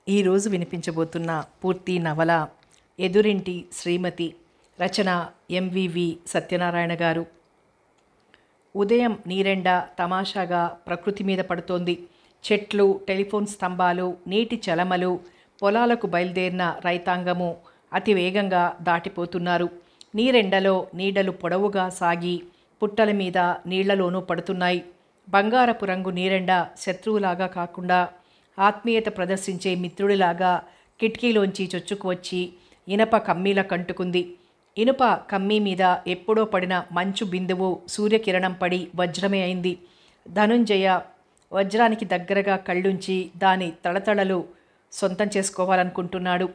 ఈరోజు వినిపించబోతున్న పూర్తి నవల ఎదురింటి శ్రీమతి. రచన ఎంవివి సత్యనారాయణ గారు. ఉదయం నీరెండ తమాషాగా ప్రకృతి మీద పడుతోంది. చెట్లు, టెలిఫోన్ స్తంభాలు, నీటి చలమలు, పొలాలకు బయలుదేరిన రైతాంగము అతి వేగంగా దాటిపోతున్నారు. నీరెండలో నీడలు పొడవుగా సాగి పుట్టల మీద నీళ్లలోనూ పడుతున్నాయి. బంగారపు రంగు నీరెండ శత్రువులాగా కాకుండా ఆత్మీయత ప్రదర్శించే మిత్రుడిలాగా కిటికీలోంచి చొచ్చుకు వచ్చి ఇనప కమ్మీల కంటుకుంది. ఇనుప కమ్మీ మీద ఎప్పుడో పడిన మంచు బిందువు సూర్యకిరణం పడి వజ్రమే అయింది. ధనుంజయ వజ్రానికి దగ్గరగా కళ్ళుంచి దాని తళతళలు సొంతం చేసుకోవాలనుకుంటున్నాడు.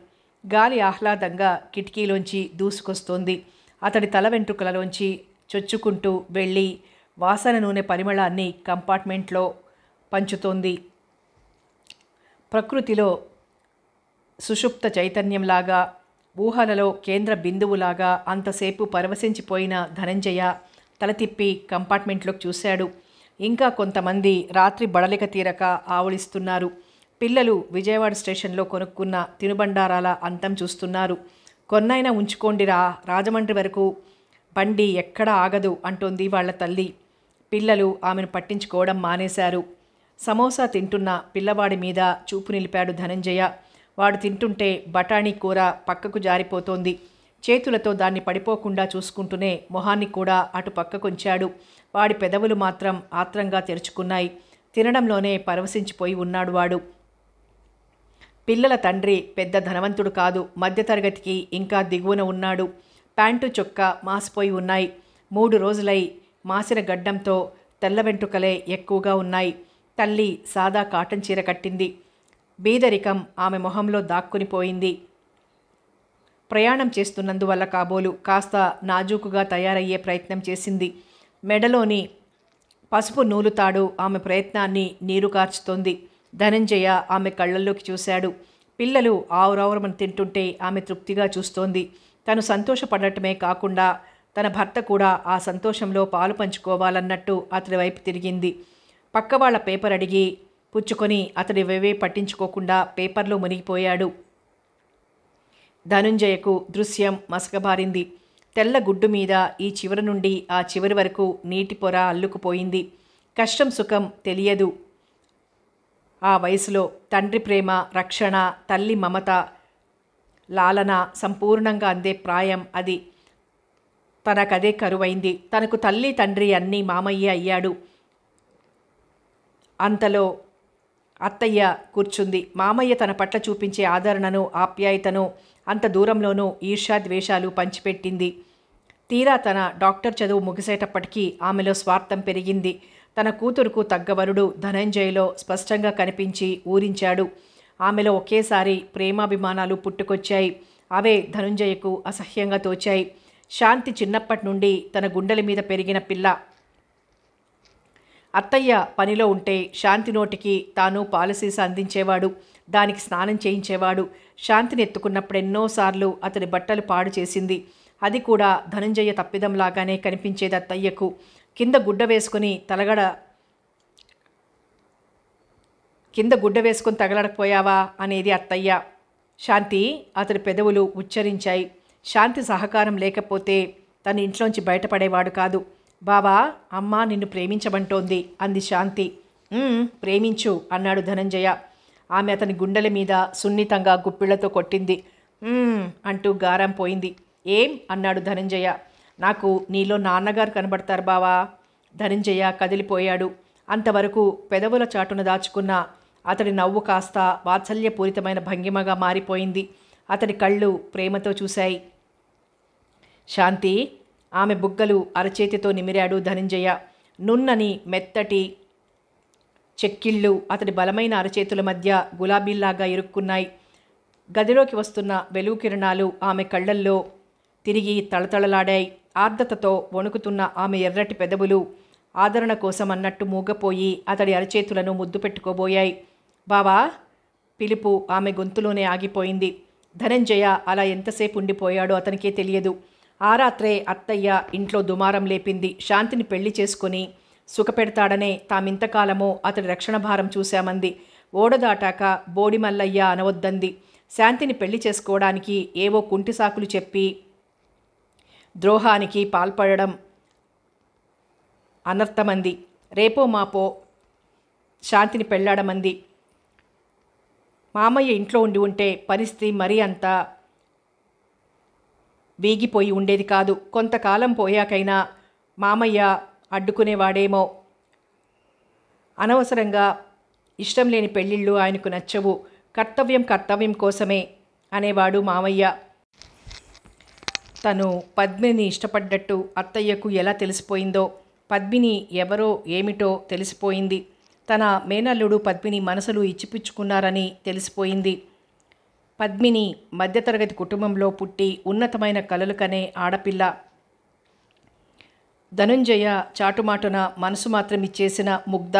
గాలి ఆహ్లాదంగా కిటికీలోంచి దూసుకొస్తోంది. అతడి తల వెంట్రుకలలోంచి చొచ్చుకుంటూ వెళ్ళి వాసన నూనె పరిమళాన్ని కంపార్ట్మెంట్లో పంచుతోంది. ప్రకృతిలో సుషుప్త చైతన్యంలాగా, ఊహలలో కేంద్ర బిందువులాగా అంతసేపు పరవశించిపోయిన ధనంజయ తల తిప్పి కంపార్ట్మెంట్లోకి చూశాడు. ఇంకా కొంతమంది రాత్రి బడలిక తీరక ఆవులిస్తున్నారు. పిల్లలు విజయవాడ స్టేషన్లో కొనుక్కున్న తినుబండారాల అంతం చూస్తున్నారు. కొన్నైనా ఉంచుకోండిరా, రాజమండ్రి వరకు బండి ఎక్కడ ఆగదు అంటోంది వాళ్ళ తల్లి. పిల్లలు ఆమెను పట్టించుకోవడం మానేశారు. సమోసా తింటున్న పిల్లవాడి మీద చూపు నిలిపాడు ధనంజయ. వాడు తింటుంటే బఠానీ కూర పక్కకు జారిపోతోంది. చేతులతో దాన్ని పడిపోకుండా చూసుకుంటూనే మొహాన్ని కూడా అటు పక్కకుంచాడు. వాడి పెదవులు మాత్రం ఆత్రంగా తెరుచుకున్నాయి. తినడంలోనే పరవశించిపోయి ఉన్నాడు వాడు. పిల్లల తండ్రి పెద్ద ధనవంతుడు కాదు, మధ్యతరగతికి ఇంకా దిగువన ఉన్నాడు. ప్యాంటు చొక్కా మాసిపోయి ఉన్నాయి. 3 రోజులై మాసిన గడ్డంతో తెల్ల వెంట్రుకలే ఎక్కువగా ఉన్నాయి. తల్లి సాదా కాటన్ చీర కట్టింది. బీదరికం ఆమె మొహంలో దాక్కునిపోయింది. ప్రయాణం చేస్తున్నందువల్ల కాబోలు కాస్త నాజూకుగా తయారయ్యే ప్రయత్నం చేసింది. మెడలోని పసుపు నూలుతాడు ఆమె ప్రయత్నాన్ని నీరు కార్చుతోంది. ధనంజయ ఆమె కళ్ళల్లోకి చూశాడు. పిల్లలు ఆవురావురమని తింటుంటే ఆమె తృప్తిగా చూస్తోంది. తను సంతోషపడటమే కాకుండా తన భర్త కూడా ఆ సంతోషంలో పాలు పంచుకోవాలన్నట్టు అతడి వైపు తిరిగింది. పక్కవాళ్ల పేపర్ అడిగి పుచ్చుకొని అతడి వేవే పట్టించుకోకుండా పేపర్లో మునిగిపోయాడు. ధనుంజయకు దృశ్యం మసకబారింది. తెల్ల గుడ్డు మీద ఈ చివరి నుండి ఆ చివరి వరకు నీటి పొర అల్లుకుపోయింది. కష్టం సుఖం తెలియదు ఆ వయసులో. తండ్రి ప్రేమ, రక్షణ, తల్లి మమత, లాలన సంపూర్ణంగా అందే ప్రాయం అది. తనకదే కరువైంది. తనకు తల్లి తండ్రి అన్నీ మామయ్య అయ్యాడు. అంతలో అత్తయ్య కూర్చుంది. మామయ్య తన పట్ల చూపించే ఆదరణను, ఆప్యాయతను అంత దూరంలోనూ ఈర్ష్యాద్వేషాలు పంచిపెట్టింది. తీరా తన డాక్టర్ చదువు ముగిసేటప్పటికీ ఆమెలో స్వార్థం పెరిగింది. తన కూతురుకు తగ్గవరుడు ధనంజయలో స్పష్టంగా కనిపించి ఊరించాడు. ఆమెలో ఒకేసారి ప్రేమాభిమానాలు పుట్టుకొచ్చాయి. అవే ధనుంజయకు అసహ్యంగా తోచాయి. శాంతి చిన్నప్పటి నుండి తన గుండెల మీద పెరిగిన పిల్ల. అత్తయ్య పనిలో ఉంటే శాంతి నోటికి తాను పాలసీస అందించేవాడు. దానికి స్నానం చేయించేవాడు. శాంతిని ఎత్తుకున్నప్పుడు ఎన్నోసార్లు అతడి బట్టలు పాడు చేసింది. అది కూడా ధనంజయ తప్పిదంలాగానే కనిపించేది అత్తయ్యకు. కింద గుడ్డ వేసుకొని తగలడపోయావా అనేది అత్తయ్య. శాంతి అతడి పెదవులు ఉచ్చరించాయి. శాంతి సహకారం లేకపోతే తన ఇంట్లోంచి బయటపడేవాడు కాదు. బావా, అమ్మ నిన్ను ప్రేమించమంటోంది అంది శాంతి. ప్రేమించు అన్నాడు ధనంజయ. ఆమె అతని గుండెల మీద సున్నితంగా గుప్పిళ్లతో కొట్టింది. అంటూ గారం పోయింది. ఏం అన్నాడు ధనంజయ. నాకు నీలో నాన్నగారు కనబడతారు బావా. ధనంజయ కదిలిపోయాడు. అంతవరకు పెదవుల చాటున దాచుకున్న అతడి నవ్వు కాస్త వాత్సల్యపూరితమైన భంగిమగా మారిపోయింది. అతడి కళ్ళు ప్రేమతో చూశాయి. శాంతి ఆమె బుగ్గలు అరచేతితో నిమిరాడు ధనంజయ. నున్నని మెత్తటి చెక్కిళ్ళు అతడి బలమైన అరచేతుల మధ్య గులాబీల్లాగా ఇరుక్కున్నాయి. గదిలోకి వస్తున్న వెలుగు కిరణాలు ఆమె కళ్ళల్లో తిరిగి తళతళలాడాయి. ఆర్ద్రతతో వణుకుతున్న ఆమె ఎర్రటి పెదవులు ఆదరణ కోసం అన్నట్టు మూగపోయి అతడి అరచేతులను ముద్దు పెట్టుకోబోయాయి. బావా పిలుపు ఆమె గొంతులోనే ఆగిపోయింది. ధనంజయ అలా ఎంతసేపు ఉండిపోయాడో అతనికే తెలియదు. ఆ రాత్రే అత్తయ్య ఇంట్లో దుమారం లేపింది. శాంతిని పెళ్లి చేసుకుని సుఖపెడతాడనే తామింతకాలమో అతడి రక్షణ భారం చూశామంది. ఓడ దాటాక బోడి మల్లయ్య అనవద్దంది. శాంతిని పెళ్లి చేసుకోవడానికి ఏవో కుంటి సాకులు చెప్పి ద్రోహానికి పాల్పడడం అనర్థమంది. రేపో మాపో శాంతిని పెళ్లాడమంది. మామయ్య ఇంట్లో ఉండి ఉంటే పరిస్థితి మరీ అంత వీగిపోయి ఉండేది కాదు. కొంతకాలం పోయాకైనా మామయ్య అడ్డుకునేవాడేమో. అనవసరంగా ఇష్టం లేని పెళ్ళిళ్ళు ఆయనకు నచ్చవు. కర్తవ్యం కర్తవ్యం కోసమే అనేవాడు మామయ్య. తను పద్మిని ఇష్టపడ్డట్టు అత్తయ్యకు ఎలా తెలిసిపోయిందో, పద్మిని ఎవరో ఏమిటో తెలిసిపోయింది. తన మేనల్లుడు పద్మిని మనసులు ఇచ్చిపుచ్చుకున్నారని తెలిసిపోయింది. పద్మిని మధ్యతరగతి కుటుంబంలో పుట్టి ఉన్నతమైన కలలు కనే ఆడపిల్ల. ధనుంజయ చాటుమాటున మనసు మాత్రం ఇచ్చేసిన ముగ్ధ.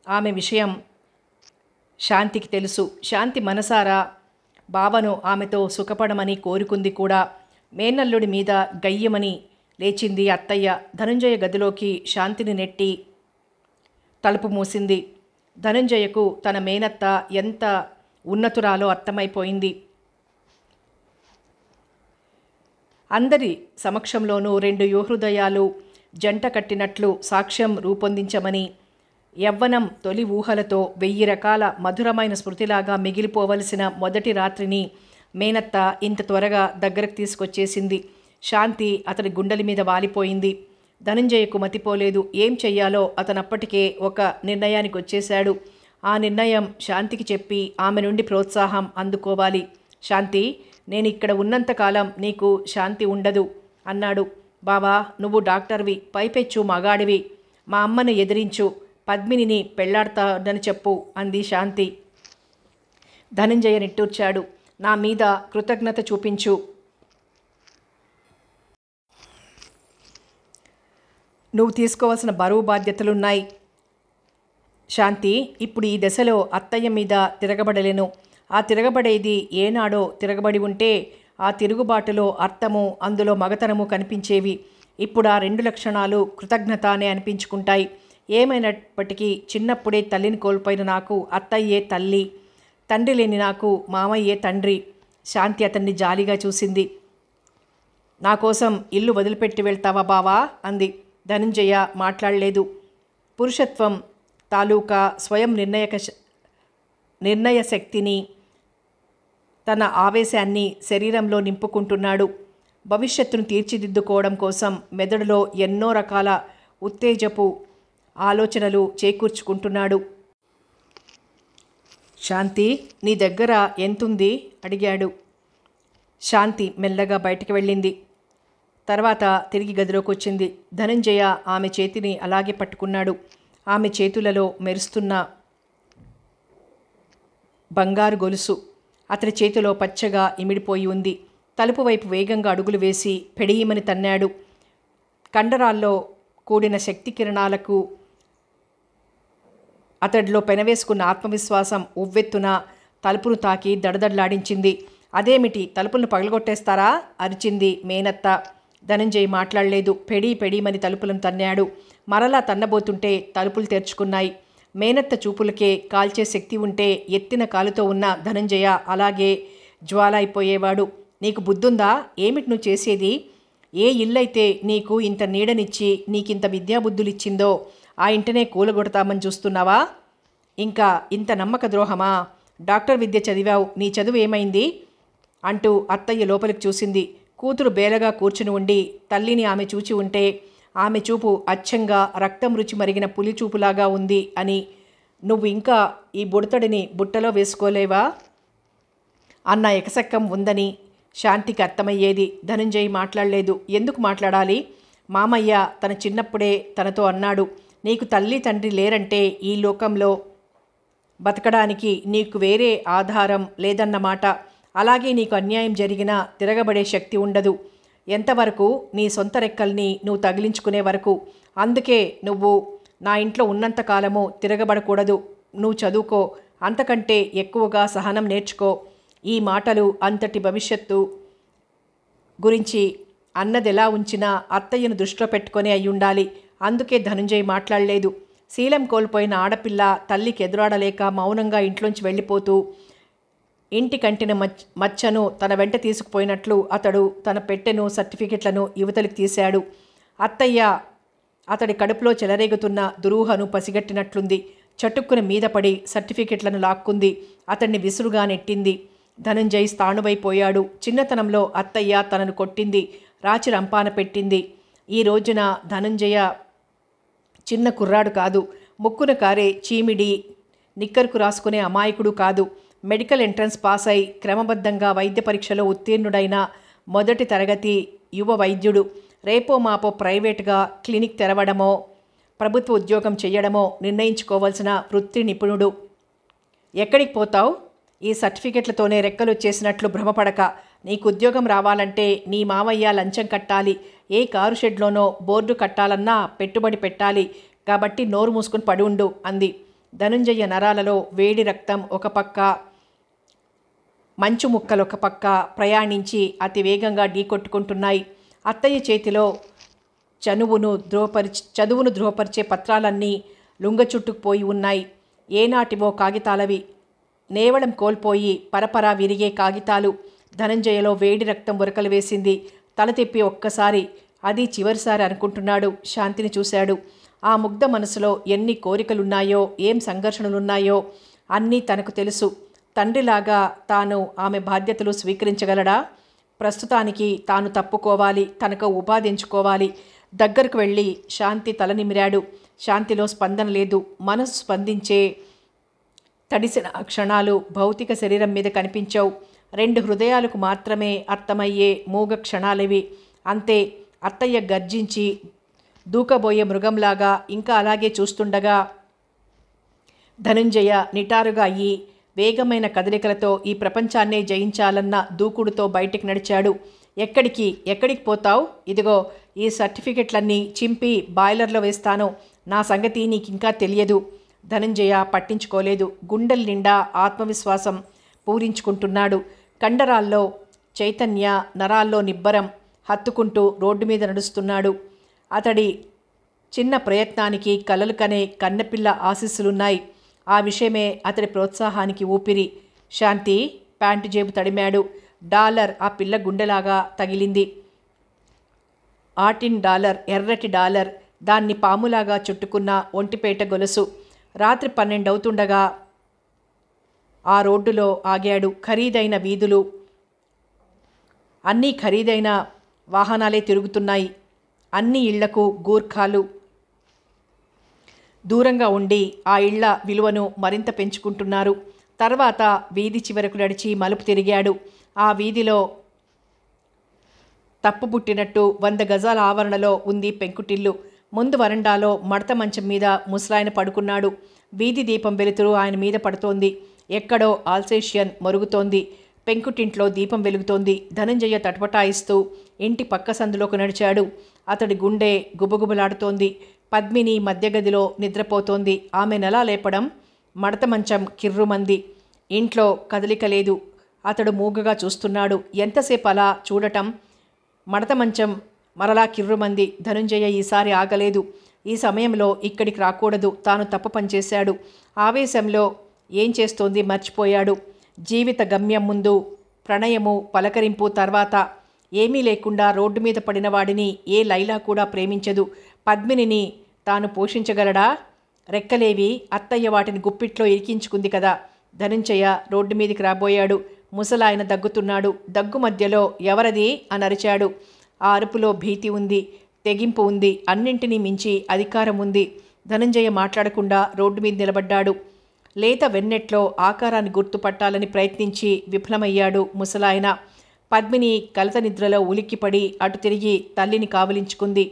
ఆమె విషయం శాంతికి తెలుసు. శాంతి మనసారా బావను ఆమెతో సుఖపడమని కోరుకుంది కూడా. మేనల్లుడి మీద గయ్యమని లేచింది అత్తయ్య. ధనుంజయ గదిలోకి శాంతిని నెట్టి తలుపు మూసింది. ధనుంజయకు తన మేనత్త ఎంత ఉన్నతురాలో అర్థమైపోయింది. అందరి సమక్షంలోనూ 2 యువహృదయాలు జంట కట్టినట్లు సాక్ష్యం రూపొందించమని, యవ్వనం తొలి ఊహలతో 1000 రకాల మధురమైన స్మృతిలాగా మిగిలిపోవలసిన మొదటి రాత్రిని మేనత్త ఇంత త్వరగా దగ్గరకు తీసుకొచ్చేసింది. శాంతి అతని గుండెల మీద వాలిపోయింది. ధనుంజయకు మతిపోలేదు. ఏం చెయ్యాలో అతనప్పటికే ఒక నిర్ణయానికి వచ్చేశాడు. ఆ నిర్ణయం శాంతికి చెప్పి ఆమె నుండి ప్రోత్సాహం అందుకోవాలి. శాంతి, నేను ఇక్కడ ఉన్నంతకాలం నీకు శాంతి ఉండదు అన్నాడు. బావా, నువ్వు డాక్టర్వి, పైపెచ్చు మగాడివి. మా అమ్మను ఎదిరించు, పద్మినిని పెళ్లాడతాడని చెప్పు అంది శాంతి. ధనంజయ నిట్టూర్చాడు. నా మీద కృతజ్ఞత చూపించు. నువ్వు తీసుకోవాల్సిన బరువు బాధ్యతలున్నాయి. శాంతి, ఇప్పుడు ఈ దశలో అత్తయ్య మీద తిరగబడలేను. ఆ తిరగబడేది ఏనాడో తిరగబడి ఉంటే ఆ తిరుగుబాటులో అర్థము, అందులో మగతనము కనిపించేవి. ఇప్పుడు ఆ 2 లక్షణాలు కృతజ్ఞత అనే అనిపించుకుంటాయి. ఏమైనప్పటికీ చిన్నప్పుడే తల్లిని కోల్పోయిన నాకు అత్తయ్యే తల్లి, తండ్రి లేని నాకు మామయ్యే తండ్రి. శాంతి అతన్ని జాలిగా చూసింది. నా కోసం ఇల్లు వదిలిపెట్టి వెళ్తావా బావా అంది. ధనంజయ మాట్లాడలేదు. పురుషత్వం తాలూకా స్వయం నిర్ణయ శక్తిని, తన ఆవేశాన్ని శరీరంలో నింపుకుంటున్నాడు. భవిష్యత్తును తీర్చిదిద్దుకోవడం కోసం మెదడులో ఎన్నో రకాల ఉత్తేజపు ఆలోచనలు చేకూర్చుకుంటున్నాడు. శాంతి, నీ దగ్గర ఎంతుంది అడిగాడు. శాంతి మెల్లగా బయటికి వెళ్ళింది. తర్వాత తిరిగి గదిలోకి వచ్చింది. ధనంజయ ఆమె చేతిని అలాగే పట్టుకున్నాడు. ఆమె చేతులలో మెరుస్తున్న బంగారు గొలుసు అతని చేతిలో పచ్చగా ఇమిడిపోయి ఉంది. తలుపు వైపు వేగంగా అడుగులు వేసి పెడీమని తన్నాడు. కండరాల్లో కూడిన శక్తి కిరణాలకు అతడిలో పెనవేసుకున్న ఆత్మవిశ్వాసం ఉవ్వెత్తున తలుపును తాకి దడదడలాడించింది. అదేమిటి, తలుపులను పగలగొట్టేస్తారా అరిచింది మేనత్త. ధనంజయ్ మాట్లాడలేదు. పెడీమని తలుపులను తన్నాడు. మరలా తన్నబోతుంటే తలుపులు తెరుచుకున్నాయి. మేనత్త చూపులకే కాల్చే శక్తి ఉంటే ఎత్తిన కాలుతో ఉన్న ధనంజయ అలాగే జ్వాలైపోయేవాడు. నీకు బుద్ధుందా? ఏమిటి నువ్వు చేసేది? ఏ ఇల్లైతే నీకు ఇంత నీడనిచ్చి నీకింత విద్యాబుద్ధులిచ్చిందో ఆ ఇంటనే కూలగొడతామని చూస్తున్నావా? ఇంకా ఇంత నమ్మక ద్రోహమా? డాక్టర్ విద్య చదివావు, నీ చదువు ఏమైంది అంటూ అత్తయ్య లోపలికి చూసింది. కూతురు బేలగా కూర్చుని ఉండి తల్లిని ఆమె చూచి ఉంటే ఆమె చూపు అచ్చంగా రక్తం రుచి మరిగిన పులి చూపులాగా ఉంది అని, నువ్వు ఇంకా ఈ బుడతడిని బుట్టలో వేసుకోలేవా అన్న ఎకసక్కం ఉందని శాంతికి అర్థమయ్యేది. ధనంజయ్ మాట్లాడలేదు. ఎందుకు మాట్లాడాలి? మామయ్య తన చిన్నప్పుడే తనతో అన్నాడు, నీకు తల్లి తండ్రి లేరంటే ఈ లోకంలో బతకడానికి నీకు వేరే ఆధారం లేదన్నమాట. అలాగే నీకు అన్యాయం జరిగినా తిరగబడే శక్తి ఉండదు. ఎంతవరకు? నీ సొంత రెక్కల్ని నువ్వు తగిలించుకునే వరకు. అందుకే నువ్వు నా ఇంట్లో ఉన్నంతకాలము తిరగబడకూడదు. నువ్వు చదువుకో, అంతకంటే ఎక్కువగా సహనం నేర్చుకో. ఈ మాటలు అంతటి భవిష్యత్తు గురించి అన్నదెలా ఉంచినా అత్తయ్యను దృష్టిలో పెట్టుకొని అయ్యుండాలి. అందుకే ధనంజయ్ మాట్లాడలేదు. శీలం కోల్పోయిన ఆడపిల్ల తల్లికి ఎదురాడలేక మౌనంగా ఇంట్లోంచి వెళ్ళిపోతూ ఇంటి కంటిన మచ్చను తన వెంట తీసుకుపోయినట్లు అతడు తన పెట్టెను సర్టిఫికెట్లను యువతలికి తీశాడు. అత్తయ్య అతడి కడుపులో చెలరేగుతున్న దురూహను పసిగట్టినట్లుంది. చటుక్కున మీద పడి సర్టిఫికెట్లను లాక్కుంది. అతన్ని విసురుగా నెట్టింది. ధనంజయ్ స్థాణువైపోయాడు. చిన్నతనంలో అత్తయ్య తనను కొట్టింది, రాచి రంపాన పెట్టింది. ఈ రోజున ధనంజయ చిన్న కుర్రాడు కాదు, ముక్కున కారే చీమిడి నిక్కరుకు రాసుకునే అమాయకుడు కాదు. మెడికల్ ఎంట్రన్స్ పాస్ అయి క్రమబద్ధంగా వైద్య పరీక్షలో ఉత్తీర్ణుడైన మొదటి తరగతి యువ వైద్యుడు. రేపో మాపో ప్రైవేటుగా క్లినిక్ తెరవడమో ప్రభుత్వ ఉద్యోగం చేయడమో నిర్ణయించుకోవాల్సిన వృత్తి నిపుణుడు. ఎక్కడికి పోతావు? ఈ సర్టిఫికెట్లతోనే రెక్కలు వచ్చేసినట్లు భ్రమపడక. నీకు ఉద్యోగం రావాలంటే నీ మామయ్య లంచం కట్టాలి. ఏ కారు షెడ్లోనో బోర్డు కట్టాలన్నా పెట్టుబడి పెట్టాలి. కాబట్టి నోరు మూసుకుని పడి ఉండు అంది. ధనుంజయ నరాలలో వేడి రక్తం ఒక పక్క, మంచు ముక్కలొక పక్క ప్రయాణించి అతి వేగంగా ఢీకొట్టుకుంటున్నాయి. అత్తయ్య చేతిలో చదువును ధృవపరిచే పత్రాలన్నీ లుంగ చుట్టుకుపోయి ఉన్నాయి. ఏనాటివో కాగితాలవి, నేవడం కోల్పోయి పరపరా విరిగే కాగితాలు. ధనంజయలో వేడి రక్తం ఉరకలు వేసింది. తల తిప్పి ఒక్కసారి, అది చివరిసారి అనుకుంటున్నాడు, శాంతిని చూశాడు. ఆ ముగ్ధ మనసులో ఎన్ని కోరికలున్నాయో, ఏం సంఘర్షణలున్నాయో అన్నీ తనకు తెలుసు. తండ్రిలాగా తాను ఆమె బాధ్యతలు స్వీకరించగలడా? ప్రస్తుతానికి తాను తప్పుకోవాలి, తనకు ఉపాధి ఎంచుకోవాలి. దగ్గరకు వెళ్ళి శాంతి తల నిమిరాడు. శాంతిలో స్పందన లేదు. మనసు స్పందించే తడిసిన క్షణాలు భౌతిక శరీరం మీద కనిపించవు. 2 హృదయాలకు మాత్రమే అర్థమయ్యే మూగ క్షణాలివి. అంతే. అత్తయ్య గర్జించి దూకబోయే మృగంలాగా ఇంకా అలాగే చూస్తుండగా ధనుంజయ నిటారుగా అయ్యి వేగమైన కదలికలతో ఈ ప్రపంచాన్నే జయించాలన్న దూకుడుతో బయటికి నడిచాడు. ఎక్కడికి పోతావు? ఇదిగో ఈ సర్టిఫికెట్లన్నీ చింపి బాయిలర్లో వేస్తాను. నా సంగతి నీకింకా తెలియదు. ధనంజయ పట్టించుకోలేదు. గుండెల నిండా ఆత్మవిశ్వాసం పూరించుకుంటున్నాడు. కండరాల్లో చైతన్య, నరాల్లో నిబ్బరం హత్తుకుంటూ రోడ్డు మీద నడుస్తున్నాడు. అతడి చిన్న ప్రయత్నానికి కలలు కనే కన్నపిల్ల ఆశీస్సులున్నాయి. ఆ విషయమే అతడి ప్రోత్సాహానికి ఊపిరి. శాంతి ప్యాంటు జేబు తడిమాడు. డాలర్ ఆ పిల్ల గుండెలాగా తగిలింది. $18, ఎర్రటి డాలర్. దాన్ని పాములాగా చుట్టుకున్న ఒంటిపేట గొలుసు. రాత్రి 12 అవుతుండగా ఆ రోడ్డులో ఆగాడు. ఖరీదైన వీధులు, అన్నీ ఖరీదైన వాహనాలే తిరుగుతున్నాయి. అన్ని ఇళ్లకు గూర్ఖాలు. దూరంగా ఉండి ఆ ఇళ్ల విలువను మరింత పెంచుకుంటున్నారు. తర్వాత వీధి చివరకు నడిచి మలుపు తిరిగాడు. ఆ వీధిలో తప్పు పుట్టినట్టు 100 గజాల ఆవరణలో ఉంది పెంకుటిల్లు. ముందు వరండాలో మడత మంచం మీద ముసలాయన పడుకున్నాడు. వీధి దీపం వెలుతురు ఆయన మీద పడుతోంది. ఎక్కడో ఆల్సేషియన్ మరుగుతోంది. పెంకుటింట్లో దీపం వెలుగుతోంది. ధనంజయ తటపటాయిస్తూ ఇంటి పక్క సందులోకి నడిచాడు. అతడి గుండె గుబగుబలాడుతోంది. పద్మిని మధ్య గదిలో నిద్రపోతోంది. ఆమె నెలా లేపడం. మడత మంచం కిర్రుమంది. ఇంట్లో కదలిక లేదు. అతడు మూగగా చూస్తున్నాడు. ఎంతసేపు అలా చూడటం? మడత మంచం మరలా కిర్రుమంది. ధనుంజయ ఈసారి ఆగలేదు. ఈ సమయంలో ఇక్కడికి రాకూడదు. తాను తప్పు పనిచేశాడు. ఆవేశంలో ఏం చేస్తోంది మర్చిపోయాడు. జీవిత గమ్యం ముందు ప్రణయము, పలకరింపు, తర్వాత ఏమీ లేకుండా రోడ్డు మీద పడిన వాడిని ఏ లైలా కూడా ప్రేమించదు. పద్మినిని తాను పోషించగలడా? రెక్కలేవి. అత్తయ్య వాటిని గుప్పిట్లో ఇరికించుకుంది కదా. ధనుంజయ రోడ్డు మీదకి రాబోయాడు. ముసలాయన దగ్గుతున్నాడు. దగ్గు మధ్యలో ఎవరది అని అరిచాడు. ఆ అరుపులో భీతి ఉంది, తెగింపు ఉంది, అన్నింటినీ మించి అధికారం ఉంది. ధనంజయ మాట్లాడకుండా రోడ్డు మీద నిలబడ్డాడు. లేత వెన్నెట్లో ఆకారాన్ని గుర్తుపట్టాలని ప్రయత్నించి విఫలమయ్యాడు ముసలాయన. పద్మిని కలత నిద్రలో ఉలిక్కిపడి అటు తిరిగి తల్లిని కావలించుకుంది.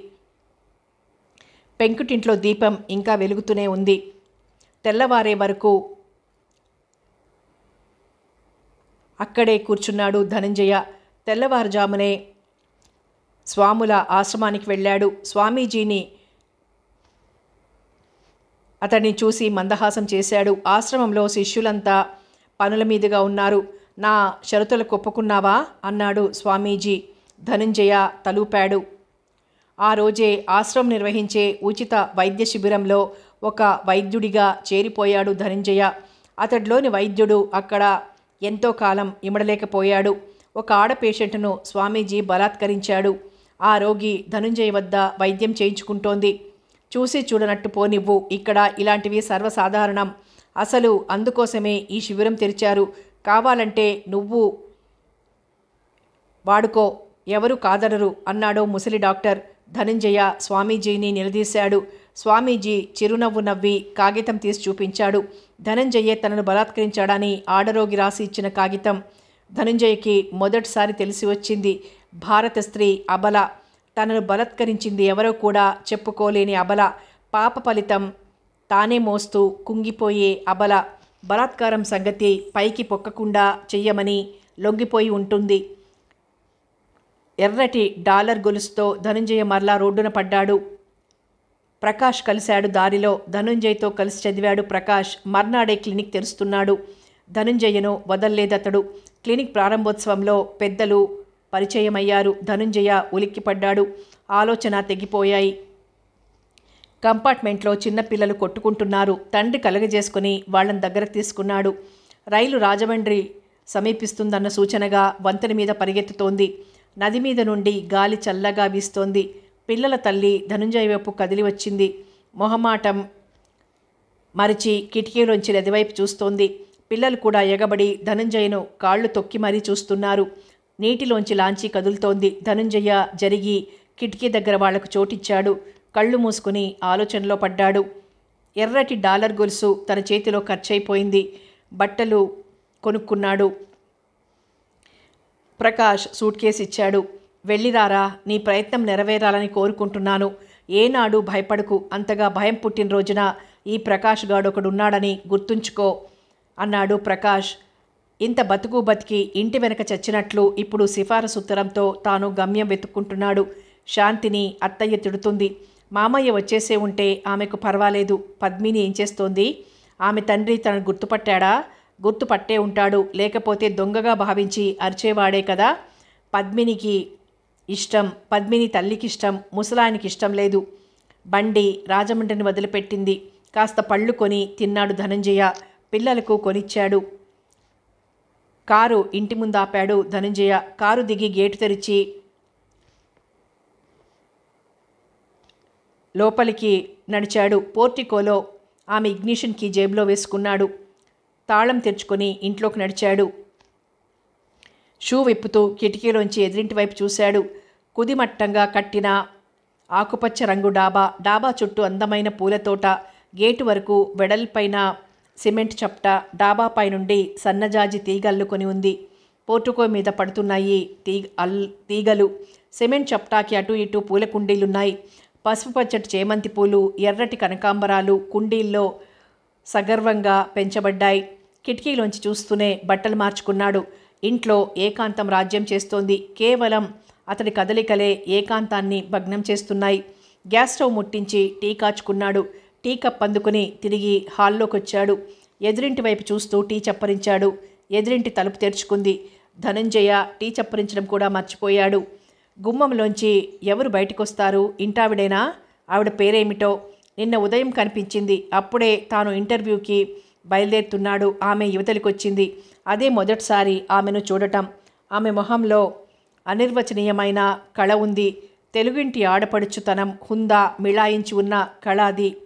పెంకుటింట్లో దీపం ఇంకా వెలుగుతూనే ఉంది. తెల్లవారే వరకు అక్కడే కూర్చున్నాడు ధనంజయ. తెల్లవారుజామునే స్వాముల ఆశ్రమానికి వెళ్ళాడు. స్వామీజీని అతన్ని చూసి మందహాసం చేశాడు. ఆశ్రమంలో శిష్యులంతా పనుల మీదుగా ఉన్నారు. నా షరతులకు ఒప్పుకున్నావా అన్నాడు స్వామీజీ. ధనంజయ తలూపాడు. ఆ రోజే ఆశ్రమం నిర్వహించే ఉచిత వైద్య శిబిరంలో ఒక వైద్యుడిగా చేరిపోయాడు ధనంజయ. అతడిలోని వైద్యుడు అక్కడ ఎంతో కాలం ఇమడలేకపోయాడు. ఒక ఆడ పేషెంట్ను స్వామీజీ బలాత్కరించాడు. ఆ రోగి ధనుంజయ వద్ద వైద్యం చేయించుకుంటోంది. చూసి చూడనట్టు పోనివ్వు, ఇక్కడ ఇలాంటివి సర్వసాధారణం. అసలు అందుకోసమే ఈ శిబిరం తెరిచారు. కావాలంటే నువ్వు వాడుకో, ఎవరు కాదనరు అన్నాడు ముసలి డాక్టర్. ధనంజయ స్వామీజీని నిలదీశాడు. స్వామీజీ చిరునవ్వు నవ్వి కాగితం తీసి చూపించాడు. ధనంజయే తనను బలాత్కరించాడని ఆడరోగి రాసి ఇచ్చిన కాగితం. ధనంజయకి మొదటిసారి తెలిసి వచ్చింది. భారత స్త్రీ అబల. తనను బలాత్కరించింది ఎవరో కూడా చెప్పుకోలేని అబల. పాప ఫలితం తానే మోస్తూ కుంగిపోయే అబల. బలాత్కారం సంగతి పైకి పొక్కకుండా చెయ్యమని లొంగిపోయి ఉంటుంది. ఎర్రటి డాలర్ గొలుసుతో ధనంజయ మరలా రోడ్డున పడ్డాడు. ప్రకాష్ కలిశాడు దారిలో. ధనుంజయ్తో కలిసి చదివాడు ప్రకాష్. మర్నాడే క్లినిక్ తెరుస్తున్నాడు. ధనుంజయను వదల్లేదతడు. క్లినిక్ ప్రారంభోత్సవంలో పెద్దలు పరిచయమయ్యారు. ధనుంజయ ఉలిక్కిపడ్డాడు. ఆలోచన తెగిపోయాయి. కంపార్ట్మెంట్లో చిన్నపిల్లలు కొట్టుకుంటున్నారు. తండ్రి కలగజేసుకుని వాళ్ళని దగ్గరకు తీసుకున్నాడు. రైలు రాజమండ్రి సమీపిస్తుందన్న సూచనగా వంతెన మీద పరిగెత్తుతోంది. నది మీద నుండి గాలి చల్లగా వీస్తోంది. పిల్లల తల్లి ధనుంజయ వైపు కదిలి వచ్చింది. మొహమాటం మరిచి కిటికీలోంచి నదివైపు చూస్తోంది. పిల్లలు కూడా ఎగబడి ధనుంజయను కాళ్ళు తొక్కి మరీ చూస్తున్నారు. నీటిలోంచి లాంచీ కదులుతోంది. ధనుంజయ జరిగి కిటికీ దగ్గర వాళ్లకు చోటిచ్చాడు. కళ్ళు మూసుకుని ఆలోచనలో పడ్డాడు. ఎర్రటి డాలర్ గొలుసు తన చేతిలో ఖర్చయిపోయింది. బట్టలు కొనుక్కున్నాడు. ప్రకాష్ సూట్ కేసు ఇచ్చాడు. వెళ్ళిరారా, నీ ప్రయత్నం నెరవేరాలని కోరుకుంటున్నాను. ఏనాడు భయపడకు. అంతగా భయం పుట్టిన రోజున ఈ ప్రకాష్ గాడొకడున్నాడని గుర్తుంచుకో అన్నాడు ప్రకాష్. ఇంత బతుకు బతికి ఇంటి వెనక చచ్చినట్లు ఇప్పుడు సిఫారసు ఉత్తరంతో తాను గమ్యం వెతుక్కుంటున్నాడు. శాంతిని అత్తయ్య తిడుతుంది. మామయ్య వచ్చేసే ఉంటే ఆమెకు పర్వాలేదు. పద్మిని ఏం చేస్తోంది? ఆమె తండ్రి తనను గుర్తుపట్టాడా? గుర్తుపట్టే ఉంటాడు. లేకపోతే దొంగగా భావించి అరిచేవాడే కదా. పద్మినికి ఇష్టం, పద్మిని తల్లికి ఇష్టం, ముసలాయనికి ఇష్టం లేదు. బండి రాజమండ్రిని వదిలిపెట్టింది. కాస్త పళ్ళు కొని తిన్నాడు ధనంజయ. పిల్లలకు కొనిచ్చాడు. కారు ఇంటి ముందు ఆపాడు ధనంజయ. కారు దిగి గేటు తెరిచి లోపలికి నడిచాడు. పోర్టికోలో ఆమె ఇగ్నిషన్ కీ జేబులో వేసుకున్నాడు. తాళం తెరుచుకొని ఇంట్లోకి నడిచాడు. షూ విప్పుతూ కిటికీలోంచి ఎదురింటి వైపు చూశాడు. కుదిమట్టంగా కట్టిన ఆకుపచ్చ రంగు డాబా. డాబా చుట్టూ అందమైన పూలతోట. గేటు వరకు వెడల్పైన సిమెంట్ చప్ట. డాబాపై నుండి సన్నజాజి తీగల్లుకొని ఉంది. పోర్టుకో మీద పడుతున్నాయి తీగలు. సిమెంట్ చప్టాకి అటు ఇటు పూల కుండీలున్నాయి. పసుపు పచ్చటి చేమంతి పూలు, ఎర్రటి కనకాంబరాలు కుండీల్లో సగర్వంగా పెంచబడ్డాయి. కిటికీలోంచి చూస్తూనే బట్టలు మార్చుకున్నాడు. ఇంట్లో ఏకాంతం రాజ్యం చేస్తోంది. కేవలం అతడి కదలికలే ఏకాంతాన్ని భగ్నం చేస్తున్నాయి. గ్యాస్ స్టవ్ ముట్టించి టీ కాచుకున్నాడు. టీ కప్ అందుకుని తిరిగి హాల్లోకి వచ్చాడు. ఎదురింటి వైపు చూస్తూ టీ చప్పరించాడు. ఎదురింటి తలుపు తెరుచుకుంది. ధనంజయ టీ చప్పరించడం కూడా మర్చిపోయాడు. గుమ్మంలోంచి ఎవరు బయటకొస్తారు? ఇంటావిడేనా? ఆవిడ పేరేమిటో? నిన్న ఉదయం కనిపించింది. అప్పుడే తాను ఇంటర్వ్యూకి బయలుదేరుతున్నాడు. ఆమె యువతలికొచ్చింది. అదే మొదటిసారి ఆమెను చూడటం. ఆమె మొహంలో అనిర్వచనీయమైన కళ ఉంది. తెలుగింటి ఆడపడుచుతనం హుందా మిళాయించి ఉన్న కళ అది.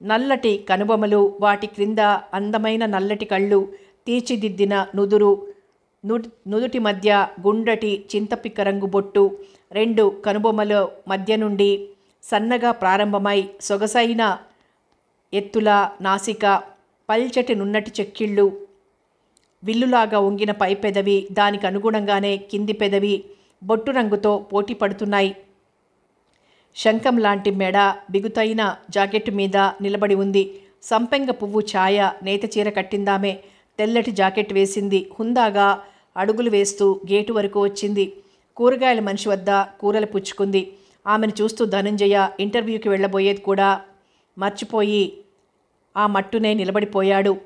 నల్లటి కనుబొమలు, వాటి క్రింద అందమైన నల్లటి కళ్ళు, తీర్చిదిద్దిన నుదుటి మధ్య గుండ్రటి చింతపిక్క రంగు బొట్టు, రెండు కనుబొమ్మల మధ్య నుండి సన్నగా ప్రారంభమై సొగసైన ఎత్తుల నాసిక, పల్చటి నున్నటి చెక్కిళ్ళు, విల్లులాగా వంగిన పై పెదవి, దానికి అనుగుణంగానే కింది పెదవి బొట్టు రంగుతో పోటీ పడుతున్నాయి. శంఖం లాంటి మెడ బిగుతైన జాకెట్టు మీద నిలబడి ఉంది. సంపెంగ పువ్వు ఛాయ నేత చీర కట్టిందామే. తెల్లటి జాకెట్ వేసింది. హుందాగా అడుగులు వేస్తూ గేటు వరకు వచ్చింది. కూరగాయల మనిషి వద్ద కూరలు పుచ్చుకుంది. ఆమెను చూస్తూ ధనంజయ ఇంటర్వ్యూకి వెళ్ళబోయేది కూడా మర్చిపోయి ఆ మట్టునే నిలబడిపోయాడు.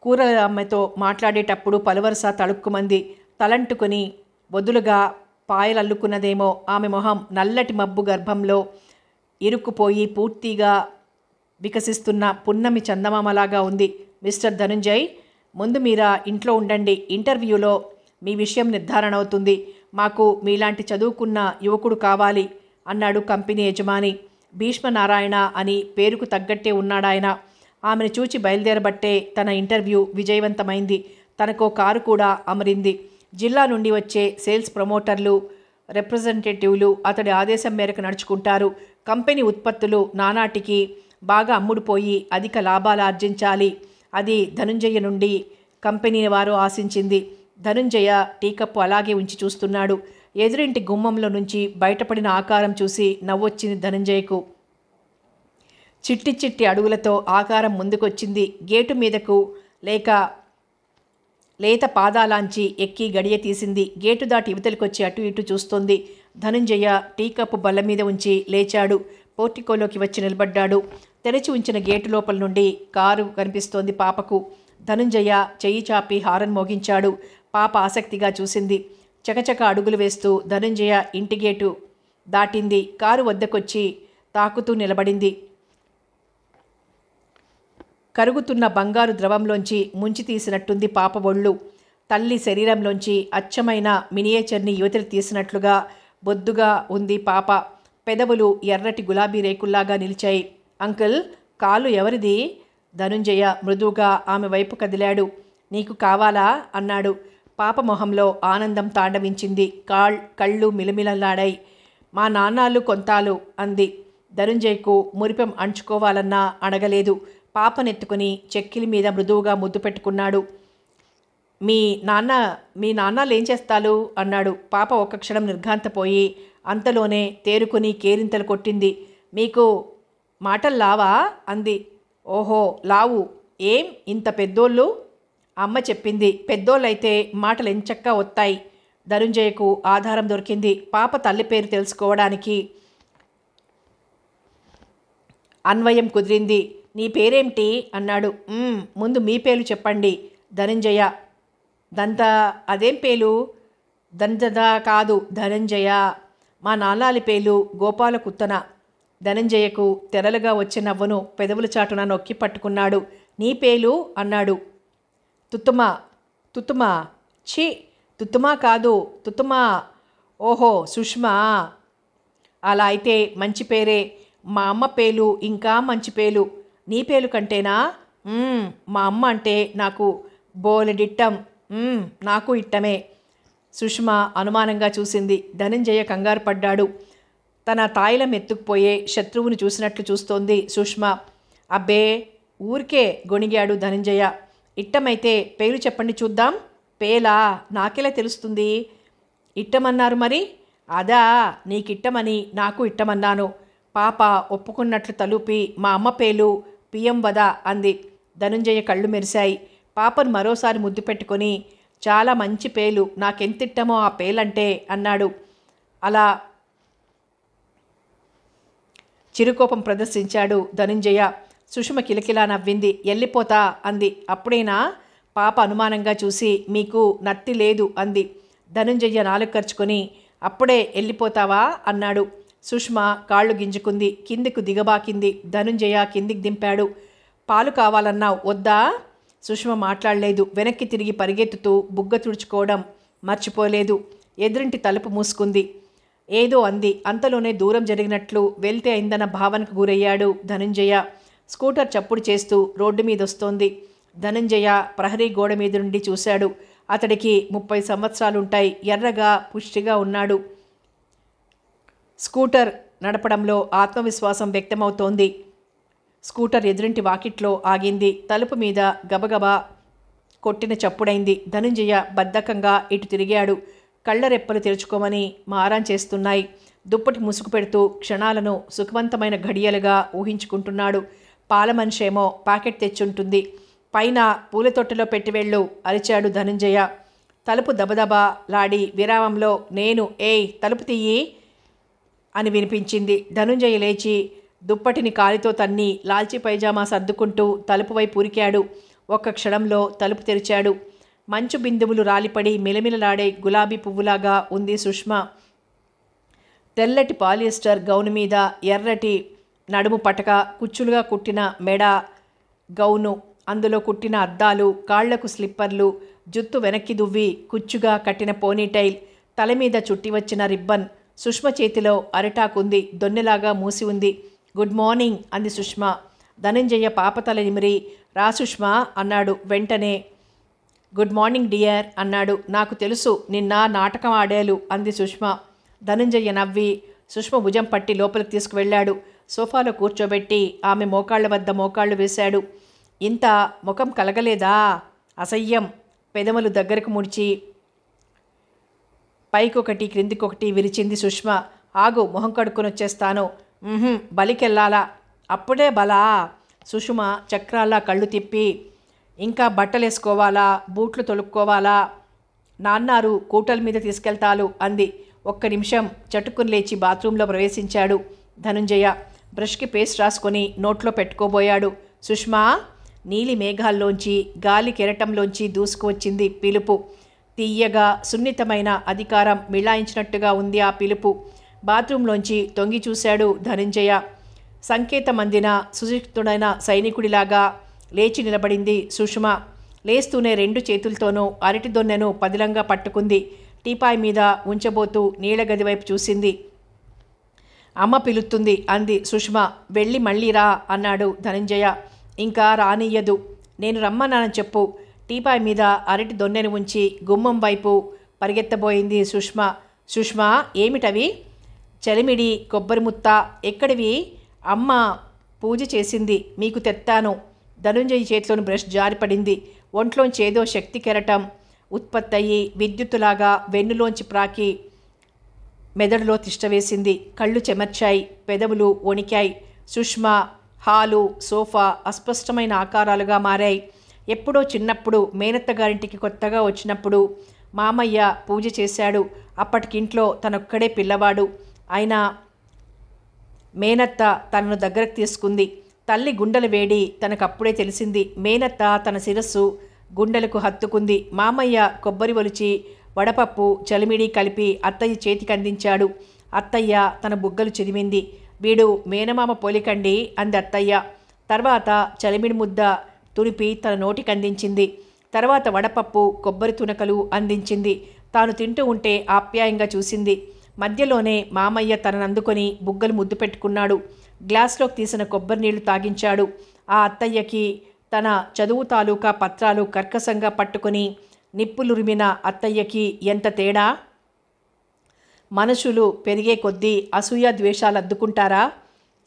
కూరల అమ్మతో మాట్లాడేటప్పుడు పలువరస తళుక్కుమంది. తలంటుకొని వదులుగా పాయలల్లుకున్నదేమో. ఆమె మొహం నల్లటి మబ్బు గర్భంలో ఇరుక్కుపోయి పూర్తిగా వికసిస్తున్న పున్నమి చందమామలాగా ఉంది. మిస్టర్ ధనుంజయ్, ముందు మీరా ఇంట్లో ఉండండి. ఇంటర్వ్యూలో మీ విషయం నిర్ధారణ అవుతుంది. మాకు మీలాంటి చదువుకున్న యువకుడు కావాలి అన్నాడు కంపెనీ యజమాని. భీష్మనారాయణ అని పేరుకు తగ్గట్టే ఉన్నాడాయన. ఆమెను చూచి బయలుదేరబట్టే తన ఇంటర్వ్యూ విజయవంతమైంది. తనకో కారు కూడా అమరింది. జిల్లా నుండి వచ్చే సేల్స్ ప్రమోటర్లు, రిప్రజెంటేటివ్లు అతడి ఆదేశం మేరకు నడుచుకుంటారు. కంపెనీ ఉత్పత్తులు నానాటికి బాగా అమ్ముడుపోయి అధిక లాభాలు ఆర్జించాలి. అది ధనుంజయ నుండి కంపెనీ వారు ఆశించింది. ధనుంజయ టీకప్పు అలాగే ఉంచి చూస్తున్నాడు. ఎదురింటి గుమ్మంలో నుంచి బయటపడిన ఆకారం చూసి నవ్వొచ్చింది ధనుంజయకు. చిట్టి చిట్టి అడుగులతో ఆకారం ముందుకొచ్చింది. గేటు మీదకు లేత పాదాలాంచి ఎక్కి గడియ తీసింది. గేటు దాటి యువతలకొచ్చి అటు ఇటు చూస్తోంది. ధనుంజయ టీకప్పు బల్ల మీద ఉంచి లేచాడు. పోర్టికోలోకి వచ్చి నిలబడ్డాడు. తెరచి ఉంచిన గేటు లోపల నుండి కారు కనిపిస్తోంది పాపకు. ధనుంజయ చెయ్యి చాపి హారన్ మోగించాడు. పాప ఆసక్తిగా చూసింది. చకచక అడుగులు వేస్తూ ధనుంజయ ఇంటి గేటు దాటింది. కారు వద్దకొచ్చి తాకుతూ నిలబడింది. కరుగుతున్న బంగారు ద్రవంలోంచి ముంచి తీసినట్టుంది పాప ఒళ్ళు. తల్లి శరీరంలోంచి అచ్చమైన మినియేచర్ని యువతలు తీసినట్లుగా బొద్దుగా ఉంది పాప. పెదవులు ఎర్రటి గులాబీ రేకుల్లాగా నిలిచాయి. అంకుల్, కాలు ఎవరిది? ధనుంజయ మృదువుగా ఆమె వైపు కదిలాడు. నీకు కావాలా అన్నాడు. పాప మొహంలో ఆనందం తాండవించింది. కళ్ళు మిలమిలలాడాయి. మా నాన్నాళ్ళు కొంతాలు అంది. ధనుంజయ్కు మురిపెం అంచుకోవాలన్నా అడగలేదు. పాపనెత్తుకుని చెక్కిలి మీద మృదువుగా ముద్దు పెట్టుకున్నాడు. మీ నాన్నలేం చేస్తాలు అన్నాడు. పాప ఒక్క క్షణం నిర్ఘాంతపోయి అంతలోనే తేరుకుని కేరింతలు కొట్టింది. మీకు మాటలు లావా అంది. ఓహో, లావు. ఏం ఇంత పెద్దోళ్ళు? అమ్మ చెప్పింది. పెద్దోళ్ళైతే మాటలు ఎంచక్కా వస్తాయి. ధనుంజయకు ఆధారం దొరికింది. పాప తల్లి పేరు తెలుసుకోవడానికి అన్వయం కుదిరింది. నీ పేరేమిటి అన్నాడు. ముందు మీ పేరు చెప్పండి. ధనుంజయ. అదేం పేలు? దంజద కాదు, ధనంజయ. మా నాలాలి పేలు గోపాలకుత్తన. ధనంజయకు తెరలుగా వచ్చే నవ్వును పెదవుల చాటున నొక్కి పట్టుకున్నాడు. నీ పేలు అన్నాడు. తుతుమా. ఛీ, తుతుమా కాదు, తుతుమా. ఓహో, సుష్మా. అలా అయితే మంచి పేరే. మా అమ్మ పేలు ఇంకా మంచి పేలు. నీ పేలు కంటేనా? మా అమ్మ అంటే నాకు బోలెడిట్టం. నాకు ఇట్టమే. సుష్మా అనుమానంగా చూసింది. ధనంజయ కంగారు పడ్డాడు. తన తాయిలం ఎత్తుకుపోయే శత్రువుని చూసినట్లు చూస్తోంది సుష్మా. అబ్బే, ఊరికే గొణిగాడు ధనంజయ. ఇట్టమైతే పేరు చెప్పండి చూద్దాం. పేలా? నాకెలా తెలుస్తుంది? ఇట్టమన్నారు మరి. అదా, నీకిట్టమని నాకు ఇట్టమన్నాను. పాప ఒప్పుకున్నట్లు తలూపి మా అమ్మ పేలు పియం వద అంది. ధనుంజయ కళ్ళు మెరిశాయి. పాపను మరోసారి ముద్దు పెట్టుకొని చాలా మంచి పేలు, నాకెంతిట్టమో ఆ పేలంటే అన్నాడు. అలా చిరుకోపం ప్రదర్శించాడు ధనుంజయ. సుషుమ కిలకిలా నవ్వింది. ఎల్లిపోతా అంది. అప్పుడేనా? పాప అనుమానంగా చూసి మీకు నత్తి లేదు అంది. ధనుంజయ నాలుగు ఖర్చుకొని అప్పుడే వెళ్ళిపోతావా అన్నాడు. సుష్మ కాళ్ళు గింజుకుంది. కిందికి దిగబాకింది. ధనుంజయ కిందికి దింపాడు. పాలు కావాలన్నావు, వద్దా? సుష్మ మాట్లాడలేదు. వెనక్కి తిరిగి పరిగెత్తుతూ బుగ్గ తుడుచుకోవడం మర్చిపోలేదు. ఎదురింటి తలుపు మూసుకుంది. ఏదో అంది. అంతలోనే దూరం జరిగినట్లు వెళ్తే అయిందన్న భావనకు గురయ్యాడు ధనుంజయ. స్కూటర్ చప్పుడు చేస్తూ రోడ్డు మీదొస్తోంది. ధనుంజయ ప్రహరీ గోడ మీద నుండి చూశాడు. అతడికి 30 సంవత్సరాలుంటాయి. ఎర్రగా పుష్టిగా ఉన్నాడు. స్కూటర్ నడపడంలో ఆత్మవిశ్వాసం వ్యక్తమవుతోంది. స్కూటర్ ఎదురింటి వాకిట్లో ఆగింది. తలుపు మీద గబగబా కొట్టిన చప్పుడైంది. ధనుంజయ బద్ధకంగా ఇటు తిరిగాడు. కళ్ళరెప్పలు తెరుచుకోమని మారాన్ చేస్తున్నాయి. దుప్పటి ముసుగు పెడుతూ క్షణాలను సుఖవంతమైన ఘడియలుగా ఊహించుకుంటున్నాడు. పాల మనిషేమో ప్యాకెట్ తెచ్చుంటుంది. పైన పూల తొట్టెలో పెట్టివెళ్ళు అరిచాడు ధనుంజయ. తలుపు దబదబా లాడి విరామంలో నేను ఏయ్ తలుపు తీయి అని వినిపించింది. ధనుంజయ లేచి దుప్పటిని కాలితో తన్ని లాల్చి పైజామా సర్దుకుంటూ తలుపు వైపు ఉరికాడు. ఒక్క క్షణంలో తలుపు తెరిచాడు. మంచు బిందువులు రాలిపడి మిలమిలలాడే గులాబీ పువ్వులాగా ఉంది సుష్మ. తెల్లటి పాలియస్టర్ గౌను మీద ఎర్రటి నడుము పటక, కుచ్చులుగా కుట్టిన మెడ గౌను, అందులో కుట్టిన అద్దాలు, కాళ్లకు స్లిప్పర్లు, జుత్తు వెనక్కి దువ్వి కుచ్చుగా కట్టిన పోనీటైల్, తల మీద చుట్టి వచ్చిన రిబ్బన్. సుష్మ చేతిలో అరిటాకుంది, దొన్నెలాగా మూసి ఉంది. గుడ్ మార్నింగ్ అంది సుష్మ. ధనంజయ పాపతల నిమిరి రా సుష్మా అన్నాడు. వెంటనే గుడ్ మార్నింగ్ డియర్ అన్నాడు. నాకు తెలుసు నిన్న నాటకం ఆడాలు అంది సుష్మ. ధనంజయ నవ్వి సుష్మ భుజం పట్టి లోపలికి తీసుకువెళ్ళాడు. సోఫాలో కూర్చోబెట్టి ఆమె మోకాళ్ల వద్ద మోకాళ్ళు వేశాడు. ఇంత ముఖం కలగలేదా? అసహ్యం. పెదవులు దగ్గరకు ముడిచి పైకొకటి క్రిందికొకటి విరిచింది సుష్మ. ఆగు, మొహం కడుక్కొని వచ్చేస్తాను. బలికెళ్ళాలా? అప్పుడే బలా? సుష్మ చక్రాల్లా కళ్ళు తిప్పి ఇంకా బట్టలేసుకోవాలా, బూట్లు తొలుక్కోవాలా? నాన్నారు కూటల మీద తీసుకెళ్తాలు అంది. ఒక్క నిమిషం. చటుక్కుని లేచి బాత్రూంలో ప్రవేశించాడు ధనుంజయ. బ్రష్కి పేస్ట్ రాసుకొని నోట్లో పెట్టుకోబోయాడు. సుష్మా! నీలి మేఘాల్లోంచి, గాలి కెరటంలోంచి దూసుకువచ్చింది పిలుపు. తీయగా, సున్నితమైన అధికారం మిళాయించినట్టుగా ఉంది ఆ పిలుపు. బాత్రూంలోంచి తొంగి చూశాడు ధనంజయ. సంకేతమందిన సుశిక్షితుడైన సైనికుడిలాగా లేచి నిలబడింది సుష్మ. లేస్తూనే రెండు చేతులతోనూ అరటి దొన్నెను పదిలంగా పట్టుకుంది. టీపాయ్ మీద ఉంచబోతూ నీళ్ళగది వైపు చూసింది. అమ్మ పిలుస్తుంది అంది సుష్మ. వెళ్ళి మళ్ళీ రా అన్నాడు ధనంజయ. ఇంకా రానియ్యదు. నేను రమ్మన్నానని చెప్పు. టీపాయ్ మీద అరటి దొన్నెను ఉంచి గుమ్మం వైపు పరిగెత్తబోయింది సుష్మ. సుష్మ, ఏమిటవి? చలిమిడి, కొబ్బరి ముత్త. ఎక్కడివి? అమ్మ పూజ చేసింది, మీకు తెత్తాను. ధనుంజయ చేతిలోని బ్రష్ జారిపడింది. ఒంట్లోంచి ఏదో శక్తి కెరటం ఉత్పత్తయ్యి విద్యుత్తులాగా వెన్నులోంచి ప్రాకి మెదడులో తిష్టవేసింది. కళ్ళు చెమర్చాయి, పెదవులు వణికాయి. సుష్మ, హాలు, సోఫా అస్పష్టమైన ఆకారాలుగా మారాయి. ఎప్పుడో చిన్నప్పుడు మేనత్తగారింటికి కొత్తగా వచ్చినప్పుడు మామయ్య పూజ చేశాడు. అప్పటికింట్లో తనొక్కడే పిల్లవాడు. అయినా మేనత్త తనను దగ్గరకు తీసుకుంది. తల్లి గుండెల వేడి తనకప్పుడే తెలిసింది. మేనత్త తన శిరస్సు గుండెలకు హత్తుకుంది. మామయ్య కొబ్బరి ఒలిచి వడపప్పు, చలిమిడి కలిపి అత్తయ్య చేతికి అందించాడు. అత్తయ్య తన బుగ్గలు చిదిమింది. వీడు మేనమామ పోలికండి అంది అత్తయ్య. తర్వాత చలిమిడి ముద్ద తురిపి తన నోటికి అందించింది. తర్వాత వడపప్పు, కొబ్బరి తునకలు అందించింది. తాను తింటూ ఉంటే ఆప్యాయంగా చూసింది. మధ్యలోనే మామయ్య తననందుకొని బుగ్గలు ముద్దు పెట్టుకున్నాడు. గ్లాస్లోకి తీసిన కొబ్బరి నీళ్లు తాగించాడు. ఆ అత్తయ్యకి తన చదువు తాలూకా పత్రాలు కర్కశంగా పట్టుకొని నిప్పులురిమిన అత్తయ్యకి ఎంత తేడా! మనుషులు పెరిగే కొద్దీ అసూయ ద్వేషాలు అద్దుకుంటారా?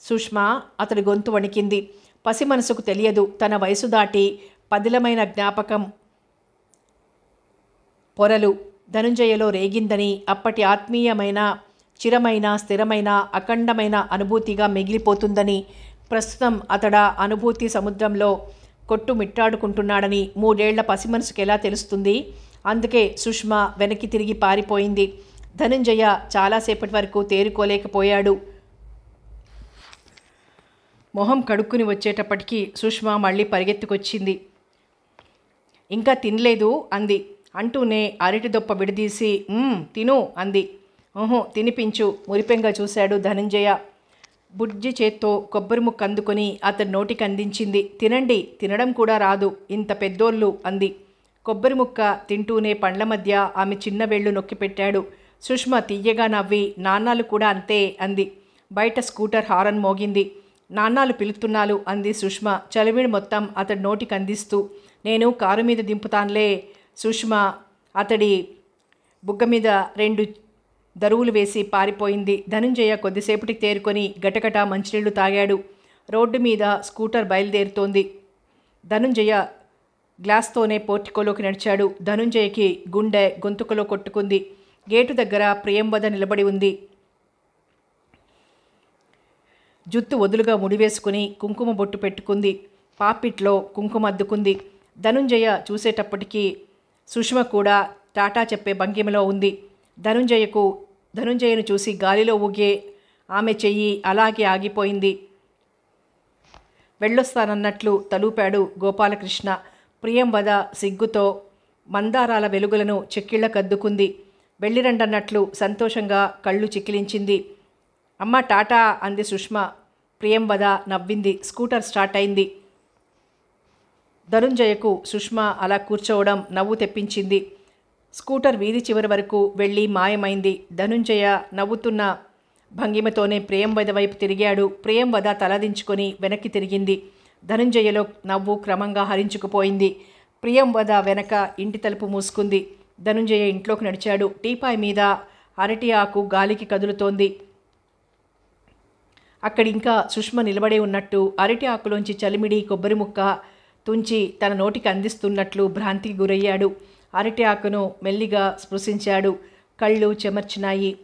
సుష్మ, అతడి గొంతు వణికింది. పసి మనసుకు తెలియదు. తన వయసు దాటి పదిలమైన జ్ఞాపకం పొరలు ధనుంజయలో రేగిందని, అప్పటి ఆత్మీయమైన, చిరమైన, స్థిరమైన, అఖండమైన అనుభూతిగా మిగిలిపోతుందని, ప్రస్తుతం అతడ అనుభూతి సముద్రంలో కొట్టుమిట్టాడుకుంటున్నాడని 3 ఏళ్ల పసి మనసుకు ఎలా తెలుస్తుంది? అందుకే సుష్మ వెనక్కి తిరిగి పారిపోయింది. ధనుంజయ చాలాసేపటి వరకు తేరుకోలేకపోయాడు. మొహం కడుక్కుని వచ్చేటప్పటికి సుష్మ మళ్ళీ పరిగెత్తుకొచ్చింది. ఇంకా తినలేదు అంది. అంటూనే అరటి దొప్ప విడదీసి తిను అంది. తినిపించు మురిపెంగా చూశాడు ధనంజయ. బుజ్జి చేత్తో కొబ్బరి ముక్క అందుకొని అతడి నోటికి అందించింది. తినండి, తినడం కూడా రాదు ఇంత పెద్దోళ్ళు అంది. కొబ్బరి ముక్క తింటూనే పండ్ల మధ్య ఆమె చిన్న వేళ్లు నొక్కి పెట్టాడు. సుష్మ తీయగా నవ్వి నాన్నాలు కూడా అంతే అంది. బయట స్కూటర్ హారన్ మోగింది. నాన్నాలు పిలుస్తున్నాలు అంది సుష్మ చలివిడి మొత్తం అతడి నోటికి అందిస్తూ. నేను కారు మీద దింపుతానులే. సుష్మ అతడి బుగ్గ మీద 2 దరువులు వేసి పారిపోయింది. ధనుంజయ కొద్దిసేపటికి తేరుకొని గటగట మంచినీళ్లు తాగాడు. రోడ్డు మీద స్కూటర్ బయలుదేరుతోంది. ధనుంజయ గ్లాస్తోనే పోర్టికోలోకి నడిచాడు. ధనుంజయకి గుండె గొంతుకలో కొట్టుకుంది. గేటు దగ్గర ప్రియంవద నిలబడి ఉంది. జుత్తు వదులుగా ముడివేసుకుని కుంకుమ బొట్టు పెట్టుకుంది. పాపిట్లో కుంకుమ అద్దుకుంది. ధనుంజయ చూసేటప్పటికీ సుష్మ కూడా టాటా చెప్పే భంగిమలో ఉంది. ధనుంజయను చూసి గాలిలో ఊగే ఆమె చెయ్యి అలాగే ఆగిపోయింది. వెళ్ళొస్తానన్నట్లు తలూపాడు గోపాలకృష్ణ. ప్రియంవద సిగ్గుతో మందారాల వెలుగులను చెక్కిళ్ళకద్దుకుంది. వెళ్ళిరండన్నట్లు సంతోషంగా కళ్ళు చిక్కిలించింది. అమ్మ టాటా అంది సుష్మ. ప్రియంవద నవ్వింది. స్కూటర్ స్టార్ట్ అయింది. ధనుంజయకు సుష్మ అలా కూర్చోవడం నవ్వు తెప్పించింది. స్కూటర్ వీధి చివరి వరకు వెళ్ళి మాయమైంది. ధనుంజయ నవ్వుతున్న భంగిమతోనే ప్రియంవద వైపు తిరిగాడు. ప్రియంవద తలదించుకొని వెనక్కి తిరిగింది. ధనుంజయలో నవ్వు క్రమంగా హరించుకుపోయింది. ప్రియంవద వెనక ఇంటి తలుపు మూసుకుంది. ధనుంజయ ఇంట్లోకి నడిచాడు. టీపాయ్ మీద అరటి ఆకు గాలికి కదులుతోంది. అక్కడింకా సుష్మ నిలబడే ఉన్నట్టు అరటి ఆకులోంచి చలిమిడి కొబ్బరి ముక్క తుంచి తన నోటికి అందిస్తున్నట్లు భ్రాంతికి గురయ్యాడు. అరటి ఆకును మెల్లిగా స్పృశించాడు. కళ్ళు చెమర్చినాయి.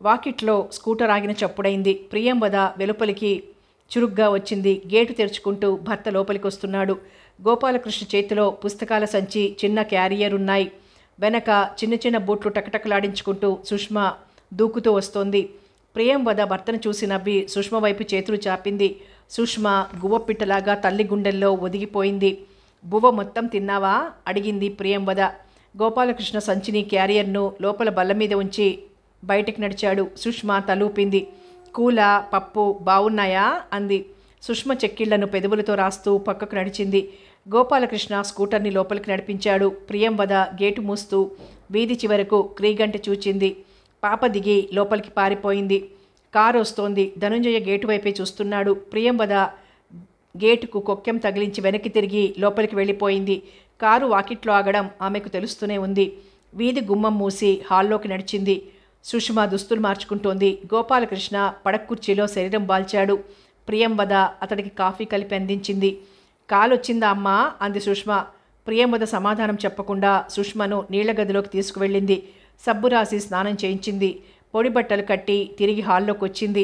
వాకిట్లో స్కూటర్ ఆగిన చప్పుడైంది. ప్రియంవద వెలుపలికి చురుగ్గా వచ్చింది. గేటు తెరుచుకుంటూ భర్త లోపలికి వస్తున్నాడు. గోపాలకృష్ణ చేతిలో పుస్తకాల సంచి, చిన్న క్యారియర్ ఉన్నాయి. వెనక చిన్న చిన్న బూట్లు టకటకలాడించుకుంటూ సుష్మ దూకుతూ వస్తోంది. ప్రియంవద భర్తను చూసి నవ్వి సుష్మ వైపు చేతులు చాపింది. సుష్మ గువ్వపిట్టలాగా తల్లి గుండెల్లో ఒదిగిపోయింది. బువ్వ మొత్తం తిన్నావా అడిగింది ప్రియంవద. గోపాలకృష్ణ సంచిని క్యారియర్ను లోపల బల్ల మీద ఉంచి బయటికి నడిచాడు. సుష్మ తలూపింది. కూల పప్పు బావున్నాయా అంది. సుష్మ చెక్కిళ్లను పెదవులతో రాస్తూ పక్కకు నడిచింది. గోపాలకృష్ణ స్కూటర్ని లోపలికి నడిపించాడు. ప్రియంవద గేటు మూస్తూ వీధి చివరకు క్రీగంట చూచింది. పాప దిగి లోపలికి పారిపోయింది. కారు వస్తోంది. ధనుంజయ గేటు వైపే చూస్తున్నాడు. ప్రియంవద గేటుకు కొక్కెం తగిలించి వెనక్కి తిరిగి లోపలికి వెళ్ళిపోయింది. కారు వాకిట్లో ఆగడం ఆమెకు తెలుస్తూనే ఉంది. వీధి గుమ్మం మూసి హాల్లోకి నడిచింది. సుష్మ దుస్తులు మార్చుకుంటోంది. గోపాలకృష్ణ పడక్కుర్చీలో శరీరం బాల్చాడు. ప్రియంవద అతడికి కాఫీ కలిపి అందించింది. కాలొచ్చిందా అమ్మా అంది సుష్మ. ప్రియంవద సమాధానం చెప్పకుండా సుష్మను నీళ్ల గదిలోకి తీసుకువెళ్ళింది. సబ్బు రాసి స్నానం చేయించింది. పొడి బట్టలు కట్టి తిరిగి హాల్లోకి వచ్చింది.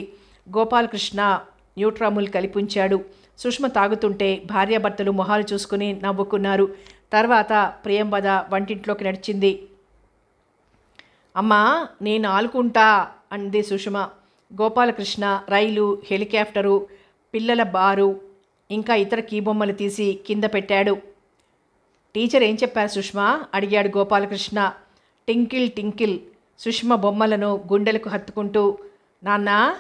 గోపాలకృష్ణ న్యూట్రాముల్ కలిపుంచాడు. సుష్మ తాగుతుంటే భార్యాభర్తలు మొహాలు చూసుకుని నవ్వుకున్నారు. తర్వాత ప్రియంవద వంటింట్లోకి నడిచింది. అమ్మా నేను ఆలుకుంటా అంది సుష్మ. గోపాలకృష్ణ రైలు, హెలికాప్టరు, పిల్లల బారు ఇంకా ఇతర కీబొమ్మలు తీసి కింద పెట్టాడు. టీచర్ ఏం చెప్పారు సుష్మ అడిగాడు గోపాలకృష్ణ. Tinkle Tinkle. సుష్మ బొమ్మలను గుండెలకు హత్తుకుంటూ నాన్నా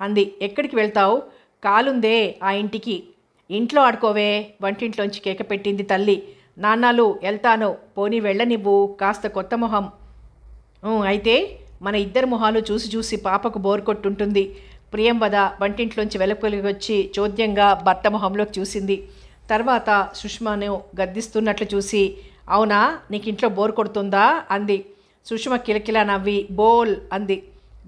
అంది. ఎక్కడికి వెళ్తావు? కాలుందే ఆ ఇంటికి. ఇంట్లో ఆడుకోవే వంటింట్లోంచి కేక పెట్టింది తల్లి. నాన్నాలు వెళ్తాను. పోనీ వెళ్ళనివ్వు. కాస్త కొత్త మొహం. అయితే మన ఇద్దరు మొహాలు చూసి చూసి పాపకు బోర్ కొట్టుంటుంది. ప్రియంవద వంటింట్లోంచి వెలుపలికి వచ్చి చోద్యంగా భర్త మొహంలోకి చూసింది. తర్వాత సుష్మను గద్దిస్తున్నట్లు చూసి అవునా నీకు ఇంట్లో బోర్ కొడుతుందా అంది. సుష్మ కిలకిలా నవ్వి బోల్ అంది.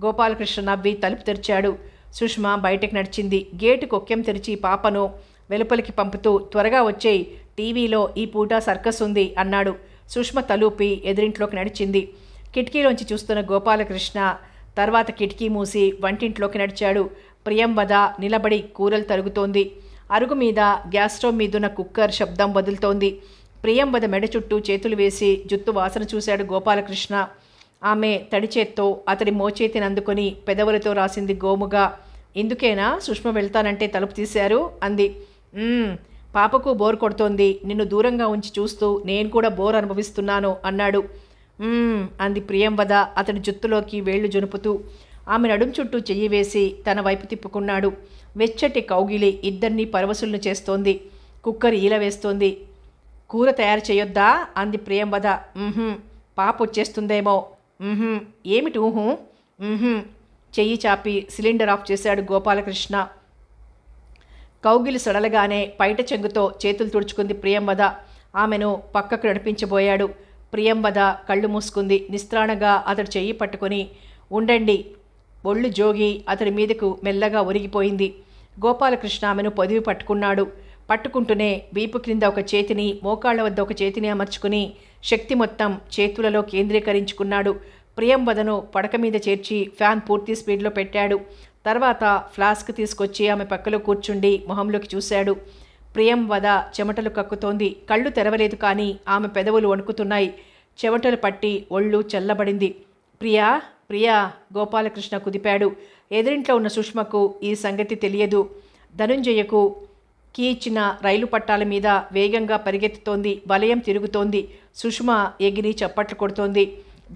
గోపాలకృష్ణ నవ్వి తలుపు తెరిచాడు. సుష్మ బయటకు నడిచింది. గేటు కొక్కెం తెరిచి పాపను వెలుపలికి పంపుతూ త్వరగా వచ్చేయి, టీవీలో ఈ పూట సర్కస్ ఉంది అన్నాడు. సుష్మ తలూపి ఎదురింట్లోకి నడిచింది. కిటికీలోంచి చూస్తున్న గోపాలకృష్ణ తర్వాత కిటికీ మూసి వంటింట్లోకి నడిచాడు. ప్రియంవద నిలబడి కూరలు తరుగుతోంది. అరుగు మీద గ్యాస్ స్టవ్ మీదున్న కుక్కర్ శబ్దం వదులుతోంది. ప్రియంవద మెడ చుట్టూ చేతులు వేసి జుత్తు వాసన చూశాడు గోపాలకృష్ణ. ఆమె తడి చేత్తో అతడి మోచేతిని అందుకొని పెదవులతో రాసింది గోముగా. ఇందుకేనా సుష్మ వెళ్తానంటే తలుపు తీశారు అంది. పాపకు బోర్ కొడుతోంది. నిన్ను దూరంగా ఉంచి చూస్తూ నేను కూడా బోర్ అనుభవిస్తున్నాను అన్నాడు. అంది ప్రియంవద అతడి జుత్తులోకి వేళ్లు జొనుపుతూ. ఆమె నడుం చుట్టూ చెయ్యి వేసి తన వైపు తిప్పుకున్నాడు. వెచ్చటి కౌగిలి ఇద్దరినీ పరవశులను చేస్తోంది. కుక్కర్ ఈల వేస్తోంది. కూర తయారు చేయొద్దా అంది ప్రియంవద. పాప వచ్చేస్తుందేమో. ఏమిటి ఊహు? చెయ్యి చాపి సిలిండర్ ఆఫ్ చేశాడు గోపాలకృష్ణ. కౌగిలి సడలగానే పైట చెంగుతో చేతులు తుడుచుకుంది ప్రియంవద. ఆమెను పక్కకు నడిపించబోయాడు. ప్రియంవద కళ్ళు మూసుకుంది. నిస్త్రాణగా అతడు చెయ్యి పట్టుకొని ఉండండి ఒళ్ళు జోగి అతడి మీదకు మెల్లగా ఒరిగిపోయింది. గోపాలకృష్ణ ఆమెను పొదివి పట్టుకున్నాడు. పట్టుకుంటూనే వీపు క్రింద ఒక చేతిని, మోకాళ్ల వద్ద ఒక చేతిని అమర్చుకుని శక్తి మొత్తం చేతులలో కేంద్రీకరించుకున్నాడు. ప్రియంవదను పడక మీద చేర్చి ఫ్యాన్ పూర్తి స్పీడ్లో పెట్టాడు. తర్వాత ఫ్లాస్క్ తీసుకొచ్చి ఆమె పక్కలో కూర్చుండి మొహంలోకి చూశాడు. ప్రియంవద చెమటలు కక్కుతోంది. కళ్ళు తెరవలేదు కానీ ఆమె పెదవులు వణుకుతున్నాయి. చెమటలు పట్టి ఒళ్ళు చల్లబడింది. ప్రియా ప్రియా గోపాలకృష్ణ కుదిపాడు. ఎదురింట్లో ఉన్న సుష్మకు ఈ సంగతి తెలియదు. ధనుంజయకు కీ ఇచ్చిన రైలు పట్టాల మీద వేగంగా పరిగెత్తుతోంది. వలయం తిరుగుతోంది. సుష్మ ఎగిరి చప్పట్లు కొడుతోంది.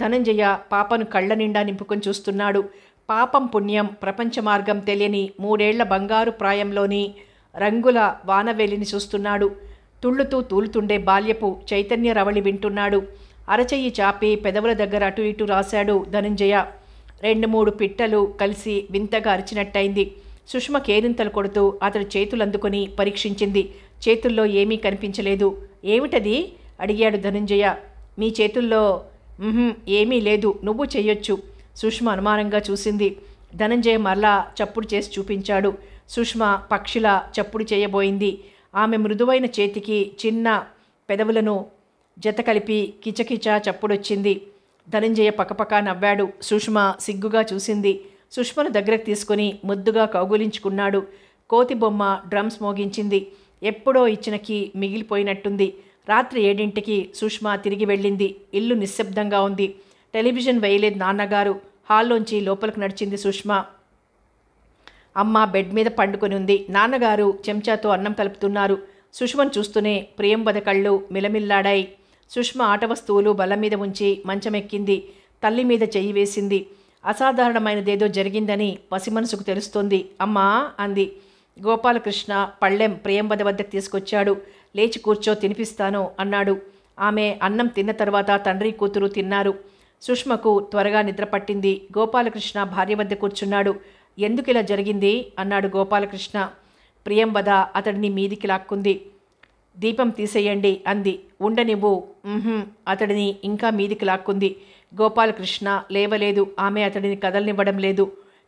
ధనంజయ పాపను కళ్ళ నిండా నింపుకొని చూస్తున్నాడు. పాపం పుణ్యం ప్రపంచ మార్గం తెలియని 3 ఏళ్ల బంగారు ప్రాయంలోని రంగుల వానవేలిని చూస్తున్నాడు. తుళ్ళుతూ తూలుతుండే బాల్యపు చైతన్య రవళి వింటున్నాడు. అరచెయ్యి చాపి పెదవుల దగ్గర అటు ఇటు రాశాడు ధనంజయ. 2-3 పిట్టలు కలిసి వింతగా అరిచినట్టయింది. సుష్మ కేరింతలు కొడుతూ అతడి చేతులు అందుకొని పరీక్షించింది. చేతుల్లో ఏమీ కనిపించలేదు. ఏమిటది అడిగాడు ధనంజయ. మీ చేతుల్లో ఏమీ లేదు, నువ్వు చెయ్యొచ్చు. సుష్మ అనుమానంగా చూసింది. ధనంజయ మరలా చప్పుడు చేసి చూపించాడు. సుష్మ పక్షిలా చప్పుడు చేయబోయింది. ఆమె మృదువైన చేతికి చిన్న పెదవులను జత కలిపి కిచకిచ చప్పుడొచ్చింది. ధనంజయ పకపక నవ్వాడు. సుష్మ సిగ్గుగా చూసింది. సుష్మను దగ్గరకు తీసుకుని ముద్దుగా కౌగులించుకున్నాడు. కోతి బొమ్మ డ్రమ్స్ మోగించింది. ఎప్పుడో ఇచ్చిన కీ మిగిలిపోయినట్టుంది. రాత్రి 7ంటికి సుష్మ తిరిగి వెళ్ళింది. ఇల్లు నిశ్శబ్దంగా ఉంది. టెలివిజన్ వేయలేదు నాన్నగారు. హాల్లోంచి లోపలికి నడిచింది సుష్మ. అమ్మ బెడ్ మీద పండుకొని ఉంది. నాన్నగారు చెంచాతో అన్నం కలుపుతున్నారు. సుష్మను చూస్తూనే ప్రియంవద కళ్ళు మిలమిల్లాడాయి. సుష్మ ఆట వస్తువులు బల్ల మీద ఉంచి మంచమెక్కింది. తల్లి మీద చెయ్యి వేసింది. అసాధారణమైనదేదో జరిగిందని పసిమనసుకు తెలుస్తోంది. అమ్మా అంది. గోపాలకృష్ణ పళ్ళెం ప్రియంవద వద్దకు తీసుకొచ్చాడు. లేచి కూర్చో, తినిపిస్తాను అన్నాడు. ఆమె అన్నం తిన్న తర్వాత తండ్రి కూతురు తిన్నారు. సుష్మకు త్వరగా నిద్ర పట్టింది. గోపాలకృష్ణ భార్య వద్ద కూర్చున్నాడు. ఎందుకు ఇలా జరిగింది అన్నాడు గోపాలకృష్ణ. ప్రియంవద అతడిని మీదికి లాక్కుంది. దీపం తీసేయండి అంది. ఉండనివ్వు. అతడిని ఇంకా మీదికి లాక్కుంది. గోపాలకృష్ణ లేవలేదు. ఆమె అతడిని కదలనివ్వడం లేదు.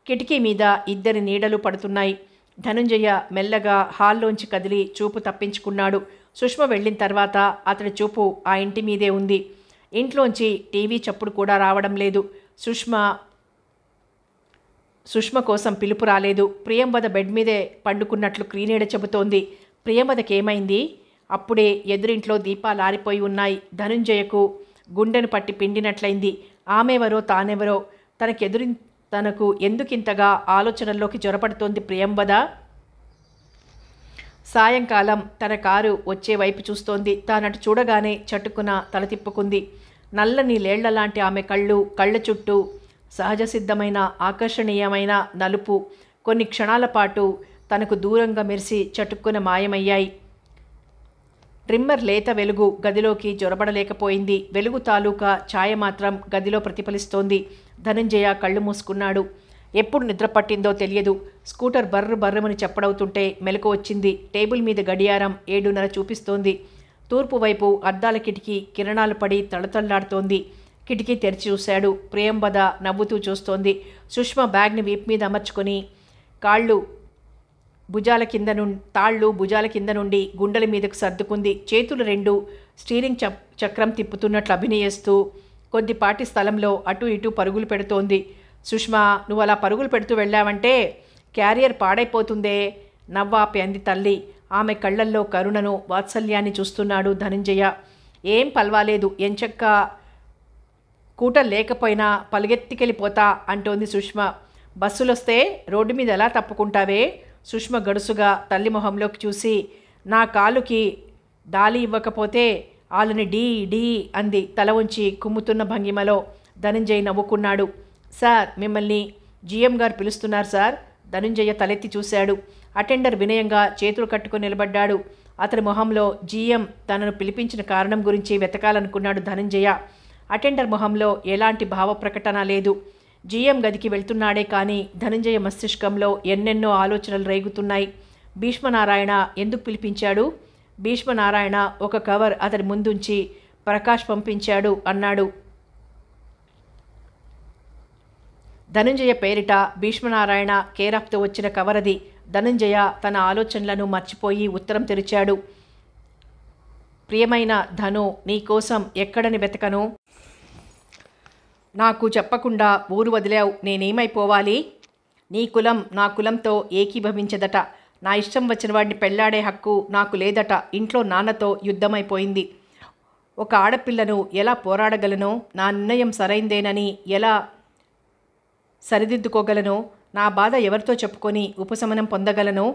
కిటికీ మీద 2 నీడలు పడుతున్నాయి. ధనంజయ మెల్లగా హాల్లోంచి కదిలి చూపు తప్పించుకున్నాడు. సుష్మ వెళ్ళిన తర్వాత అతడి చూపు ఆ ఇంటి మీదే ఉంది. ఇంట్లోంచి టీవీ చప్పుడు కూడా రావడం లేదు. సుష్మ కోసం పిలుపు రాలేదు. ప్రియంవద బెడ్ మీదే పండుకున్నట్లు క్రీనీడ చెబుతోంది. ప్రియంవదకేమైంది? అప్పుడే ఎదురింట్లో దీపాలు ఆరిపోయి ఉన్నాయి. ధనంజయకు గుండెను పట్టి పిండినట్లయింది. ఆమెవరో తానెవరో, తనకు ఎందుకింతగా ఆలోచనల్లోకి జొరపడుతోంది ప్రియంవద. సాయంకాలం తన కారు వచ్చే వైపు చూస్తోంది. తానటు చూడగానే చటుకున తల తిప్పుకుంది. నల్లని లేళ్లలాంటి ఆమె కళ్ళ చుట్టూ సహజ సిద్ధమైన ఆకర్షణీయమైన నలుపు కొన్ని క్షణాల పాటు తనకు దూరంగా మెరిసి చటుక్కున మాయమయ్యాయి. ట్రిమ్మర్ లేత వెలుగు గదిలోకి జొరబడలేకపోయింది. వెలుగు తాలూకా ఛాయ మాత్రం గదిలో ప్రతిఫలిస్తోంది. ధనంజయ కళ్ళు మూసుకున్నాడు. ఎప్పుడు నిద్ర పట్టిందో తెలియదు. స్కూటర్ బర్రుమని చెప్పడవుతుంటే మెలకు వచ్చింది. టేబుల్ మీద గడియారం 7:30 చూపిస్తోంది. తూర్పు వైపు అద్దాల కిటికీ కిరణాలు పడి తళతళలాడుతోంది. కిటికీ తెరిచి చూశాడు. ప్రియంవద నవ్వుతూ చూస్తోంది. సుష్మ బ్యాగ్ని వీపు మీద అమర్చుకొని తాళ్ళు భుజాల కింద నుండి గుండెల మీదకు సర్దుకుంది. చేతులు 2 స్టీరింగ్ చక్రం తిప్పుతున్నట్లు అభినయిస్తూ కొద్దిపాటి స్థలంలో అటు ఇటు పరుగులు పెడుతోంది. సుష్మ, నువ్వు అలా పరుగులు పెడుతూ వెళ్ళావంటే క్యారియర్ పాడైపోతుందే నవ్వాపి అంది తల్లి. ఆమె కళ్ళల్లో కరుణను వాత్సల్యాన్ని చూస్తున్నాడు ధనంజయ. ఏం పర్వాలేదు, ఎంచక్క కూటలు లేకపోయినా పలుగెత్తికెళ్ళిపోతా అంటోంది సుష్మ. బస్సులొస్తే రోడ్డు మీద ఎలా తప్పుకుంటావే? సుష్మ గడుసుగా తల్లి మొహంలోకి చూసి, నా కాలుకి దాలి ఇవ్వకపోతే వాళ్ళని డీ అంది తల ఉంచి కుమ్ముతున్న భంగిమలో. ధనంజయ్ నవ్వుకున్నాడు. సార్, మిమ్మల్ని జీఎం గారు పిలుస్తున్నారు సార్. ధనంజయ తలెత్తి చూశాడు. అటెండర్ వినయంగా చేతులు కట్టుకుని నిలబడ్డాడు. అతని మొహంలో జీఎం తనను పిలిపించిన కారణం గురించి వెతకాలనుకున్నాడు ధనంజయ. అటెండర్ మొహంలో ఎలాంటి భావ ప్రకటన లేదు. జీఎం గదికి వెళ్తున్నాడే కానీ ధనంజయ మస్తిష్కంలో ఎన్నెన్నో ఆలోచనలు రేగుతున్నాయి. భీష్మనారాయణ ఎందుకు పిలిపించాడు? భీష్మనారాయణ ఒక కవర్ అతని ముందుంచి ప్రకాష్ పంపించాడు అన్నాడు. ధనంజయ పేరిట భీష్మనారాయణ కేరాఫ్తో వచ్చిన కవర్ అది. ధనంజయ తన ఆలోచనలను మర్చిపోయి ఉత్తరం తెరిచాడు. ప్రియమైన ధను, నీకోసం ఎక్కడని వెతకను? నాకు చెప్పకుండా ఊరు వదిలావు, నేనేమైపోవాలి? నీ కులం నా కులంతో ఏకీభవించదట. నా ఇష్టం వచ్చిన వాడిని పెళ్లాడే హక్కు నాకు లేదట. ఇంట్లో నాన్నతో యుద్ధమైపోయింది. ఒక ఆడపిల్లను ఎలా పోరాడగలను? నా నిర్ణయం సరైందేనని ఎలా సరిదిద్దుకోగలను? నా బాధ ఎవరితో చెప్పుకొని ఉపశమనం పొందగలను?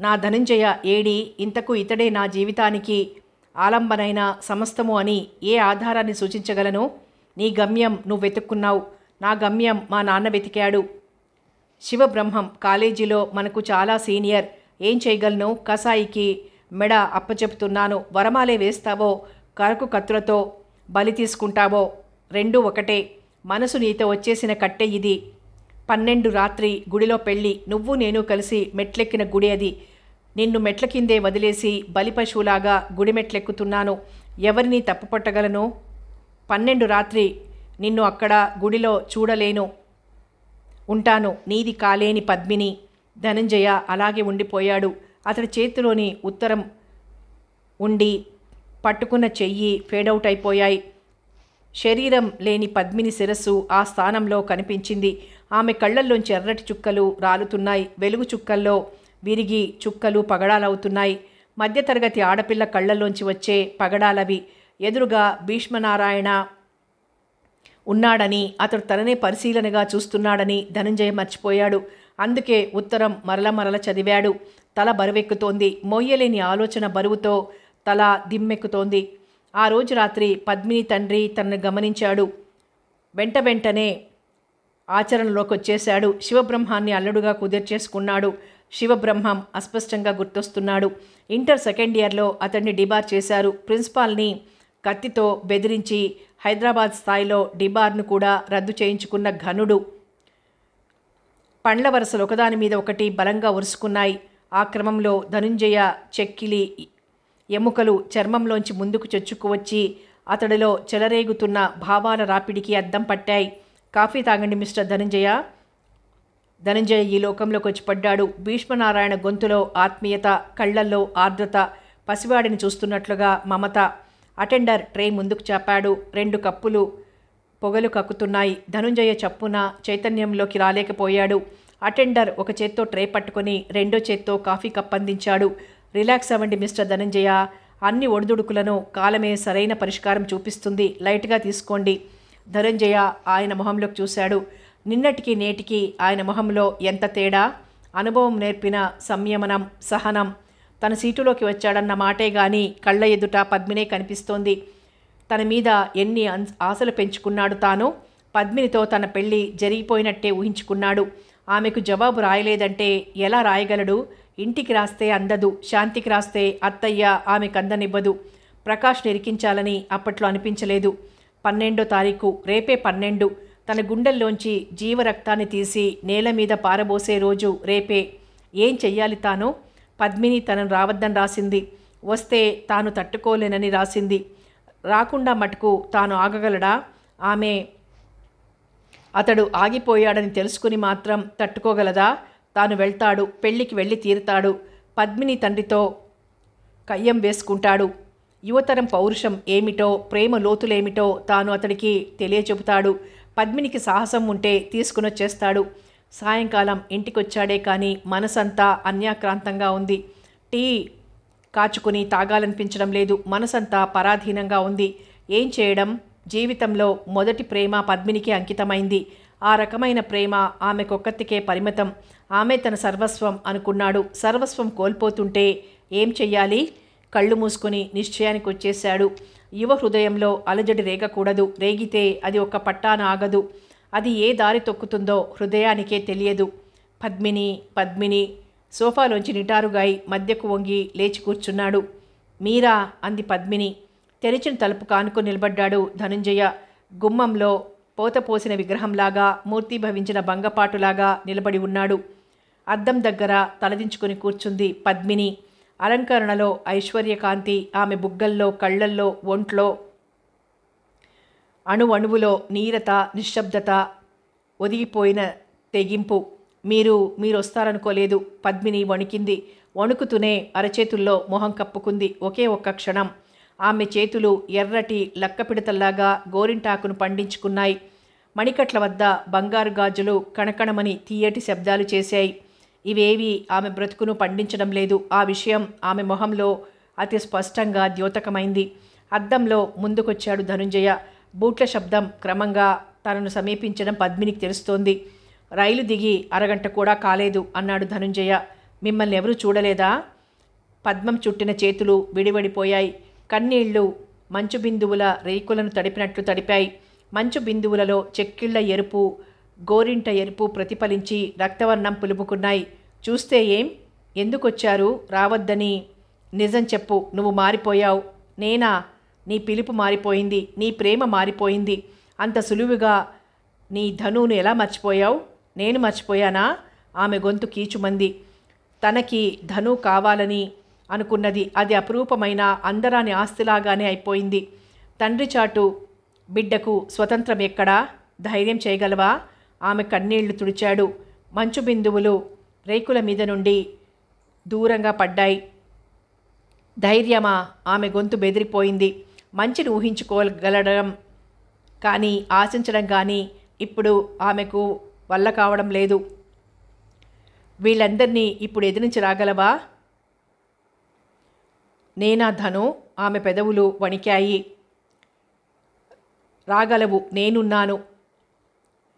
నా ధనంజయ ఏడి, ఇంతకు ఇతడే నా జీవితానికి ఆలంబనైన సమస్తము అని ఏ ఆధారాన్ని సూచించగలను? నీ గమ్యం నువ్వు వెతుక్కున్నావు, నా గమ్యం మా నాన్న వెతికాడు. శివబ్రహ్మం కాలేజీలో మనకు చాలా సీనియర్. ఏం చేయగలను? కసాయికి మెడ అప్పచెప్తున్నాను. వరమాలే వేస్తావో కరకు కత్తులతో బలి తీసుకుంటావో రెండూ ఒకటే. మనసు నీతో వచ్చేసిన కట్టె ఇది. 12 రాత్రి గుడిలో పెళ్ళి, నువ్వు నేను కలిసి మెట్లెక్కిన గుడి అది. నిన్ను మెట్ల కిందే వదిలేసి బలి పశువులాగా గుడి మెట్లెక్కుతున్నాను. ఎవరిని తప్పుపట్టగలను? 12 రాత్రి నిన్ను అక్కడ గుడిలో చూడలేను. ఉంటాను, నీది కాలేని పద్మిని. ధనంజయ అలాగే ఉండిపోయాడు. అతడి చేతిలోని ఉత్తరం ఉండి పట్టుకున్న చెయ్యి ఫేడౌట్ అయిపోయాయి. శరీరం లేని పద్మిని శిరస్సు ఆ స్థానంలో కనిపించింది. ఆమె కళ్ళల్లోంచి ఎర్రటి చుక్కలు రాలుతున్నాయి. వెలుగు చుక్కల్లో విరిగి చుక్కలు పగడాలవుతున్నాయి. మధ్యతరగతి ఆడపిల్ల కళ్ళల్లోంచి వచ్చే పగడాలవి. ఎదురుగా భీష్మనారాయణ ఉన్నాడని, అతడు తననే పరిశీలనగా చూస్తున్నాడని ధనంజయ మర్చిపోయాడు. అందుకే ఉత్తరం మరల చదివాడు. తల బరువెక్కుతోంది. మోయలేని ఆలోచన బరువుతో తల దిమ్మెక్కుతోంది. ఆ రోజు రాత్రి పద్మిని తండ్రి తనను గమనించాడు. వెంటనే ఆచరణలోకి వచ్చేశాడు. శివబ్రహ్మాన్ని అల్లుడుగా కుదిర్చేసుకున్నాడు. శివబ్రహ్మం అస్పష్టంగా గుర్తొస్తున్నాడు. ఇంటర్ సెకండ్ ఇయర్లో అతన్ని డిబార్ చేశారు. ప్రిన్సిపాల్ని కత్తితో బెదిరించి హైదరాబాద్ స్థాయిలో డిబార్ను కూడా రద్దు చేయించుకున్న ఘనుడు. పండ్ల వరుసలు ఒకదాని మీద ఒకటి బలంగా ఉరుసుకున్నాయి. ఆ క్రమంలో ధనుంజయ చెక్కిలి ఎముకలు చర్మంలోంచి ముందుకు చొచ్చుకువచ్చి అతడిలో చెలరేగుతున్న భావాల రాపిడికి అద్దం పట్టాయి. కాఫీ తాగండి మిస్టర్ ధనంజయ. ధనంజయ ఈ లోకంలోకి వచ్చి పడ్డాడు. భీష్మనారాయణ గొంతులో ఆత్మీయత, కళ్లల్లో ఆర్ద్రత, పసివాడిని చూస్తున్నట్లుగా మమత. అటెండర్ ట్రే ముందుకు చాపాడు. 2 కప్పులు పొగలు కక్కుతున్నాయి. ధనుంజయ చప్పున చైతన్యంలోకి రాలేకపోయాడు. అటెండర్ ఒక చేత్తో ట్రే పట్టుకొని రెండో చేత్తో కాఫీ కప్ అందించాడు. రిలాక్స్ అవ్వండి మిస్టర్ ధనంజయ. అన్ని ఒడిదుడుకులను కాలమే సరైన పరిష్కారం చూపిస్తుంది. లైట్గా తీసుకోండి. ధనంజయ ఆయన మొహంలోకి చూశాడు. నిన్నటికి నేటికి ఆయన మొహంలో ఎంత తేడా! అనుభవం నేర్పిన సంయమనం, సహనం. తన సీటులోకి వచ్చాడన్న మాటే గాని కళ్ళ ఎదుట పద్మినే కనిపిస్తోంది. తన మీద ఎన్ని ఆశలు పెంచుకున్నాడు తాను. పద్మినితో తన పెళ్లి జరిగిపోయినట్టే ఊహించుకున్నాడు. ఆమెకు జవాబు రాయలేదంటే ఎలా రాయగలడు? ఇంటికి రాస్తే అందదు, శాంతికి రాస్తే అత్తయ్య ఆమెకు అందనివ్వదు. ప్రకాష్ నిరికించాలని అప్పట్లో అనిపించలేదు. 12వ తారీఖు, రేపే 12. తన గుండెల్లోంచి జీవరక్తాన్ని తీసి నేల మీద పారబోసే రోజు రేపే. ఏం చెయ్యాలి తాను? పద్మిని తనను రావద్దని రాసింది. వస్తే తాను తట్టుకోలేనని రాసింది. రాకుండా మటుకు తాను ఆగగలడా? అతడు ఆగిపోయాడని తెలుసుకుని మాత్రం తట్టుకోగలదా? తాను వెళ్తాడు, పెళ్లికి వెళ్ళి తీరుతాడు. పద్మిని తండ్రితో కయ్యం వేసుకుంటాడు. యువతరం పౌరుషం ఏమిటో, ప్రేమ లోతులేమిటో తాను అతడికి తెలియచెబుతాడు. పద్మినికి సాహసం ఉంటే తీసుకునొచ్చేస్తాడు. సాయంకాలం ఇంటికొచ్చాడే కానీ మనసంతా అన్యాక్రాంతంగా ఉంది. టీ కాచుకుని తాగాలనిపించడం లేదు. మనసంతా పరాధీనంగా ఉంది. ఏం చేయడం? జీవితంలో మొదటి ప్రేమ పద్మినికి అంకితమైంది. ఆ రకమైన ప్రేమ ఆమెకొక్కతికే పరిమితం. ఆమె తన సర్వస్వం అనుకున్నాడు. సర్వస్వం కోల్పోతుంటే ఏం చెయ్యాలి? కళ్ళు మూసుకొని నిశ్చయానికి వచ్చేశాడు. యువ హృదయంలో అలజడి రేగకూడదు. రేగితే అది ఒక్క పట్టాన ఆగదు. అది ఏ దారి తొక్కుతుందో హృదయానికే తెలియదు. పద్మిని సోఫాలోంచి నిటారుగాయి మధ్యకు వంగి లేచి కూర్చున్నాడు. మీరా అంది పద్మిని. తెరిచిన తలుపు కానుకొని నిలబడ్డాడు ధనుంజయ. గుమ్మంలో పోతపోసిన విగ్రహంలాగా, మూర్తిభవించిన బంగపాటులాగా నిలబడి ఉన్నాడు. అద్దం దగ్గర తలదించుకుని కూర్చుంది పద్మిని. అలంకరణలో ఐశ్వర్యకాంతి. ఆమె బుగ్గల్లో, కళ్ళల్లో, ఒంట్లో అణువణువులో నీరత, నిశ్శబ్దత, ఒదిగిపోయిన తెగింపు. మీరు వస్తారనుకోలేదు. పద్మిని వణికింది. వణుకుతూనే అరచేతుల్లో మొహం కప్పుకుంది. ఒకే ఒక్క క్షణం ఆమె చేతులు ఎర్రటి లక్కపిడతల్లాగా గోరింటాకును పండించుకున్నాయి. మణికట్ల వద్ద బంగారు గాజులు కణకణమని తీయటి శబ్దాలు చేశాయి. ఇవేవి ఆమె బ్రతుకును పండించడం లేదు. ఆ విషయం ఆమె మొహంలో అతి స్పష్టంగా ద్యోతకమైంది. అద్దంలో ముందుకొచ్చాడు ధనుంజయ. బూట్ల శబ్దం క్రమంగా తనను సమీపించడం పద్మినికి తెలుస్తోంది. రైలు దిగి అరగంట కూడా కాలేదు అన్నాడు ధనుంజయ. మిమ్మల్ని ఎవరూ చూడలేదా? పద్మం చుట్టిన చేతులు విడివడిపోయాయి. కన్నీళ్లు మంచు బిందువుల రేకులను తడిపినట్లు తడిపాయి. మంచు బిందువులలో చెక్కిళ్ల ఎరుపు, గోరింట ఎరుపు ప్రతిఫలించి రక్తవర్ణం పులుముకున్నాయి. చూస్తే ఏం? ఎందుకొచ్చారు? రావద్దని. నిజం చెప్పు, నువ్వు మారిపోయావు. నేనా? నీ పిలుపు మారిపోయింది, నీ ప్రేమ మారిపోయింది. అంత సులువుగా నీ ధనువును ఎలా మర్చిపోయావు? నేను మర్చిపోయానా? ఆమె గొంతు కీచుమంది. తనకి ధను కావాలని అనుకున్నది అది అపురూపమైన అందరాని ఆస్తిలాగానే అయిపోయింది. తండ్రి చాటు బిడ్డకు స్వతంత్రం ఎక్కడా? ధైర్యం చేయగలవా? ఆమె కన్నీళ్లు తుడిచాడు. మంచు బిందువులు రేకుల మీద నుండి దూరంగా పడ్డాయి. ధైర్యమా? ఆమె గొంతు బెదిరిపోయింది. మంచిని ఊహించుకోగలడం కానీ ఆశించడం కానీ ఇప్పుడు ఆమెకు వల్ల కావడం లేదు. వీళ్ళందరినీ ఇప్పుడు ఎదిరించి రాగలవా? నేనా ధను? ఆమె పెదవులు వణికాయి. రాగలవు, నేనున్నాను.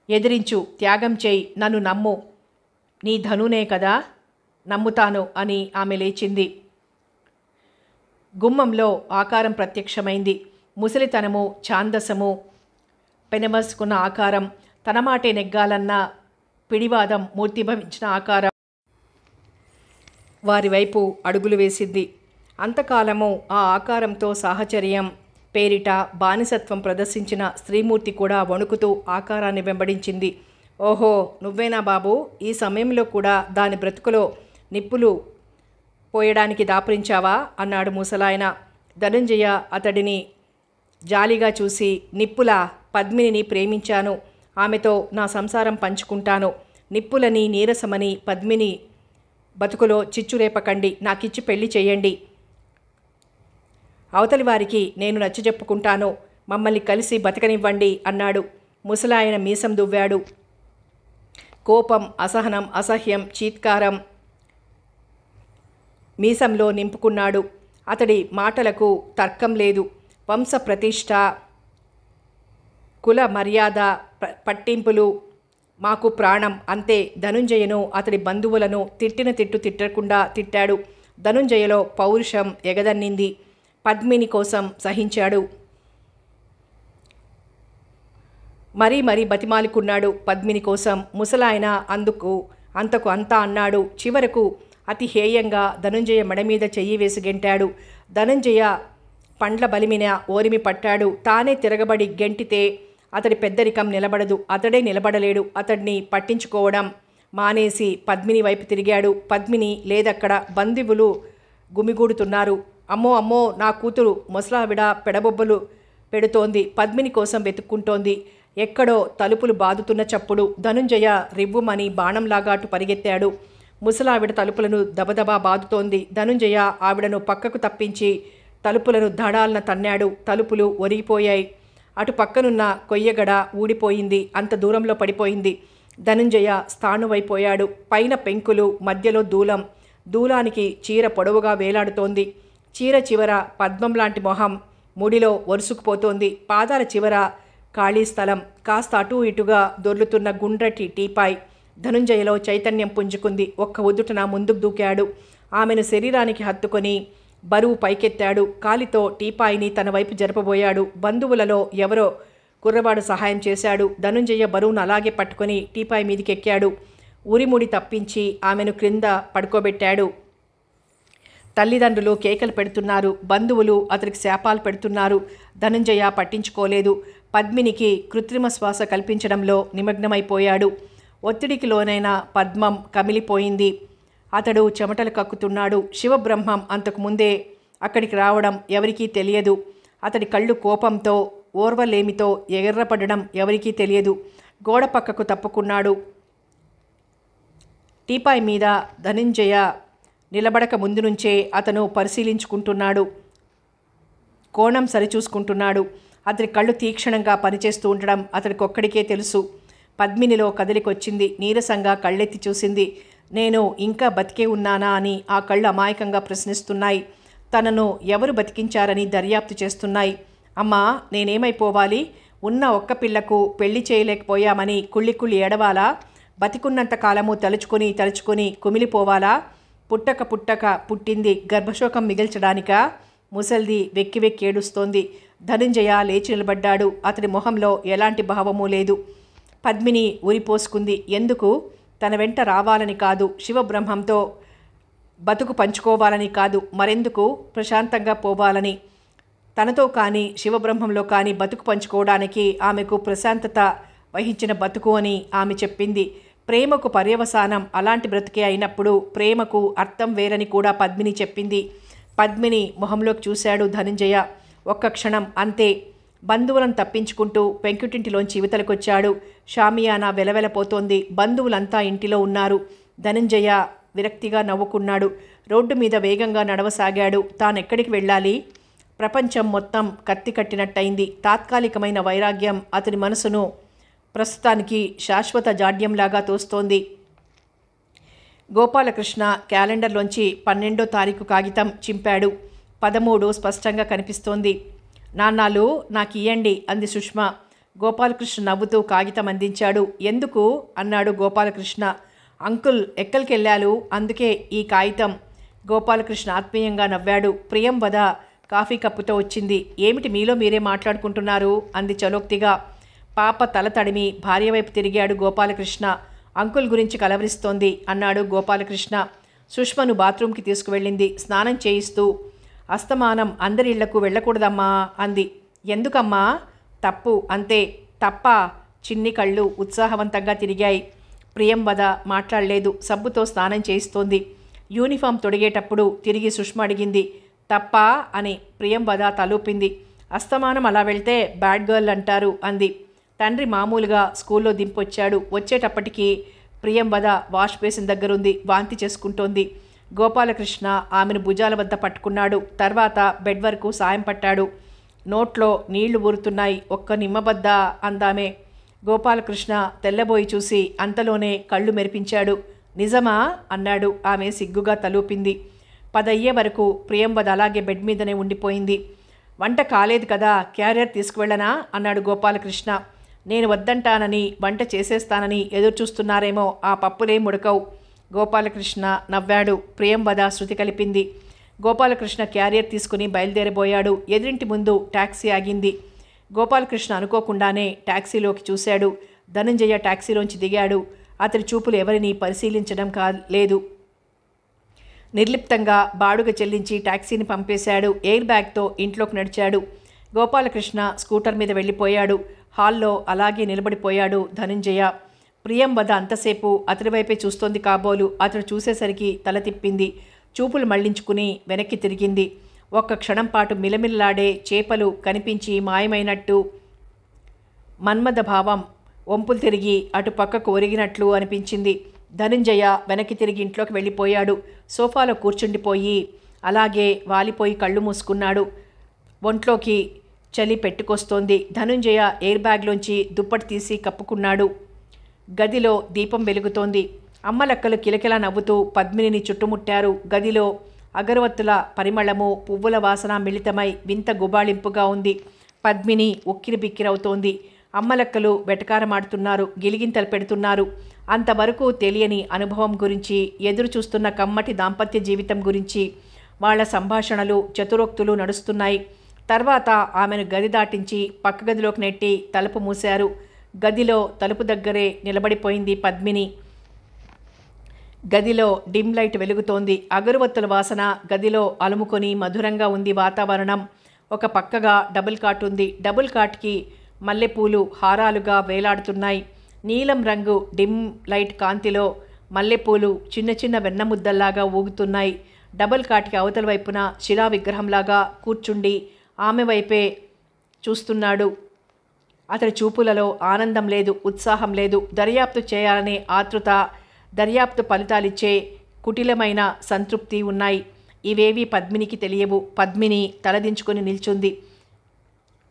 ఎదిరించు, త్యాగం చేయి, నన్ను నమ్ము. నీ ధనునే కదా? నమ్ముతాను అని ఆమె లేచింది. గుమ్మంలో ఆకారం ప్రత్యక్షమైంది. ముసలితనము, ఛాందసము పెనమర్చుకున్న ఆకారం, తన మాటే నెగ్గాలన్న పిడివాదం మూర్తిభవించిన ఆకారం వారి వైపు అడుగులు వేసింది. అంతకాలము ఆ ఆకారంతో సాహచర్యం పేరిట బానిసత్వం ప్రదర్శించిన స్త్రీమూర్తి కూడా వణుకుతూ ఆకారాన్ని వెంబడించింది. ఓహో, నువ్వేనా బాబు? ఈ సమయంలో కూడా దాని బ్రతుకులో నిప్పులు పోయడానికి దాపురించావా? అన్నాడు ముసలాయన. ధనంజయ అతడిని జాలిగా చూసి, నిప్పులా? పద్మినిని ప్రేమించాను. ఆమెతో నా సంసారం పంచుకుంటాను. నిప్పులని, నీరసమని పద్మిని బతుకులో చిచ్చురేపకండి. నాకిచ్చి పెళ్లి చేయండి. అవతలి వారికి నేను నచ్చజెప్పుకుంటాను. మమ్మల్ని కలిసి బతకనివ్వండి అన్నాడు. ముసలాయన మీసం దువ్వాడు. కోపం, అసహనం, అసహ్యం, చీత్కారం మీసంలో నింపుకున్నాడు. అతడి మాటలకు తర్కం లేదు. వంశ ప్రతిష్ఠ, కుల మర్యాద, పట్టింపులు మాకు ప్రాణం, అంతే. ధనుంజయను, అతడి బంధువులను తిట్టిన తిట్టు తిట్టకుండా తిట్టాడు. ధనుంజయలో పౌరుషం ఎగదన్నింది. పద్మిని కోసం సహించాడు. మరీ బతిమాలుకున్నాడు పద్మిని కోసం. ముసలాయన అంతకు అంతా అన్నాడు. చివరకు అతి హేయంగా ధనుంజయ మెడ మీద చెయ్యి వేసి గెంటాడు. ధనుంజయ పండ్ల బలిమిన ఓరిమి పట్టాడు. తానే తిరగబడి గెంటితే అతడి పెద్దరికం నిలబడదు. అతడే నిలబడలేడు. అతడిని పట్టించుకోవడం మానేసి పద్మిని వైపు తిరిగాడు. పద్మిని లేదక్కడ. బంధువులు గుమిగూడుతున్నారు. అమ్మో అమ్మో, నా కూతురు ముసలావిడ పెడబొబ్బలు పెడుతోంది. పద్మిని కోసం వెతుక్కుంటోంది. ఎక్కడో తలుపులు బాదుతున్న చప్పుడు. ధనుంజయ రివ్వుమని బాణంలాగా అటు పరిగెత్తాడు. ముసలావిడ తలుపులను దబదబా బాదుతోంది. ధనుంజయ ఆవిడను పక్కకు తప్పించి తలుపులను ధడాలన తన్నాడు. తలుపులు ఒరిగిపోయాయి. అటు పక్కనున్న కొయ్యగడ ఊడిపోయింది. అంత దూరంలో పడిపోయింది. ధనుంజయ స్థాణువైపోయాడు. పైన పెంకులు, మధ్యలో దూలం. దూలానికి చీర పొడవుగా వేలాడుతోంది. చీర చివర పద్మం లాంటి మొహం ముడిలో ఒరుసుకుపోతోంది. పాదాల చివర ఖాళీ స్థలం. కాస్త అటూ ఇటుగా దొర్లుతున్న గుండ్రటి టీపాయ్. ధనుంజయలో చైతన్యం పుంజుకుంది. ఒక్క ఉదుటన ముందుకు దూకాడు. ఆమెను శరీరానికి హత్తుకొని బరువు పైకెత్తాడు. కాలితో టీపాయిని తన వైపు జరపబోయాడు. బంధువులలో ఎవరో కుర్రవాడు సహాయం చేశాడు. ధనుంజయ బరువును అలాగే పట్టుకొని టీపాయి మీదికెక్కాడు. ఉరిముడి తప్పించి ఆమెను క్రింద పడుకోబెట్టాడు. తల్లిదండ్రులు కేకలు పెడుతున్నారు. బంధువులు అతనికి శాపాలు పెడుతున్నారు. ధనుంజయ పట్టించుకోలేదు. పద్మినికి కృత్రిమ శ్వాస కల్పించడంలో నిమగ్నమైపోయాడు. ఒత్తిడికి లోనైన పద్మం కమిలిపోయింది. అతడు చెమటలు కక్కుతున్నాడు. శివబ్రహ్మం అంతకుముందే అక్కడికి రావడం ఎవరికీ తెలియదు. అతడి కళ్ళు కోపంతో, ఓర్వలేమితో ఎర్రపడడం ఎవరికీ తెలియదు. గోడ పక్కకు తప్పుకున్నాడు. టీపాయ్ మీద ధనుంజయ నిలబడక ముందు నుంచే అతను పరిశీలించుకుంటున్నాడు. కోణం సరిచూసుకుంటున్నాడు. అతని కళ్ళు తీక్షణంగా పనిచేస్తూ ఉండడం అతడికొక్కడికే తెలుసు. పద్మినిలో కదిలికొచ్చింది. నీరసంగా కళ్ళెత్తి చూసింది. నేను ఇంకా బతికే ఉన్నానా అని ఆ కళ్ళు అమాయకంగా ప్రశ్నిస్తున్నాయి. తనను ఎవరు బతికించారని దర్యాప్తు చేస్తున్నాయి. అమ్మా, నేనేమైపోవాలి? ఉన్న ఒక్క పిల్లకు పెళ్లి చేయలేకపోయామని కుళ్ళి ఏడవాలా? బతికున్నంత కాలము తలుచుకొని కుమిలిపోవాలా? పుట్టక పుట్టింది గర్భశోకం మిగిల్చడానికా? ముసల్ది వెక్కి వెక్కి ఏడుస్తోంది. ధనుంజయ లేచి నిలబడ్డాడు. అతని మొహంలో ఎలాంటి భావమూ లేదు. పద్మిని ఉరిపోసుకుంది. ఎందుకు? తన వెంట రావాలని కాదు, శివబ్రహ్మంతో బతుకు పంచుకోవాలని కాదు, మరెందుకు? ప్రశాంతంగా పోవాలని. తనతో కానీ శివబ్రహ్మంలో కానీ బతుకు పంచుకోవడానికి ఆమెకు ప్రశాంతత వహించిన బతుకు అని ఆమె చెప్పింది. ప్రేమకు పర్యవసానం అలాంటి బ్రతుకే అయినప్పుడు ప్రేమకు అర్థం వేరని కూడా పద్మిని చెప్పింది. పద్మిని మొహంలోకి చూశాడు ధనుంజయ. ఒక్క క్షణం అంతే. బంధువులను తప్పించుకుంటూ పెంకుటింటిలోంచి ఇవతలకొచ్చాడు. షామియానా వెలవెలపోతోంది. బంధువులంతా ఇంటిలో ఉన్నారు. ధనుంజయ విరక్తిగా నవ్వుకున్నాడు. రోడ్డు మీద వేగంగా నడవసాగాడు. తానెక్కడికి వెళ్ళాలి? ప్రపంచం మొత్తం కత్తి కట్టినట్టయింది. తాత్కాలికమైన వైరాగ్యం అతని మనసును ప్రస్తుతానికి శాశ్వత జాడ్యంలాగా తోస్తోంది. గోపాలకృష్ణ క్యాలెండర్లోంచి 12వ తారీఖు కాగితం చింపాడు. 13 స్పష్టంగా కనిపిస్తోంది. నాన్నాలు నాకు ఇయ్యండి అంది సుష్మా. గోపాలకృష్ణ నవ్వుతూ కాగితం అందించాడు. ఎందుకు అన్నాడు గోపాలకృష్ణ. అంకుల్ ఎక్కడికెళ్ళాలు, అందుకే ఈ కాగితం. గోపాలకృష్ణ ఆత్మీయంగా నవ్వాడు. ప్రియం వద కాఫీ కప్పుతో వచ్చింది. ఏమిటి మీలో మీరే మాట్లాడుకుంటున్నారు అంది చలోక్తిగా. పాప తల తడిమి భార్య వైపు తిరిగాడు గోపాలకృష్ణ. అంకుల్ గురించి కలవరిస్తోంది అన్నాడు గోపాలకృష్ణ. సుష్మను బాత్రూంకి తీసుకువెళ్ళింది. స్నానం చేయిస్తూ అస్తమానం అందరి ఇళ్లకు వెళ్ళకూడదమ్మా అంది. ఎందుకమ్మా? తప్పు అంతే. తప్ప? చిన్ని కళ్ళు ఉత్సాహవంతంగా తిరిగాయి. ప్రియం వద మాట్లాడలేదు. సబ్బుతో స్నానం చేయిస్తోంది. యూనిఫామ్ తొడిగేటప్పుడు తిరిగి సుష్మ అడిగింది. తప్పా అని. ప్రియం వద తలూపింది. అస్తమానం అలా వెళ్తే బ్యాడ్ గర్ల్ అంటారు అంది. తండ్రి మామూలుగా స్కూల్లో దింపొచ్చాడు. వచ్చేటప్పటికి ప్రియం వద వాష్ బేసిన్ దగ్గరుంది. వాంతి చేసుకుంటోంది. గోపాలకృష్ణ ఆమెను భుజాల వద్ద పట్టుకున్నాడు. తర్వాత బెడ్ వరకు సాయం పట్టాడు. నోట్లో నీళ్లు ఊరుతున్నాయి. ఒక్క నిమ్మబద్ద అందామే. గోపాలకృష్ణ తెల్లబోయి చూసి అంతలోనే కళ్ళు మెరిపించాడు. నిజమా అన్నాడు. ఆమె సిగ్గుగా తలూపింది. 10 అయ్యే వరకు ప్రియం వద అలాగే బెడ్ మీదనే ఉండిపోయింది. వంట కాలేదు కదా, క్యారియర్ తీసుకువెళ్ళనా అన్నాడు గోపాలకృష్ణ. నేను వద్దంటానని వంట చేసేస్తానని ఎదురు చూస్తున్నారేమో, ఆ పప్పులే ముడకవు. గోపాలకృష్ణ నవ్వాడు. ప్రియం వద శృతి కలిపింది. గోపాలకృష్ణ క్యారియర్ తీసుకుని బయలుదేరబోయాడు. ఎదురింటి ముందు టాక్సీ ఆగింది. గోపాలకృష్ణ అనుకోకుండానే టాక్సీలోకి చూశాడు. ధనుంజయ టాక్సీలోంచి దిగాడు. అతడి చూపులు ఎవరిని పరిశీలించడం లేదు. నిర్లిప్తంగా బాడుగ చెల్లించి టాక్సీని పంపేశాడు. ఎయిర్ బ్యాగ్తో ఇంట్లోకి నడిచాడు. గోపాలకృష్ణ స్కూటర్ మీద వెళ్ళిపోయాడు. హాల్లో అలాగే నిలబడిపోయాడు ధనుంజయ. ప్రియం వద అంతసేపు అతడి వైపే చూస్తోంది కాబోలు. అతడు చూసేసరికి తల తిప్పింది. చూపులు మళ్లించుకుని వెనక్కి తిరిగింది. ఒక్క క్షణం పాటు మిలమిల్లాడే చేపలు కనిపించి మాయమైనట్టు, మన్మథ భావం వంపులు తిరిగి అటు పక్కకు ఒరిగినట్లు అనిపించింది. ధనుంజయ వెనక్కి తిరిగి ఇంట్లోకి వెళ్ళిపోయాడు. సోఫాలో కూర్చుండిపోయి అలాగే వాలిపోయి కళ్ళు మూసుకున్నాడు. ఒంట్లోకి చలి పెట్టుకొస్తోంది. ధనుంజయ ఎయిర్ బ్యాగ్లోంచి దుప్పటి తీసి కప్పుకున్నాడు. గదిలో దీపం వెలుగుతోంది. అమ్మలక్కలు కిలకిలా నవ్వుతూ పద్మినిని చుట్టుముట్టారు. గదిలో అగరవత్తుల పరిమళము, పువ్వుల వాసన మిళితమై వింత గుబాళింపుగా ఉంది. పద్మిని ఉక్కిరి బిక్కిరవుతోంది. అమ్మలక్కలు వెటకారమాడుతున్నారు, గిలిగింతలు పెడుతున్నారు. అంతవరకు తెలియని అనుభవం గురించి, ఎదురు చూస్తున్న కమ్మటి దాంపత్య జీవితం గురించి వాళ్ల సంభాషణలు, చతురోక్తులు నడుస్తున్నాయి. తర్వాత ఆమెను గది దాటించి పక్క గదిలోకి నెట్టి తలుపు మూశారు. గదిలో తలుపు దగ్గరే నిలబడిపోయింది పద్మిని. గదిలో డిమ్ లైట్ వెలుగుతోంది. అగరువత్తుల వాసన గదిలో అలుముకొని మధురంగా ఉంది వాతావరణం. ఒక పక్కగా డబుల్ కాట్ ఉంది. డబుల్ కాట్కి మల్లెపూలు హారాలుగా వేలాడుతున్నాయి. నీలం రంగు డిమ్ లైట్ కాంతిలో మల్లెపూలు చిన్న చిన్న వెన్నముద్దల్లాగా ఊగుతున్నాయి. డబుల్ కాట్కి అవతల వైపున శిలా విగ్రహంలాగా కూర్చుండి ఆమె వైపే చూస్తున్నాడు. అతడి చూపులలో ఆనందం లేదు, ఉత్సాహం లేదు. దర్యాప్తు చేయాలనే ఆతృత, దర్యాప్తు ఫలితాలిచ్చే కుటిలమైన సంతృప్తి ఉన్నాయి. ఇవేవీ పద్మినికి తెలియవు. పద్మిని తలదించుకొని నిల్చుంది.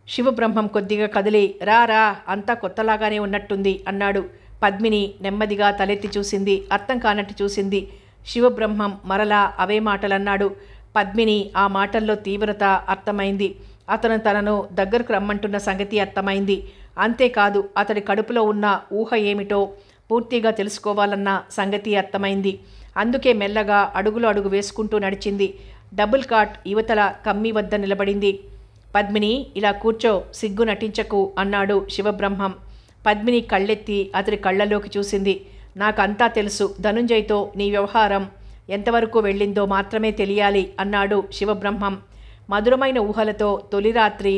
శివబ్రహ్మం కొద్దిగా కదిలి రా రా, అంతా కొత్తలాగానే ఉన్నట్టుంది అన్నాడు. పద్మిని నెమ్మదిగా తలెత్తి చూసింది. అర్థం కానట్టు చూసింది. శివబ్రహ్మం మరలా అవే మాటలన్నాడు. పద్మిని ఆ మాటల్లో తీవ్రత అర్థమైంది. అతను తనను దగ్గరకు రమ్మంటున్న సంగతి అర్థమైంది. అంతేకాదు అతడి కడుపులో ఉన్న ఊహ ఏమిటో పూర్తిగా తెలుసుకోవాలన్న సంగతి అర్థమైంది. అందుకే మెల్లగా అడుగులు అడుగు వేసుకుంటూ నడిచింది. డబుల్ కాట్ యువతల కమ్మి వద్ద నిలబడింది. పద్మిని, ఇలా కూర్చో, సిగ్గు నటించకు అన్నాడు శివబ్రహ్మం. పద్మిని కళ్ళెత్తి అతడి కళ్ళలోకి చూసింది. నాకంతా తెలుసు. ధనుంజయ్తో నీ వ్యవహారం ఎంతవరకు వెళ్ళిందో మాత్రమే తెలియాలి అన్నాడు శివబ్రహ్మం. మధురమైన ఊహలతో తొలి రాత్రి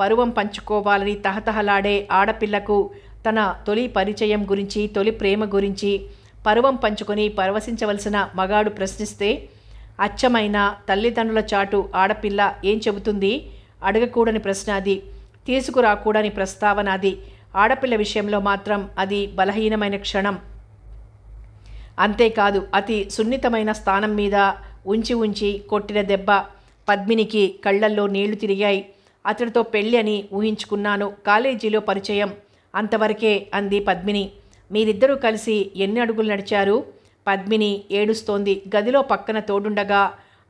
పరువం పంచుకోవాలని తహతహలాడే ఆడపిల్లకు తన తొలి పరిచయం గురించి, తొలి ప్రేమ గురించి, పరువం పంచుకొని పరవశించవలసిన మగాడు ప్రశ్నిస్తే అచ్చమైన తల్లిదండ్రుల చాటు ఆడపిల్ల ఏం చెబుతుంది? అడగకూడని ప్రశ్న అది. తీసుకురాకూడని ప్రస్తావన అది. ఆడపిల్ల విషయంలో మాత్రం అది బలహీనమైన క్షణం. అంతేకాదు, అతి సున్నితమైన స్థానం మీద ఉంచి ఉంచి కొట్టిన దెబ్బ. పద్మినికి కళ్ళల్లో నీళ్లు తిరిగాయి. అతడితో పెళ్ళి అని ఊహించుకున్నాను. కాలేజీలో పరిచయం, అంతవరకే అంది పద్మిని. మీరిద్దరూ కలిసి ఎన్ని అడుగులు నడిచారు? పద్మిని ఏడుస్తోంది. గదిలో పక్కన తోడుండగా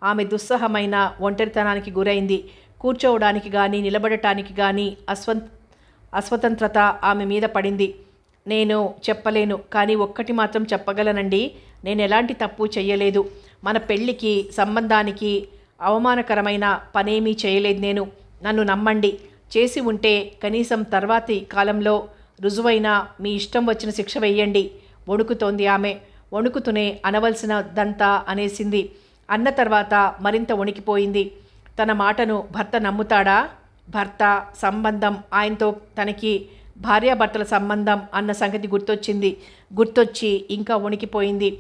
ఆమె దుస్సహమైన ఒంటరితనానికి గురైంది. కూర్చోవడానికి కానీ నిలబడటానికి కానీ అస్వతంత్రత ఆమె మీద పడింది. నేను చెప్పలేను, కానీ ఒక్కటి మాత్రం చెప్పగలనండి. నేను ఎలాంటి తప్పు చెయ్యలేదు. మన పెళ్ళికి, సంబంధానికి అవమానకరమైన పనేమీ చేయలేదు నేను. నన్ను నమ్మండి. చేసి ఉంటే కనీసం తర్వాతి కాలంలో రుజువైన మీ ఇష్టం వచ్చిన శిక్ష వెయ్యండి. వణుకుతోంది ఆమె. వణుకుతూనే అనవలసినదంతా అనేసింది. అన్న తర్వాత మరింత వణికిపోయింది. తన మాటను భర్త నమ్ముతాడా? భర్త, సంబంధం, ఆయనతో తనకి భార్యాభర్తల సంబంధం అన్న సంగతి గుర్తొచ్చి ఇంకా వణికిపోయింది.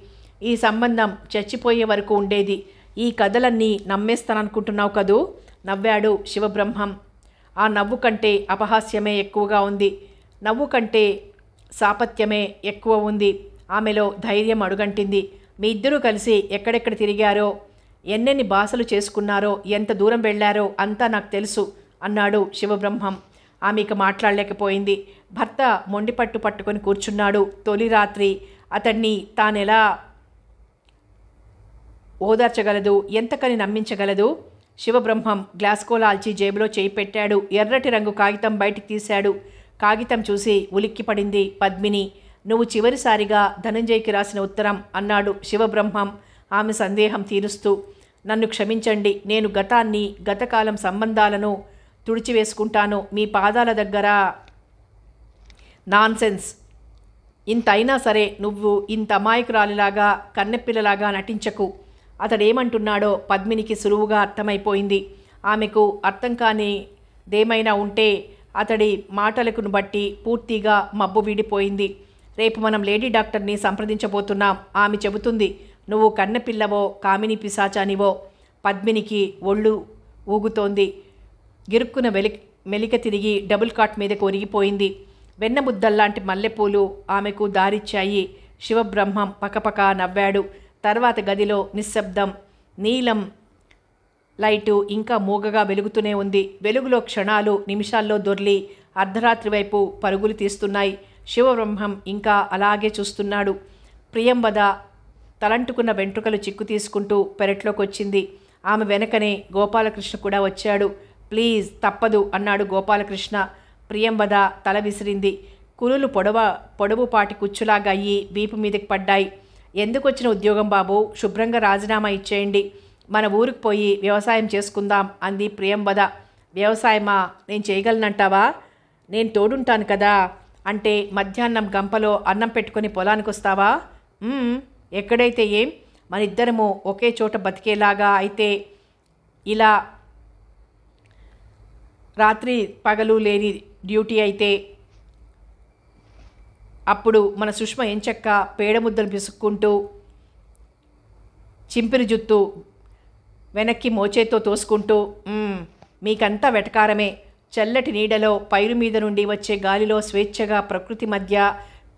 ఈ సంబంధం చచ్చిపోయే వరకు ఉండేది. ఈ కథలన్నీ నమ్మేస్తాననుకుంటున్నావు కదూ? నవ్వాడు శివబ్రహ్మం. ఆ నవ్వు కంటే అపహాస్యమే ఎక్కువగా ఉంది. నవ్వు కంటే సాపత్యమే ఎక్కువ ఉంది. ఆమెలో ధైర్యం అడుగంటింది. మీ ఇద్దరూ కలిసి ఎక్కడెక్కడ తిరిగారో, ఎన్నెన్ని భాషలు చేసుకున్నారో, ఎంత దూరం వెళ్లారో అంతా నాకు తెలుసు అన్నాడు శివబ్రహ్మం. ఆమె ఇక మాట్లాడలేకపోయింది. భర్త మొండిపట్టు పట్టుకొని కూర్చున్నాడు. తొలి రాత్రి అతన్ని తానెలా ఓదార్చగలదు? ఎంతకని నమ్మించగలదు? శివబ్రహ్మం గ్లాస్కోలాల్చి జేబులో చేయి పెట్టాడు. ఎర్రటి రంగు కాగితం బయటికి తీశాడు. కాగితం చూసి ఉలిక్కిపడింది పద్మిని. నువ్వు చివరిసారిగా ధనంజయ్కి రాసిన ఉత్తరం అన్నాడు శివబ్రహ్మం ఆమె సందేహం తీరుస్తూ. నన్ను క్షమించండి. నేను గతాన్ని, గతకాలం సంబంధాలను తుడిచివేసుకుంటాను. మీ పాదాల దగ్గర. నాన్సెన్స్. ఇంత అయినా సరే నువ్వు ఇంత అమాయకురాలిలాగా, కన్నెపిల్లలాగా నటించకు. అతడేమంటున్నాడో పద్మినికి సులువుగా అర్థమైపోయింది. ఆమెకు అర్థం కానిదేమైనా ఉంటే అతడి మాటలకు బట్టి పూర్తిగా మబ్బు వీడిపోయింది. రేపు మనం లేడీ డాక్టర్ని సంప్రదించబోతున్నాం. ఆమె చెబుతుంది నువ్వు కన్నెపిల్లవో, కామిని పిశాచానివో. పద్మినికి ఒళ్ళు ఊగుతోంది. గిరుక్కున మెలిక తిరిగి డబుల్ కాట్ మీదకు ఒరిగిపోయింది. వెన్నముద్దల్లాంటి మల్లెపూలు ఆమెకు దారిచ్చాయి. శివబ్రహ్మం పకపక నవ్వాడు. తర్వాత గదిలో నిశ్శబ్దం. నీలం లైటు ఇంకా మూగగా వెలుగుతూనే ఉంది. వెలుగులో క్షణాలు నిమిషాల్లో దొర్లి అర్ధరాత్రి వైపు పరుగులు తీస్తున్నాయి. శివబ్రహ్మం ఇంకా అలాగే చూస్తున్నాడు. ప్రియంవద తలంటుకున్న వెంట్రుకలు చిక్కు తీసుకుంటూ పెరట్లోకి వచ్చింది. ఆమె వెనకనే గోపాలకృష్ణ కూడా వచ్చాడు. ప్లీజ్, తప్పదు అన్నాడు గోపాలకృష్ణ. ప్రియంవద తల విసిరింది. కురులు పొడవుపాటి కుచ్చులాగా అయ్యి వీపు మీదకి పడ్డాయి. ఎందుకు వచ్చిన ఉద్యోగం బాబు? శుభ్రంగా రాజీనామా ఇచ్చేయండి. మన ఊరికి పోయి వ్యవసాయం చేసుకుందాం అంది ప్రియంవద. వ్యవసాయమా? నేను చేయగలనంటావా? నేను తోడుంటాను కదా. అంటే మధ్యాహ్నం గంపలో అన్నం పెట్టుకొని పొలానికి వస్తావా? ఎక్కడైతే ఏం, మన ఇద్దరము ఒకే చోట బతికేలాగా అయితే. ఇలా రాత్రి పగలు లేని డ్యూటీ అయితే అప్పుడు మన సుష్మ ఎంచక్క పేడముద్దలు పిసుక్కుంటూ చింపిరి జుత్తు వెనక్కి మోచేతో తోసుకుంటూ మీకంతా వెటకారమే. చల్లటి నీడలో పైరు మీద నుండి వచ్చే గాలిలో స్వేచ్ఛగా ప్రకృతి మధ్య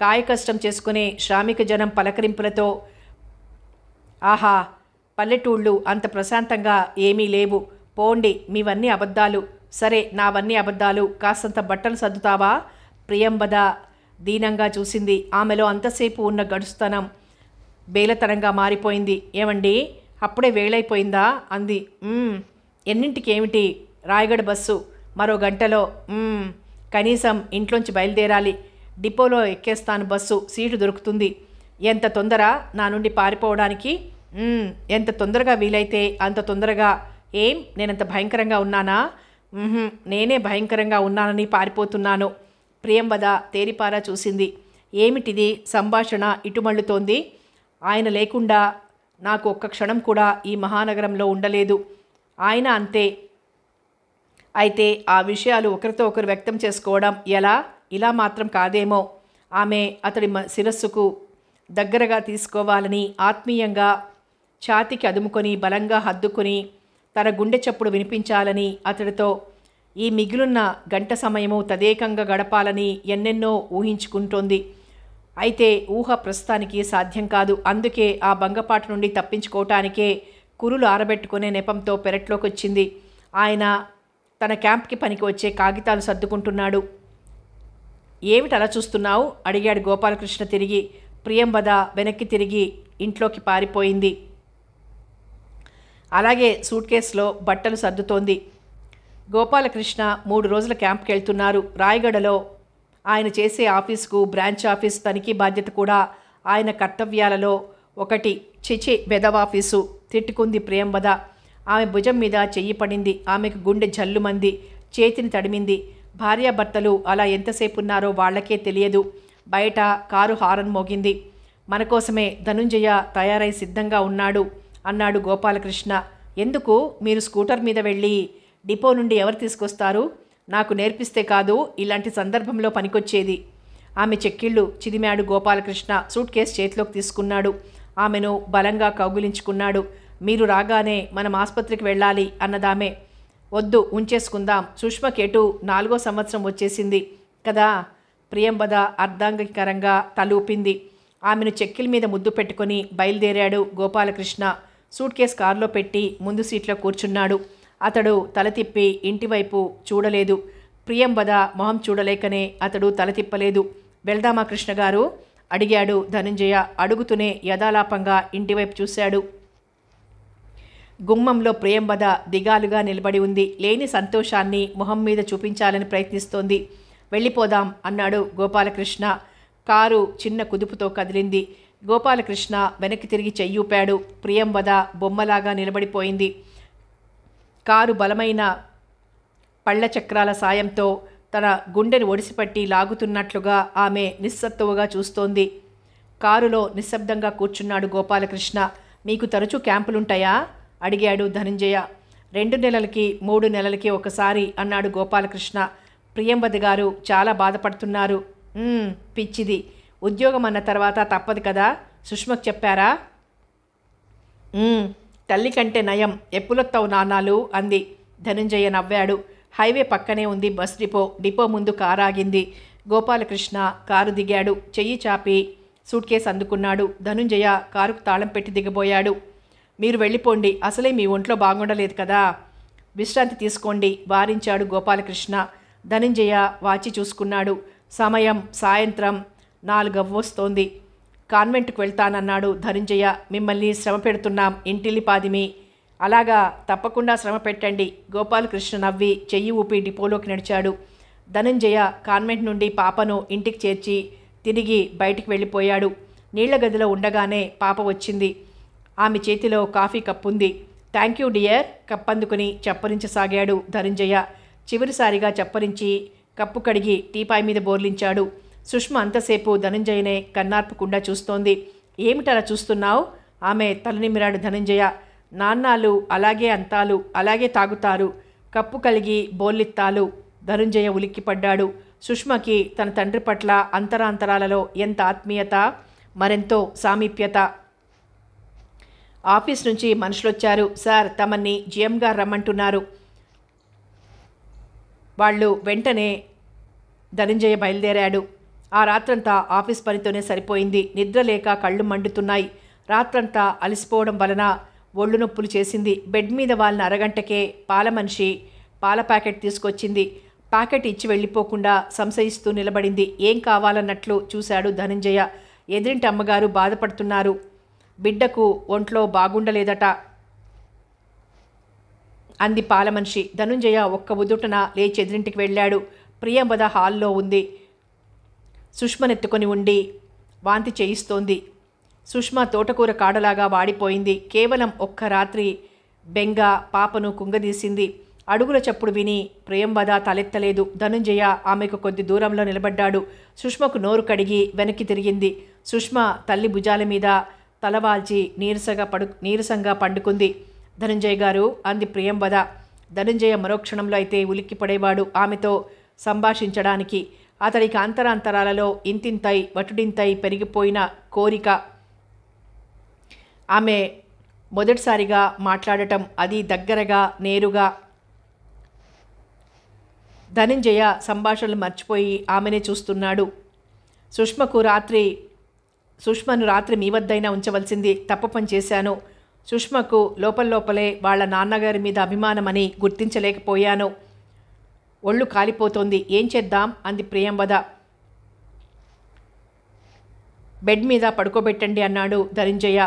కాయకష్టం చేసుకునే శ్రామిక జనం పలకరింపులతో. ఆహా, పల్లెటూళ్ళు అంత ప్రశాంతంగా ఏమీ లేవు. పోండి, మీవన్నీ అబద్ధాలు. సరే, నావన్నీ అబద్ధాలు. కాస్తంత బట్టలు సర్దుతావా? ప్రియంవద దీనంగా చూసింది. ఆమెలో అంతసేపు ఉన్న గడుస్తనం బేలతనంగా మారిపోయింది. ఏమండి, అప్పుడే వేళైపోయిందా అంది. ఎన్నింటికి ఏమిటి? రాయగడ బస్సు మరో గంటలో. కనీసం ఇంట్లోంచి బయలుదేరాలి. డిపోలో ఎక్కేస్తాను. బస్సు సీటు దొరుకుతుంది. ఎంత తొందర నా నుండి పారిపోవడానికి? ఎంత తొందరగా వీలైతే అంత తొందరగా. ఏం నేనంత భయంకరంగా ఉన్నానా? నేనే భయంకరంగా ఉన్నానని పారిపోతున్నాను. ప్రియంవద తేరిపారా చూసింది. ఏమిటిది సంభాషణ ఇటుమళ్ళుతోంది? ఆయన లేకుండా నాకు ఒక్క క్షణం కూడా ఈ మహానగరంలో ఉండలేదు. ఆయన అంతే. అయితే ఆ విషయాలు ఒకరితో ఒకరు వ్యక్తం చేసుకోవడం ఎలా? ఇలా మాత్రం కాదేమో. ఆమె అతడి శిరస్సుకు దగ్గరగా తీసుకోవాలని ఆత్మీయంగా ఛాతికి అదుముకొని బలంగా హద్దుకొని తన గుండె చప్పుడు వినిపించాలని అతడితో ఈ మిగిలిన గంట సమయము తదేకంగా గడపాలని ఎన్నెన్నో ఊహించుకుంటోంది. అయితే ఊహ ప్రస్తుతానికి సాధ్యం కాదు. అందుకే ఆ భంగపాటు నుండి తప్పించుకోవటానికే కురులు ఆరబెట్టుకునే నెపంతో పెరట్లోకి వచ్చింది. ఆయన తన క్యాంప్కి పనికి వచ్చే కాగితాలు సర్దుకుంటున్నాడు. ఏమిటి అలా చూస్తున్నావు? అడిగాడు గోపాలకృష్ణ తిరిగి. ప్రియంవద వెనక్కి తిరిగి ఇంట్లోకి పారిపోయింది. అలాగే సూట్ కేసులో బట్టలు సర్దుతోంది. గోపాలకృష్ణ 3 రోజుల క్యాంప్కి వెళ్తున్నారు. రాయగడలో ఆయన చేసే ఆఫీసుకు బ్రాంచ్ ఆఫీస్ తనిఖీ బాధ్యత కూడా ఆయన కర్తవ్యాలలో ఒకటి. చిచి బెదవాఫీసు తిట్టుకుంది ప్రియంవద. ఆమె భుజం మీద చెయ్యి పడింది. ఆమెకు గుండె జల్లుమంది, చేతిని తడిమింది. భార్యాభర్తలు అలా ఎంతసేపు ఉన్నారో వాళ్లకే తెలియదు. బయట కారు హారన్ మోగింది. మన కోసమే ధనుంజయ తయారై సిద్ధంగా ఉన్నాడు అన్నాడు గోపాలకృష్ణ. ఎందుకు? మీరు స్కూటర్ మీద వెళ్ళి డిపో నుండి ఎవరు తీసుకొస్తారు? నాకు నేర్పిస్తే కాదు ఇలాంటి సందర్భంలో పనికొచ్చేది. ఆమె చెక్కిళ్ళు చిదిమాడు గోపాలకృష్ణ. సూట్ కేసు చేతిలోకి తీసుకున్నాడు. ఆమెను బలంగా కౌగిలించుకున్నాడు. మీరు రాగానే మనం ఆసుపత్రికి వెళ్ళాలి అన్నదామె. వద్దు, ఉంచేసుకుందాం. సుష్మకేటు 4వ సంవత్సరం వచ్చేసింది కదా. ప్రియంవద అర్ధాంగీకరంగా తలూపింది. ఆమెను చెక్కిల మీద ముద్దు పెట్టుకుని బయలుదేరాడు గోపాలకృష్ణ. సూట్ కేసు కారులో పెట్టి ముందు సీట్లో కూర్చున్నాడు. అతడు తల తిప్పి ఇంటివైపు చూడలేదు. ప్రియంవద మొహం చూడలేకనే అతడు తల తిప్పలేదు. వెళ్దామా కృష్ణగారు? అడిగాడు ధనుంజయ. అడుగుతూనే యథాలాపంగా ఇంటివైపు చూశాడు. గుమ్మంలో ప్రియంవద దిగాలుగా నిలబడి ఉంది. లేని సంతోషాన్ని మొహం మీద చూపించాలని ప్రయత్నిస్తోంది. వెళ్ళిపోదాం అన్నాడు గోపాలకృష్ణ. కారు చిన్న కుదుపుతో కదిలింది. గోపాలకృష్ణ వెనక్కి తిరిగి చెయ్యూపాడు. ప్రియంవద బొమ్మలాగా నిలబడిపోయింది. కారు బలమైన పళ్ళ చక్రాల సాయంతో తన గుండెను ఒడిసిపట్టి లాగుతున్నట్లుగా ఆమె నిస్సత్తువుగా చూస్తోంది. కారులో నిశ్శబ్దంగా కూర్చున్నాడు గోపాలకృష్ణ. మీకు తరచూ క్యాంపులుంటాయా? అడిగాడు ధనుంజయ. 2 నెలలకి 3 నెలలకి ఒకసారి అన్నాడు గోపాలకృష్ణ. ప్రియంవద గారు చాలా బాధపడుతున్నారు. పిచ్చిది. ఉద్యోగం అన్న తర్వాత తప్పదు కదా. సుష్మకు చెప్పారా? తల్లి కంటే నయం. ఎప్పులొత్తావు నాన్నాలు అంది. ధనుంజయ నవ్వాడు. హైవే పక్కనే ఉంది బస్ డిపో. డిపో ముందు కారు ఆగింది. గోపాలకృష్ణ కారు దిగాడు. చెయ్యి చాపి సూట్ కేసు అందుకున్నాడు. ధనుంజయ కారుకు తాళం పెట్టి దిగబోయాడు. మీరు వెళ్ళిపోండి, అసలే మీ ఒంట్లో బాగుండలేదు కదా, విశ్రాంతి తీసుకోండి వారించాడు గోపాలకృష్ణ. ధనుంజయ వాచి చూసుకున్నాడు. సమయం సాయంత్రం 4 అవ్వొస్తోంది. కాన్వెంట్కు వెళ్తానన్నాడు ధనుంజయ. మిమ్మల్ని శ్రమ పెడుతున్నాం ఇంటిల్లిపాదిమి. అలాగా, తప్పకుండా శ్రమ పెట్టండి. గోపాలకృష్ణ నవ్వి చెయ్యి ఊపి డిపోలోకి నడిచాడు. ధనుంజయ కాన్వెంట్ నుండి పాపను ఇంటికి చేర్చి తిరిగి బయటికి వెళ్ళిపోయాడు. నీళ్ల గదిలో ఉండగానే పాప వచ్చింది. ఆమె చేతిలో కాఫీ కప్పుంది. Thank you dear. కప్పందుకుని చప్పరించసాగాడు ధనుంజయ. చివరిసారిగా చప్పరించి కప్పు కడిగి టీపాయ్ మీద బోర్లించాడు. సుష్మ అంతసేపు ధనుంజయనే కన్నార్పకుండా చూస్తోంది. ఏమిటలా చూస్తున్నావు? ఆమె తలనిమిరాడు ధనుంజయ. నాన్నాలు అలాగే అంతాలు అలాగే తాగుతారు. కప్పు కలిగి బోర్లిత్తాలు. ధనుంజయ ఉలిక్కిపడ్డాడు. సుష్మకి తన తండ్రి పట్ల అంతరాంతరాలలో ఎంత ఆత్మీయత, మరెంతో సామీప్యత. ఆఫీస్ నుంచి మనుషులొచ్చారు. సార్, తమన్ని జిఎం గారు రమ్మంటున్నారు. వాళ్ళు వెంటనే ధనుంజయ బయలుదేరాడు. ఆ రాత్రంతా ఆఫీస్ పనితోనే సరిపోయింది. నిద్ర లేక కళ్ళు మండుతున్నాయి. రాత్రంతా అలసిపోవడం వలన ఒళ్ళు నొప్పులు చేసింది. బెడ్ మీద వాళ్ళని అరగంటకే పాల మనిషి పాల ప్యాకెట్ తీసుకొచ్చింది. ప్యాకెట్ ఇచ్చి వెళ్ళిపోకుండా సంశయిస్తూ నిలబడింది. ఏం కావాలన్నట్లు చూశాడు ధనుంజయ. ఎదురింటి అమ్మగారు బాధపడుతున్నారు. బిడ్డకు ఒంట్లో బాగుండలేదట అంది పాల మనిషి. ధనుంజయ ఒక్క ఉదుటన లేచి ఎదురింటికి వెళ్ళాడు. ప్రియంవద హాల్లో ఉంది. సుష్మనెత్తుకొని ఉండి వాంతి చేయిస్తోంది. సుష్మ తోటకూర కాడలాగా వాడిపోయింది. కేవలం ఒక్క రాత్రి బెంగ పాపను కుంగదీసింది. అడుగుల చప్పుడు విని ప్రియంవద తలెత్తలేదు. ధనుంజయ ఆమెకు కొద్ది దూరంలో నిలబడ్డాడు. సుష్మకు నోరు కడిగి వెనక్కి తిరిగింది. సుష్మ తల్లి భుజాల మీద తలవాల్చి నీరసంగా పండుకుంది. ధనుంజయ గారు అంది ప్రియంవద. ధనుంజయ మరోక్షణంలో అయితే ఉలిక్కిపడేవాడు ఆమెతో సంభాషించడానికి. అతడికి అంతరాంతరాలలో ఇంతింతై వటుడింతై పెరిగిపోయిన కోరిక. ఆమె మొదటిసారిగా మాట్లాడటం, అది దగ్గరగా నేరుగా. ధనంజయ సంభాషణలు మర్చిపోయి ఆమెనే చూస్తున్నాడు. సుష్మను రాత్రి మీ వద్దైనా ఉంచవలసింది, తప్పు పని చేశాను. సుష్మకు లోపలే వాళ్ళ నాన్నగారి మీద అభిమానమని గుర్తించలేకపోయాను. ఒళ్ళు కాలిపోతోంది, ఏం చేద్దాం అంది ప్రియంవద. బెడ్ మీద పడుకోబెట్టండి అన్నాడు ధనంజయ.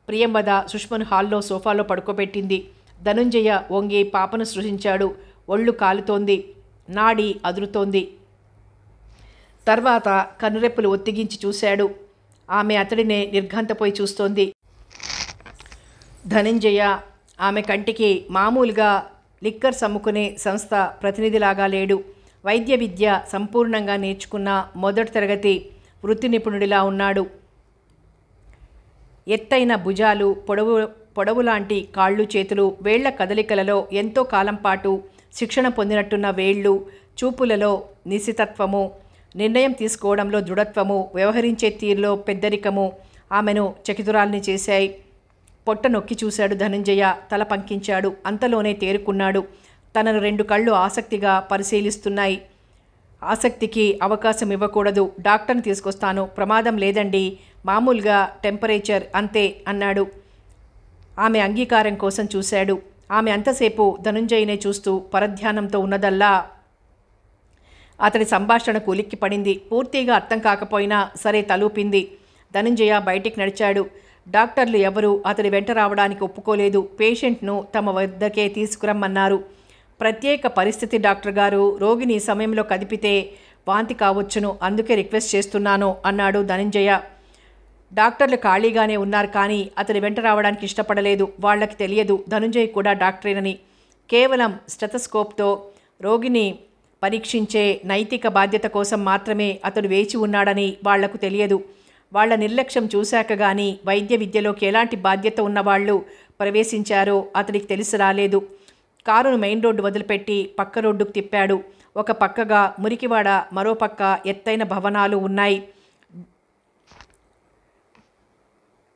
ప్రియంవద సుష్మను హాల్లో సోఫాలో పడుకోబెట్టింది. ధనుంజయ వంగి పాపను సృజించాడు. ఒళ్ళు కాలుతోంది, నాడి అదురుతోంది. తర్వాత కనురెప్పులు ఒత్తిగించి చూశాడు. ఆమె అతడినే నిర్ఘాంతపోయి చూస్తోంది. ధనంజయ ఆమె కంటికి మామూలుగా లిక్కర్స్ అమ్ముకునే సంస్థ ప్రతినిధిలాగా లేడు. వైద్య విద్య సంపూర్ణంగా నేర్చుకున్న మొదటి తరగతి వృత్తి నిపుణుడిలా ఉన్నాడు. ఎత్తైన భుజాలు, పొడవులాంటి కాళ్ళు చేతులు, వేళ్ల కదలికలలో ఎంతో కాలం పాటు శిక్షణ పొందినట్టున్న వేళ్ళు, చూపులలో నిశితత్వము, నిర్ణయం తీసుకోవడంలో దృఢత్వము, వ్యవహరించే తీరులో పెద్దరికము ఆమెను చకితురాల్ని చేశాయి. పొట్ట నొక్కి చూశాడు ధనంజయ. తల పంకించాడు. అంతలోనే తేరుకున్నాడు. తనను రెండు కళ్ళు ఆసక్తిగా పరిశీలిస్తున్నాయి. ఆసక్తికి అవకాశం ఇవ్వకూడదు. డాక్టర్ని తీసుకొస్తాను. ప్రమాదం లేదండి, మామూలుగా టెంపరేచర్ అంతే అన్నాడు. ఆమె అంగీకారం కోసం చూశాడు. ఆమె అంతసేపు ధనుంజయనే చూస్తూ పరధ్యానంతో ఉన్నదల్లా అతడి సంభాషణకు ఉలిక్కి పడింది. పూర్తిగా అర్థం కాకపోయినా సరే తలూపింది. ధనుంజయ బయటికి నడిచాడు. డాక్టర్లు ఎవరూ అతడి వెంట రావడానికి ఒప్పుకోలేదు. పేషెంట్ను తమ వద్దకే తీసుకురమ్మన్నారు. ప్రత్యేక పరిస్థితి డాక్టర్ గారు, రోగిని సమయంలో కదిపితే వాంతి కావచ్చును, అందుకే రిక్వెస్ట్ చేస్తున్నాను అన్నాడు ధనంజయ. డాక్టర్లు ఖాళీగానే ఉన్నారు, కానీ అతడి వెంట రావడానికి ఇష్టపడలేదు. వాళ్ళకి తెలియదు ధనుంజయ్ కూడా డాక్టరేనని. కేవలం స్టెథోస్కోప్తో రోగిని పరీక్షించే నైతిక బాధ్యత కోసం మాత్రమే అతడు వేచి ఉన్నాడని వాళ్లకు తెలియదు. వాళ్ల నిర్లక్ష్యం చూశాక గాని వైద్య విద్యలోకి ఎలాంటి బాధ్యత ఉన్నవాళ్లు ప్రవేశించారో అతడికి తెలిసి రాలేదు. కారును మెయిన్ రోడ్డు వదిలిపెట్టి పక్క రోడ్డుకు తిప్పాడు. ఒక పక్కగా మురికివాడ, మరో పక్క ఎత్తైన భవనాలు ఉన్నాయి.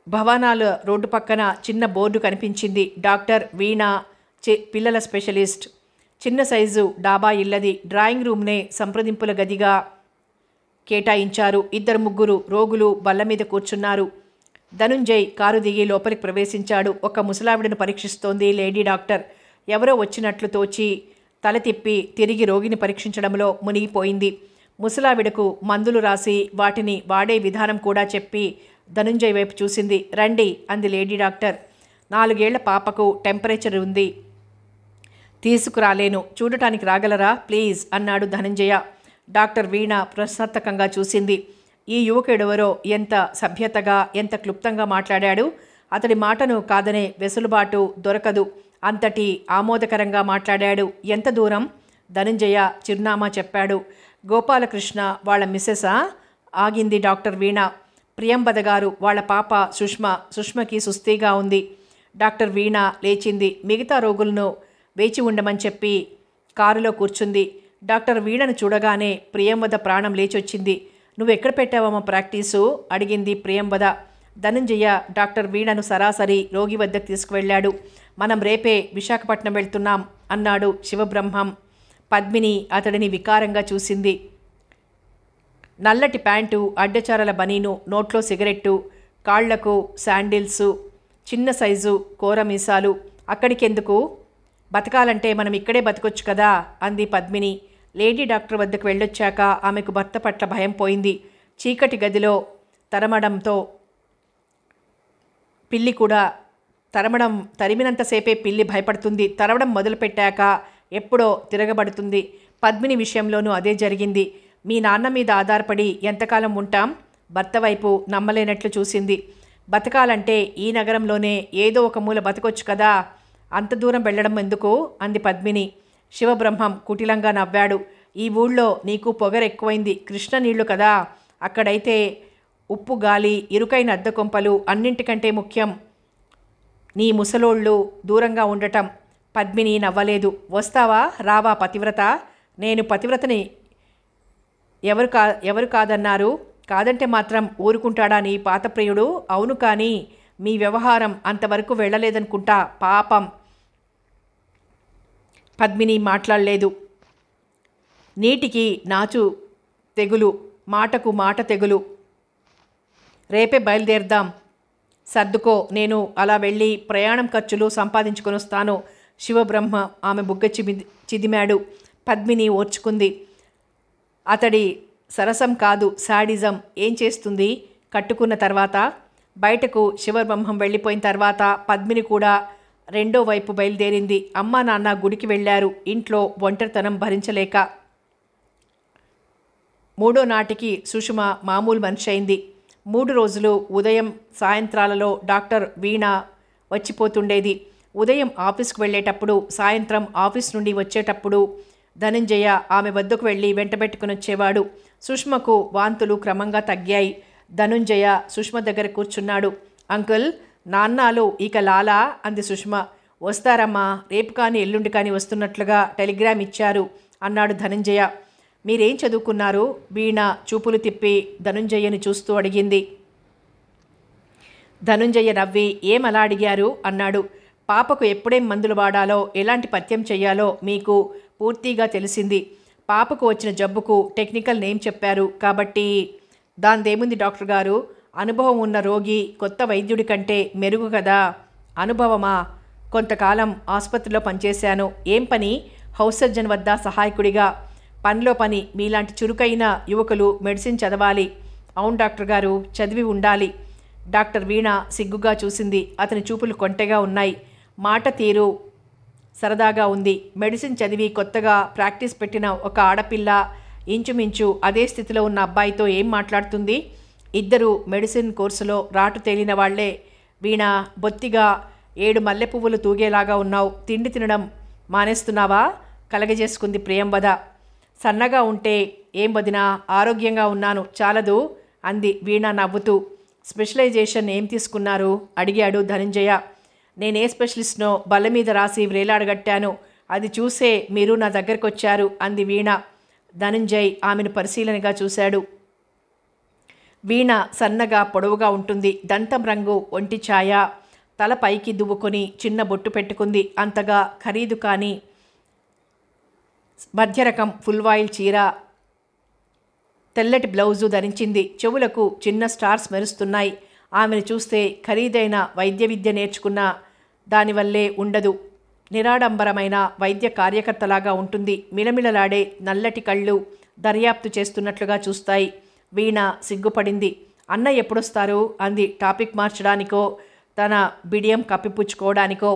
భవనాల రోడ్డు పక్కన చిన్న బోర్డు కనిపించింది. డాక్టర్ వీణ, పిల్లల స్పెషలిస్ట్. చిన్న సైజు డాబా ఇల్లది. డ్రాయింగ్ రూమ్నే సంప్రదింపుల గదిగా కేటాయించారు. 2-3 రోగులు బల్ల మీద కూర్చున్నారు. ధనుంజయ్ కారు దిగి లోపలికి ప్రవేశించాడు. ఒక ముసలావిడను పరీక్షిస్తోంది లేడీ డాక్టర్. ఎవరో వచ్చినట్లు తోచి తల తిప్పి తిరిగి రోగిని పరీక్షించడంలో మునిగిపోయింది. ముసలావిడకు మందులు రాసి వాటిని వాడే విధానం కూడా చెప్పి ధనుంజయ్ వైపు చూసింది. రండి అంది లేడీ డాక్టర్. 4 ఏళ్ల పాపకు టెంపరేచర్ ఉంది, తీసుకురాలేను, చూడటానికి రాగలరా ప్లీజ్ అన్నాడు ధనంజయ. డాక్టర్ వీణ ప్రశ్నార్థకంగా చూసింది. ఈ యువకుడెవరో ఎంత సభ్యతగా, ఎంత క్లుప్తంగా మాట్లాడాడు. అతడి మాటను కాదనే వెసులుబాటు దొరకదు. అంతటి ఆమోదకరంగా మాట్లాడాడు. ఎంత దూరం? ధనంజయ చిరునామా చెప్పాడు. గోపాలకృష్ణ వాళ్ళ మిస్సెసా? ఆగింది డాక్టర్ వీణ. ప్రియంవద గారు, వాళ్ళ పాప సుష్మకి సుస్థిగా ఉంది. డాక్టర్ వీణ లేచింది. మిగతా రోగులను వేచి ఉండమని చెప్పి కారులో కూర్చుంది. డాక్టర్ వీణను చూడగానే ప్రియంవద ప్రాణం లేచొచ్చింది. నువ్వెక్కడ పెట్టావమ్మా ప్రాక్టీసు అడిగింది ప్రియంవద. ధనంజయ డాక్టర్ వీణను సరాసరి రోగి వద్దకు తీసుకువెళ్ళాడు. మనం రేపే విశాఖపట్నం వెళ్తున్నాం అన్నాడు శివబ్రహ్మం. పద్మిని అతడిని వికారంగా చూసింది. నల్లటి ప్యాంటు, అడ్డచారల బనీను, నోట్లో సిగరెట్టు, కాళ్లకు శాండిల్సు, చిన్న సైజు కోరమీసాలు. అక్కడికెందుకు? బతకాలంటే మనం ఇక్కడే బతకొచ్చు కదా అంది పద్మిని. లేడీ డాక్టర్ వద్దకు వెళ్ళొచ్చాక ఆమెకు భర్త పట్ల భయం పోయింది. చీకటి గదిలో తరమడంతో పిల్లి కూడా తరిమినంతసేపే పిల్లి భయపడుతుంది. తరవడం మొదలుపెట్టాక ఎప్పుడో తిరగబడుతుంది. పద్మిని విషయంలోనూ అదే జరిగింది. మీ నాన్న మీద ఆధారపడి ఎంతకాలం ఉంటాం? భర్త వైపు నమ్మలేనట్లు చూసింది. బతకాలంటే ఈ నగరంలోనే ఏదో ఒక మూల బతకొచ్చు కదా, అంత దూరం వెళ్ళడం ఎందుకు అంది పద్మిని. శివబ్రహ్మం కుటిలంగా నవ్వాడు. ఈ ఊళ్ళో నీకు పొగరెక్కువైంది, కృష్ణ నీళ్లు కదా, అక్కడైతే ఉప్పు గాలి, ఇరుకైన అద్దెకొంపలు అన్నింటికంటే ముఖ్యం నీ ముసలోళ్ళు దూరంగా ఉండటం. పద్మిని నవ్వలేదు. వస్తావా రావా పతివ్రత? నేను పతివ్రతని ఎవరు కాదన్నారు? కాదంటే మాత్రం ఊరుకుంటాడా నీ పాతప్రియుడు? అవును, కానీ మీ వ్యవహారం అంతవరకు వెళ్ళలేదనుకుంటా. పాపం. పద్మిని మాట్లాడలేదు. నీటికి నాచు తెగులు, మాటకు మాట తెగులు. రేపే బయలుదేరదాం. సర్దుకో, నేను అలా వెళ్ళి ప్రయాణం ఖర్చులు సంపాదించుకొని వస్తాను. శివబ్రహ్మ ఆమె బుగ్గ చిదిమాడు. పద్మిని ఓర్చుకుంది. అతడి సరసం కాదు, శాడిజం. ఏం చేస్తుంది? కట్టుకున్న తర్వాత బయటకు శివబ్రహ్మం వెళ్ళిపోయిన తర్వాత పద్మిని కూడా రెండో వైపు బయలుదేరింది. అమ్మా నాన్న గుడికి వెళ్ళారు. ఇంట్లో ఒంటరితనం భరించలేక మూడో నాటికి సుషుమ మామూలు మనిషి అయింది. 3 రోజులు ఉదయం సాయంత్రాలలో డాక్టర్ వీణ వచ్చిపోతుండేది. ఉదయం ఆఫీస్కు వెళ్ళేటప్పుడు, సాయంత్రం ఆఫీస్ నుండి వచ్చేటప్పుడు ధనంజయ ఆమె వద్దకు వెళ్ళి వెంటబెట్టుకుని వచ్చేవాడు. సుష్మకు వాంతులు క్రమంగా తగ్గాయి. ధనుంజయ సుష్మ దగ్గర కూర్చున్నాడు. అంకుల్, నాన్నాలు ఇక లాలా అంది సుష్మ. వస్తారమ్మా, రేపు కానీ ఎల్లుండి కానీ వస్తున్నట్లుగా టెలిగ్రామ్ ఇచ్చారు అన్నాడు ధనంజయ. మీరేం చదువుకున్నారు? వీణ చూపులు తిప్పి ధనుంజయని చూస్తూ అడిగింది. ధనుంజయ నవ్వి ఏం అలా అడిగారు అన్నాడు. పాపకు ఎప్పుడేం మందులు వాడాలో, ఎలాంటి పథ్యం చెయ్యాలో మీకు పూర్తిగా తెలిసింది. పాపకు వచ్చిన జబ్బుకు టెక్నికల్ నేమ్ చెప్పారు కాబట్టి దాందేముంది డాక్టర్ గారు, అనుభవం ఉన్న రోగి కొత్త వైద్యుడి కంటే మెరుగు కదా. అనుభవమా? కొంతకాలం ఆసుపత్రిలో పనిచేశాను. ఏం పని? హౌస్ సర్జన్ వద్ద సహాయకుడిగా. పనిలో పని. మీలాంటి చురుకైన యువకులు మెడిసిన్ చదవాలి. అవును డాక్టర్ గారు, చదివి ఉండాలి. డాక్టర్ వీణ సిగ్గుగా చూసింది. అతని చూపులు కొంటెగా ఉన్నాయి. మాట తీరు సరదాగా ఉంది. మెడిసిన్ చదివి కొత్తగా ప్రాక్టీస్ పెట్టిన ఒక ఆడపిల్ల ఇంచుమించు అదే స్థితిలో ఉన్న అబ్బాయితో ఏం మాట్లాడుతుంది? ఇద్దరు మెడిసిన్ కోర్సులో రాటు తేలిన వాళ్లే. వీణ, బొత్తిగా 7 మల్లె పువ్వులు తూగేలాగా ఉన్నావు. తిండి తినడం మానేస్తున్నావా? కలగజేసుకుంది ప్రియంవద. సన్నగా ఉంటే ఏం వదినా, ఆరోగ్యంగా ఉన్నాను, చాలదు అంది వీణ నవ్వుతూ. స్పెషలైజేషన్ ఏం తీసుకున్నారు అడిగాడు ధనంజయ. నేనే స్పెషలిస్ట్నో బల్ల మీద రాసి వ్రేలాడగట్టాను. అది చూసే మీరు నా దగ్గరకు వచ్చారు అంది వీణ. ధనంజయ్ ఆమెను పరిశీలనగా చూశాడు. వీణ సన్నగా పొడవుగా ఉంటుంది. దంతం రంగు ఒంటి ఛాయ. తల పైకి దువ్వుకొని చిన్న బొట్టు పెట్టుకుంది. అంతగా ఖరీదు కానీ మధ్యరకం ఫుల్వాయిల్ చీర, తెల్లటి బ్లౌజు ధరించింది. చెవులకు చిన్న స్టార్స్ మెరుస్తున్నాయి. ఆమెను చూస్తే ఖరీదైన వైద్య విద్య నేర్చుకున్న దానివల్లే ఉండదు. నిరాడంబరమైన వైద్య కార్యకర్తలాగా ఉంటుంది. మిలమిలలాడే నల్లటి కళ్ళు దర్యాప్తు చేస్తున్నట్లుగా చూస్తాయి. వీణ సిగ్గుపడింది. అన్న ఎప్పుడొస్తారు అంది. టాపిక్ మార్చడానికో తన బిడియం కప్పిపుచ్చుకోవడానికో.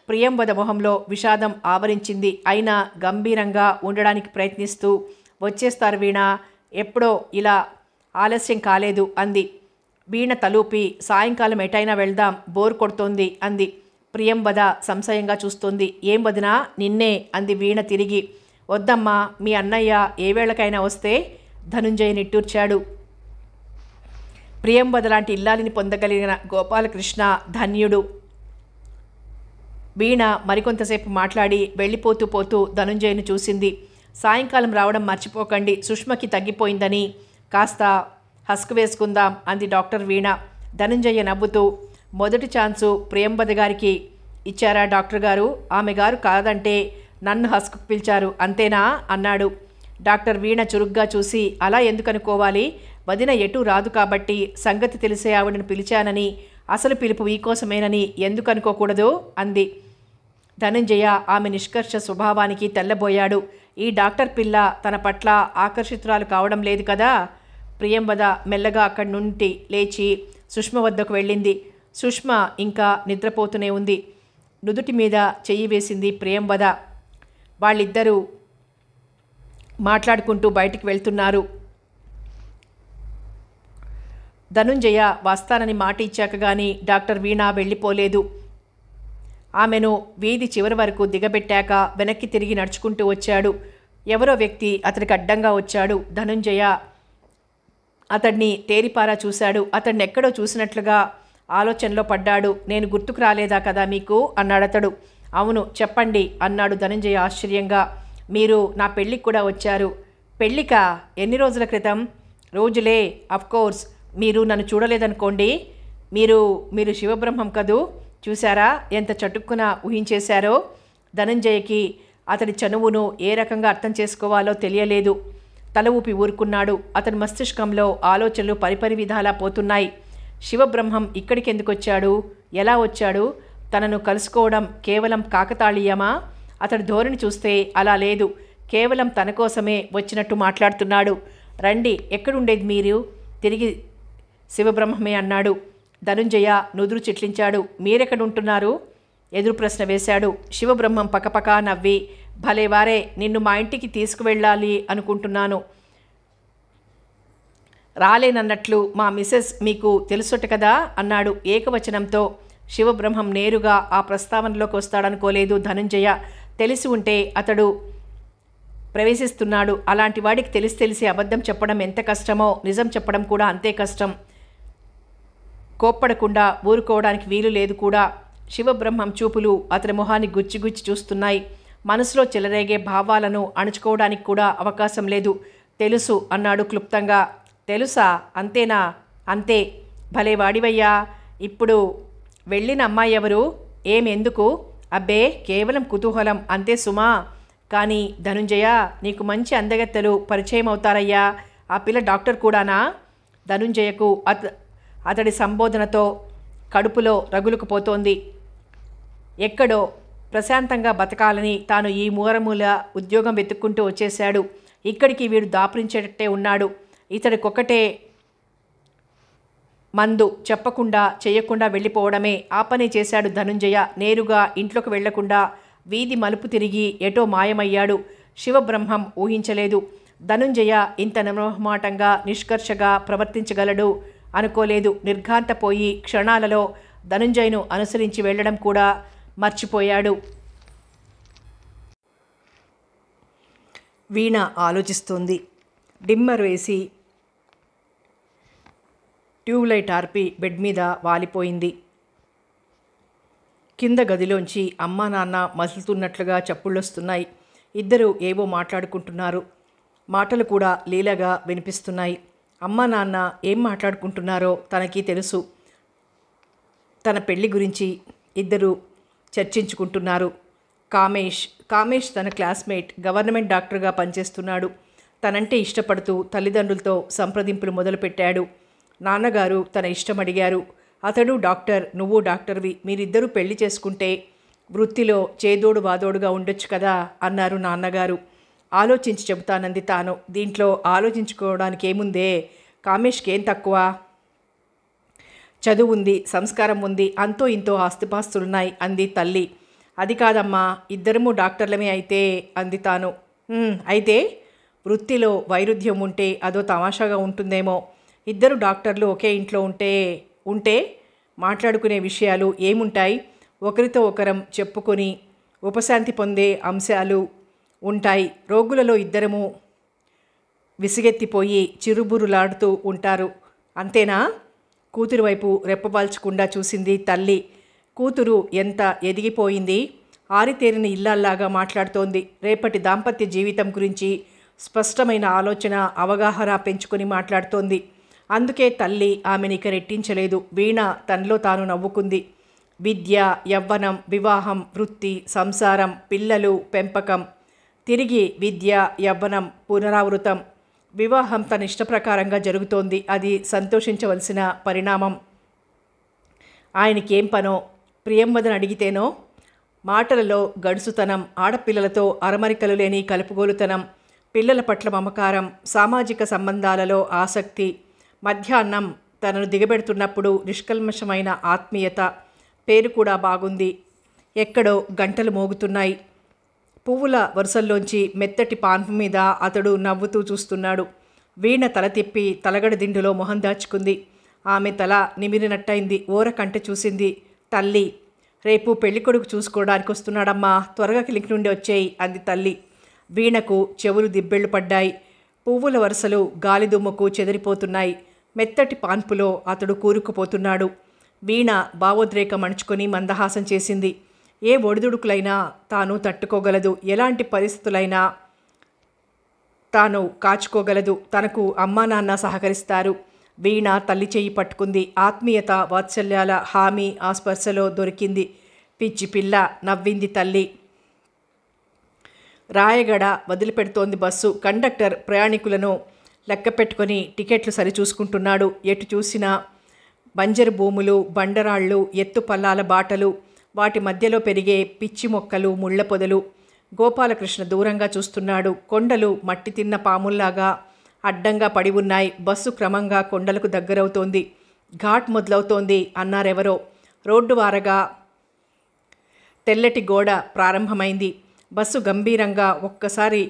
ప్రియంవద మొహంలో విషాదం ఆవరించింది. అయినా గంభీరంగా ఉండడానికి ప్రయత్నిస్తూ వచ్చేస్తారు వీణ, ఎప్పుడో, ఇలా ఆలస్యం కాలేదు అంది. వీణ తలూపి సాయంకాలం ఎటైనా వెళ్దాం, బోర్ కొడుతోంది అంది. ప్రియంవద సంశయంగా చూస్తోంది. ఏం వదినా, నిన్నే అంది వీణ తిరిగి. వద్దమ్మా, మీ అన్నయ్య ఏ వేళకైనా వస్తే ధనుంజయ నిట్టూర్చాడు. ప్రియంవద లాంటి ఇల్లాలిని పొందగలిగిన గోపాలకృష్ణ ధన్యుడు. వీణ మరికొంతసేపు మాట్లాడి వెళ్ళిపోతూ పోతూ ధనుంజయను చూసింది. సాయంకాలం రావడం మర్చిపోకండి, సుష్మకి తగ్గిపోయిందని కాస్త హస్కు వేసుకుందాం అంది డాక్టర్ వీణ. ధనుంజయ నవ్వుతూ, మొదటి ఛాన్సు ప్రియంవద గారికి ఇచ్చారా డాక్టర్ గారు? ఆమె గారు కాదంటే నన్ను హస్కు పిలిచారు అంతేనా అన్నాడు. డాక్టర్ వీణ చురుగ్గా చూసి, అలా ఎందుకు అనుకోవాలి? వదిన ఎటూ రాదు కాబట్టి సంగతి తెలిసే ఆవిడను పిలిచానని, అసలు పిలుపు మీకోసమేనని ఎందుకు అనుకోకూడదు అంది. ధనంజయ ఆమె నిష్కర్ష స్వభావానికి తెల్లబోయాడు. ఈ డాక్టర్ పిల్ల తన పట్ల ఆకర్షితురాలు కావడం లేదు కదా. ప్రియంవద మెల్లగా అక్కడి నుండి లేచి సుష్మ వద్దకు వెళ్ళింది. సుష్మ ఇంకా నిద్రపోతూనే ఉంది. నుదుటి మీద చెయ్యి వేసింది ప్రియంవద. వాళ్ళిద్దరూ మాట్లాడుకుంటూ బయటికి వెళ్తున్నారు. ధనుంజయ వస్తానని మాట ఇచ్చాక గాని డాక్టర్ వీణ వెళ్ళిపోలేదు. ఆమెను వీధి చివరి వరకు దిగబెట్టాక వెనక్కి తిరిగి నడుచుకుంటూ వచ్చాడు. ఎవరో వ్యక్తి అతడికి అడ్డంగా వచ్చాడు. ధనుంజయ అతడిని తేరిపారా చూశాడు. అతడిని ఎక్కడో చూసినట్లుగా ఆలోచనలో పడ్డాడు. నేను గుర్తుకు రాలేదా కదా మీకు అన్నాడతడు. అవును చెప్పండి అన్నాడు ధనుంజయ ఆశ్చర్యంగా. మీరు నా పెళ్ళికి కూడా వచ్చారు. పెళ్ళికా? ఎన్ని రోజుల క్రితం? రోజులే. అఫ్కోర్స్ మీరు నన్ను చూడలేదనుకోండి. మీరు శివబ్రహ్మం కదూ. చూశారా ఎంత చటుక్కున ఊహించేశారో. ధనంజయకి అతడి చనువును ఏ రకంగా అర్థం చేసుకోవాలో తెలియలేదు. తల ఊపి ఊరుకున్నాడు. అతని మస్తిష్కంలో ఆలోచనలు పరిపరి విధాలా పోతున్నాయి. శివబ్రహ్మం ఇక్కడికి ఎందుకు వచ్చాడు? ఎలా వచ్చాడు? తనను కలుసుకోవడం కేవలం కాకతాళీయమా? అతడి ధోరణి చూస్తే అలా లేదు. కేవలం తన కోసమే వచ్చినట్టు మాట్లాడుతున్నాడు. రండి, ఎక్కడుండేది మీరు? తిరిగి శివబ్రహ్మమే అన్నాడు. ధనుంజయ నుదురు చిట్లించాడు. మీరెక్కడుంటున్నారు? ఎదురు ప్రశ్న వేశాడు. శివబ్రహ్మం పకపకా నవ్వి, భలేవారే, నిన్ను మా ఇంటికి తీసుకువెళ్ళాలి అనుకుంటున్నాను. రాలేనన్నట్లు మా మిసెస్ మీకు తెలుసట కదా అన్నాడు ఏకవచనంతో. శివబ్రహ్మం నేరుగా ఆ ప్రస్తావనలోకి వస్తాడనుకోలేదు ధనుంజయ. తెలిసి ఉంటే అతడు ప్రవేశిస్తున్నాడు. అలాంటి వాడికి తెలిసి అబద్ధం చెప్పడం ఎంత కష్టమో నిజం చెప్పడం కూడా అంతే కష్టం. కోప్పడకుండా ఊరుకోవడానికి వీలు లేదు కూడా. శివబ్రహ్మం చూపులు అతని మొహాన్ని గుచ్చి చూస్తున్నాయి. మనసులో చెలరేగే భావాలను అణుచుకోవడానికి కూడా అవకాశం లేదు. తెలుసు అన్నాడు క్లుప్తంగా. తెలుసా? అంతేనా? అంతే. భలే వాడివయ్యా. ఇప్పుడు వెళ్ళిన అమ్మాయి ఎవరు? ఎందుకు? అబ్బే, కేవలం కుతూహలం అంతే సుమా. కానీ ధనుంజయ, నీకు మంచి అందగత్తెలు పరిచయం అవుతారయ్యా. ఆ పిల్ల డాక్టర్ కూడానా? ధనుంజయకు అతడి సంబోధనతో కడుపులో రగులుకుపోతోంది. ఎక్కడో ప్రశాంతంగా బతకాలని తాను ఈ మూరమూల ఉద్యోగం వెతుక్కుంటూ వచ్చేశాడు. ఇక్కడికి వీడు దాపురించేటట్టే ఉన్నాడు. ఇతడికొక్కటే మందు, చెప్పకుండా చేయకుండా వెళ్ళిపోవడమే. ఆ పని చేశాడు ధనుంజయ. నేరుగా ఇంట్లోకి వెళ్లకుండా వీధి మలుపు తిరిగి ఎటో మాయమయ్యాడు. శివబ్రహ్మం ఊహించలేదు ధనుంజయ ఇంత నిర్మోహమాటంగా నిష్కర్షగా ప్రవర్తించగలడు అనుకోలేదు. నిర్ఘాంతపోయి క్షణాలలో ధనుంజయను అనుసరించి వెళ్ళడం కూడా మర్చిపోయాడు. వీణ ఆలోచిస్తోంది. డిమ్మర్ వేసి ట్యూబ్లైట్ ఆర్పి బెడ్ మీద వాలిపోయింది. కింద గదిలోంచి అమ్మా నాన్న మసులుతున్నట్లుగా చప్పుళ్ళొస్తున్నాయి. ఇద్దరు ఏవో మాట్లాడుకుంటున్నారు. మాటలు కూడా లీలగా వినిపిస్తున్నాయి. అమ్మా నాన్న ఏం మాట్లాడుకుంటున్నారో తనకి తెలుసు. తన పెళ్లి గురించి ఇద్దరు చర్చించుకుంటున్నారు. కామేష్ తన క్లాస్మేట్, గవర్నమెంట్ డాక్టర్గా పనిచేస్తున్నాడు. తనంటే ఇష్టపడుతూ తల్లిదండ్రులతో సంప్రదింపులు మొదలుపెట్టాడు. నాన్నగారు తన ఇష్టం అడిగారు. అతడు డాక్టర్, నువ్వు డాక్టర్వి, మీరిద్దరూ పెళ్లి చేసుకుంటే వృత్తిలో చేదోడు వాదోడుగా ఉండొచ్చు కదా అన్నారు నాన్నగారు. ఆలోచించి చెబుతానంది తాను. దీంట్లో ఆలోచించుకోవడానికి ఏముందే? కామేష్కి ఏం తక్కువ? చదువు ఉంది, సంస్కారం ఉంది, అంతో ఇంతో ఆస్తిపాస్తులున్నాయి అంది తల్లి. అది కాదమ్మా, ఇద్దరము డాక్టర్లమే అయితే అంది తాను. అయితే వృత్తిలో వైరుధ్యం ఉంటే అదో తమాషాగా ఉంటుందేమో. ఇద్దరు డాక్టర్లు ఒకే ఇంట్లో ఉంటే మాట్లాడుకునే విషయాలు ఏముంటాయి? ఒకరితో ఒకరం చెప్పుకొని ఉపశాంతి పొందే అంశాలు ఉంటాయి. రోగులలో ఇద్దరము విసిగెత్తిపోయి చిరుబురులాడుతూ ఉంటారు. అంతేనా? కూతురు వైపు రెప్పబాల్చకుండా చూసింది తల్లి. కూతురు ఎంత ఎదిగిపోయింది! ఆరితేరిన ఇల్లాల్లాగా మాట్లాడుతోంది. రేపటి దాంపత్య జీవితం గురించి స్పష్టమైన ఆలోచన, అవగాహన పెంచుకొని మాట్లాడుతోంది. అందుకే తల్లి ఆమెనిక రెట్టించలేదు. వీణ తనలో తాను నవ్వుకుంది. విద్య, యవ్వనం, వివాహం, వృత్తి, సంసారం, పిల్లలు, పెంపకం, తిరిగి విద్య, యవ్వనం, పునరావృతం. వివాహం తన ఇష్టప్రకారంగా జరుగుతోంది. అది సంతోషించవలసిన పరిణామం. ఆయనకేం పనో? ప్రియంవదని అడిగితేనో? మాటలలో గడుసుతనం, ఆడపిల్లలతో అరమరికలు లేని కలుపుగోలుతనం, పిల్లల పట్ల మమకారం, సామాజిక సంబంధాలలో ఆసక్తి, మధ్యాహ్నం తనను దిగబెడుతున్నప్పుడు నిష్కల్మషమైన ఆత్మీయత. పేరు కూడా బాగుంది. ఎక్కడో గంటలు మోగుతున్నాయి. పువ్వుల వరుసల్లోంచి మెత్తటి పాన్పు మీద అతడు నవ్వుతూ చూస్తున్నాడు. వీణ తల తిప్పి తలగడ దిండులో మొహం దాచుకుంది. ఆమె తల నిమిరినట్టయింది. ఓరకంట చూసింది. తల్లి, రేపు పెళ్ళికొడుకు చూసుకోవడానికి వస్తున్నాడమ్మా, త్వరగా క్లినిక్ నుండి వచ్చేయి అంది తల్లి. వీణకు చెవులు దిబ్బెళ్ళు పడ్డాయి. పువ్వుల వరుసలు గాలిదుమ్మకు చెదిరిపోతున్నాయి. మెత్తటి పాన్పులో అతడు కూరుకుపోతున్నాడు. వీణ భావోద్రేకం అణుచుకొని మందహాసం చేసింది. ఏ ఒడిదుడుకులైనా తాను తట్టుకోగలదు, ఎలాంటి పరిస్థితులైనా తాను కాచుకోగలదు. తనకు అమ్మా నాన్న సహకరిస్తారు. వీణ తల్లి చెయ్యి పట్టుకుంది. ఆత్మీయత, వాత్సల్యాల హామీ ఆ స్పర్శలో దొరికింది. పిచ్చి పిల్ల నవ్వింది తల్లి. రాయగడ వదిలిపెడుతోంది బస్సు. కండక్టర్ ప్రయాణికులను లెక్క పెట్టుకొని టికెట్లు సరిచూసుకుంటున్నాడు. ఎటు చూసినా బంజరు భూములు, బండరాళ్ళు, ఎత్తు పల్లాల బాటలు, వాటి మధ్యలో పెరిగే పిచ్చి మొక్కలు, ముళ్ళ పొదలు. గోపాలకృష్ణ దూరంగా చూస్తున్నాడు. కొండలు మట్టి తిన్న పాముల్లాగా అడ్డంగా పడి ఉన్నాయి. బస్సు క్రమంగా కొండలకు దగ్గరవుతోంది. ఘాట్ మొదలవుతోంది అన్నారెవరో. రోడ్డు వారగా తెల్లటి గోడ ప్రారంభమైంది. బస్సు గంభీరంగా ఒక్కసారి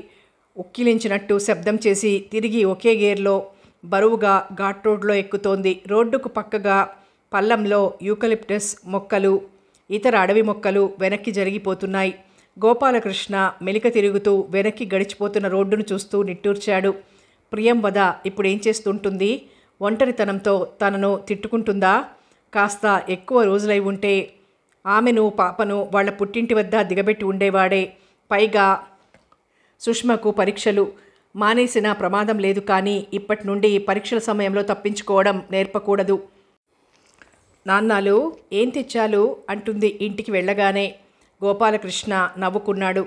ఉక్కిలించినట్టు శబ్దం చేసి తిరిగి ఒకే గేర్లో బరువుగా ఘాట్ రోడ్లో ఎక్కుతోంది. రోడ్డుకు పక్కగా పల్లంలో యూకలిప్టస్ మొక్కలు, ఇతర అడవి మొక్కలు వెనక్కి జరిగిపోతున్నాయి. గోపాలకృష్ణ మెలిక తిరుగుతూ వెనక్కి గడిచిపోతున్న రోడ్డును చూస్తూ నిట్టూర్చాడు. ప్రియంవద ఇప్పుడేం చేస్తుంటుంది? ఒంటరితనంతో తనను తిట్టుకుంటుందా? కాస్త ఎక్కువ రోజులై ఉంటే ఆమెను, పాపను వాళ్ల పుట్టింటి వద్ద దిగబెట్టి ఉండేవాడే. పైగా సుష్మకు పరీక్షలు మానేసిన ప్రమాదం లేదు, కానీ ఇప్పటి నుండి పరీక్షల సమయంలో తప్పించుకోవడం నేర్పకూడదు. నాన్నాలు ఏం తెచ్చాలు అంటుంది ఇంటికి వెళ్ళగానే. గోపాలకృష్ణ నవ్వుకున్నాడు.